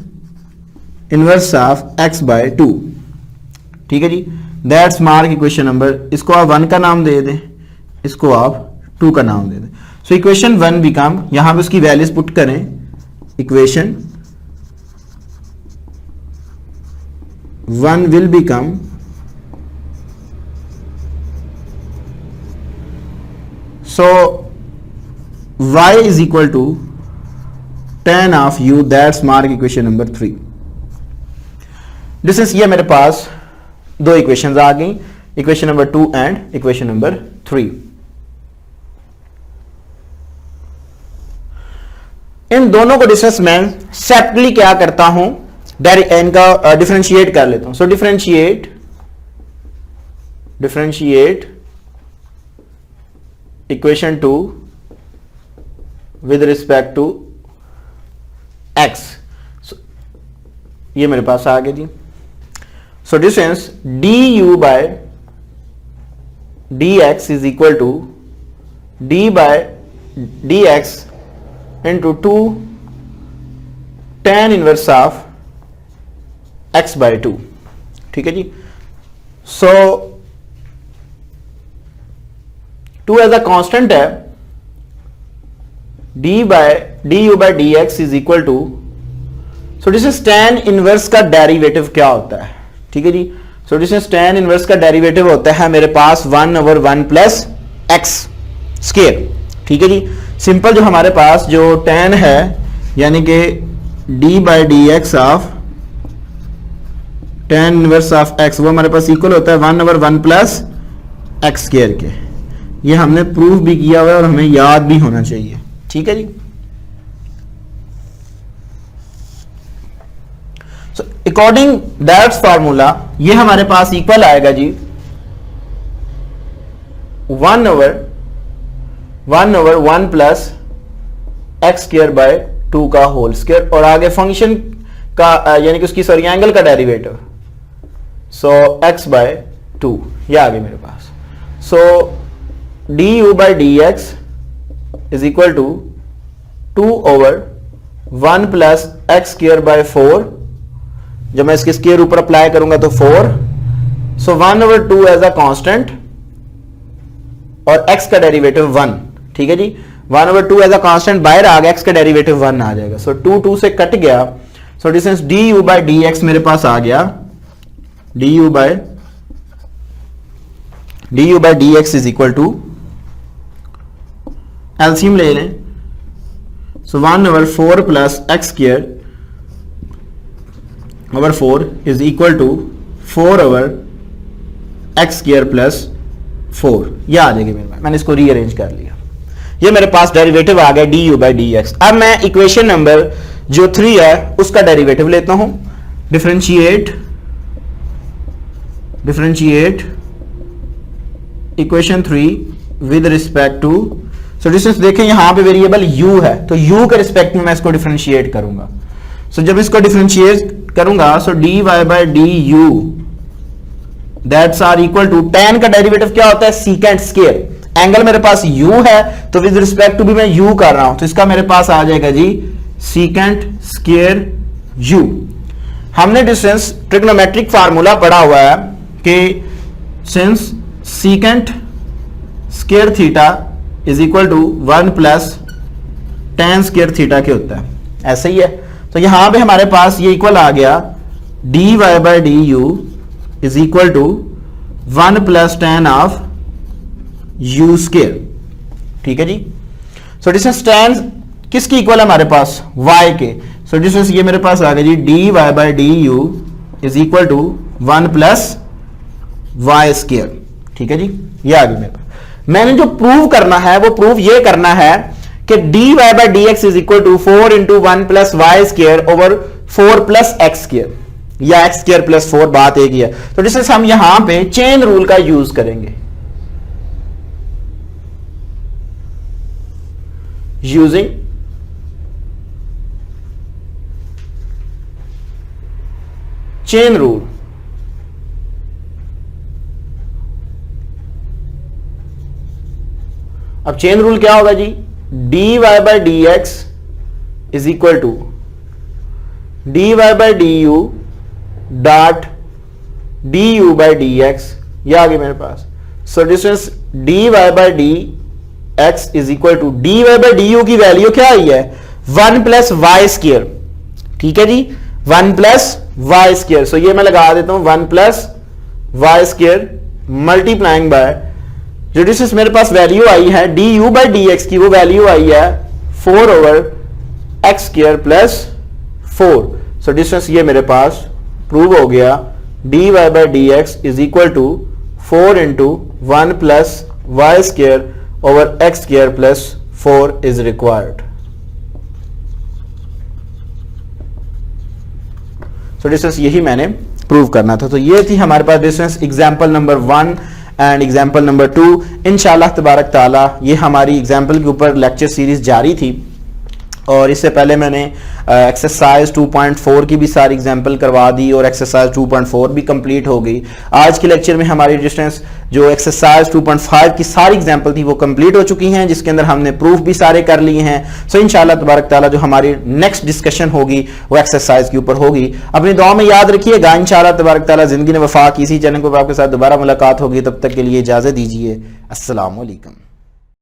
inverse of x by 2। ठीक है जी। दैट्स मार्क इक्वेशन नंबर, इसको आप 1 का नाम दे दें, इसको आप 2 का नाम दे दें। सो इक्वेशन 1 बिकम, यहां पे उसकी वैल्यूज पुट करें, equation 1 will become so y is equal to tan of u, that's mark equation number 3. This is, ये मेरे पास दो इक्वेशंस आ गई, equation number 2 and equation number 3. इन दोनों को डिस्कस मैं सेपरेटली क्या करता हूं, इनका डिफरेंशिएट कर लेता हूं. So differentiate equation 2 with respect to x. ये मेरे पास आ गया जी. So distance du by dx is equal to d by dx into 2 tan inverse of x by 2. ठीक है जी. सो 2 एज अ कांस्टेंट है, du by dx is equal to, so this is tan inverse का derivative क्या होता है. ठीक है जी. So this is tan inverse का डेरिवेटिव होता है मेरे पास 1/1 प्लस x स्क्वायर. ठीक है जी. सिंपल जो हमारे पास जो tan है, यानी कि d by dx of tan inverse of x, वो हमारे पास इक्वल होता है 1/1 प्लस x स्क्वायर के. ये हमने प्रूव भी किया हुआ है और हमें याद भी होना चाहिए. ठीक है जी. सो अकॉर्डिंग दैट्स फार्मूला, ये हमारे पास इक्वल आएगा जी 1/1 प्लस x स्क्वायर बाय 2 का होल स्क्वायर, और आगे फंक्शन का यानी कि उसकी सॉरी एंगल का डेरिवेटिव, सो x बाय 2, ये आ गया मेरे पास. So du by dx is equal to 2/1 plus x square by 4. जब मैं इसके स्क्वायर ऊपर अप्लाई करूंगा तो 4. सो 1/2 एज अ कांस्टेंट और x का डेरिवेटिव 1. ठीक है जी. 1/2 एज अ कांस्टेंट बाहर आ गया, x का डेरिवेटिव 1 आ जाएगा. सो 2 से कट गया. So distance du by dx मेरे पास आ गया, du by dx is equal to, LCM ले लें. So 1/4 plus x square over 4 is equal to 4/x square plus 4. यह आ जाएगी मेरे पास. मैंने इसको रीअरेंज कर लिया. ये मेरे पास डेरिवेटिव आ गया du बाय dx. अब मैं इक्वेशन नंबर जो 3 है उसका डेरिवेटिव लेता हूं. Differentiate equation 3 with respect to, so distance देखें यहां पे वेरिएबल u है, तो u के रिस्पेक्ट में मैं इसको डिफरेंशिएट करूंगा. सो जब इसको डिफरेंशिएट करूंगा, so dy by du that's are equal to, tan का डेरिवेटिव क्या होता है, सीकेंट स्क्वायर. एंगल मेरे पास u है, तो विद रिस्पेक्ट टू भी मैं u कर रहा हूं, तो इसका मेरे पास आ जाएगा जी सीकेंट स्क्वायर u. हमने डिस्टेंस ट्रिग्नोमेट्रिक फार्मूला पढ़ा हुआ है कि since secant square theta is equal to 1 plus tan square theta के होता है. ऐसा ही है. तो यहां पे हमारे पास ये इक्वल आ गया dy by du is equal to 1 plus tan of u square. ठीक है जी. सो डिस्टेंस tan किसकी इक्वल है हमारे पास, y के. सो डिस्टेंस ये मेरे पास आ गया जी dy by du is equal to 1 plus y square. ठीक है जी. ये आ गया मेरे पास. मैंने जो प्रूव करना है वो प्रूव ये करना है कि dy by dx is equal to 4 into 1 plus y square over 4 plus x square, या x स्क्वायर प्लस 4, बात एक ही है. तो डिस्टेंस हम यहां पे चेन रूल का यूज करेंगे. यूजिंग चेन रूल, अब चेन रूल क्या होगा जी, dy by dx is equal to dy by du dot du by dx. ये आ गया मेरे पास. So distance dy by x is equal to dy by d u की वैल्यू क्या आई है 1 प्लस वाई स्क्र, ठीक है जी 1 प्लस वाई स्क्र। सो ये मैं लगा देता हूं 1 plus y square multiplying by जो डिस्टेंस मेरे पास वैल्यू आई है d u by d x की, वो वैल्यू आई है 4 over x square plus 4। So distance ये मेरे पास प्रूव हो गया d y by d x is equal to 4 into 1 plus y square over x square plus 4 is required. So distance यही मैंने प्रूव करना था। तो ये थी हमारे पास distance example number 1 and example number 2। इंशाल्लाह तबारक ताला ये हमारी एग्जाम्पल के ऊपर लेक्चर सीरीज जारी थी और इससे पहले मैंने एक्सरसाइज 2.4 की भी सारी एग्जाम्पल करवा दी और एक्सरसाइज 2.4 भी कंप्लीट हो गई। आज के लेक्चर में हमारी डिस्टेंस जो एक्सरसाइज 2.5 की सारी एग्जाम्पल थी वो कंप्लीट हो चुकी हैं, जिसके अंदर हमने प्रूफ भी सारे कर लिए हैं। सो इंशाल्लाह तबारक ताला जो हमारी नेक्स्ट डिस्कशन होगी वो एक्सरसाइज के ऊपर होगी। अपनी दुआ में याद रखिएगा, इंशाल्लाह तबारक ताला जिंदगी ने वफा की। इसी चैनल पर आपके साथ दोबारा मुलाकात होगी, तब तक के लिए इजाजत दीजिए। अस्सलाम वालेकुम।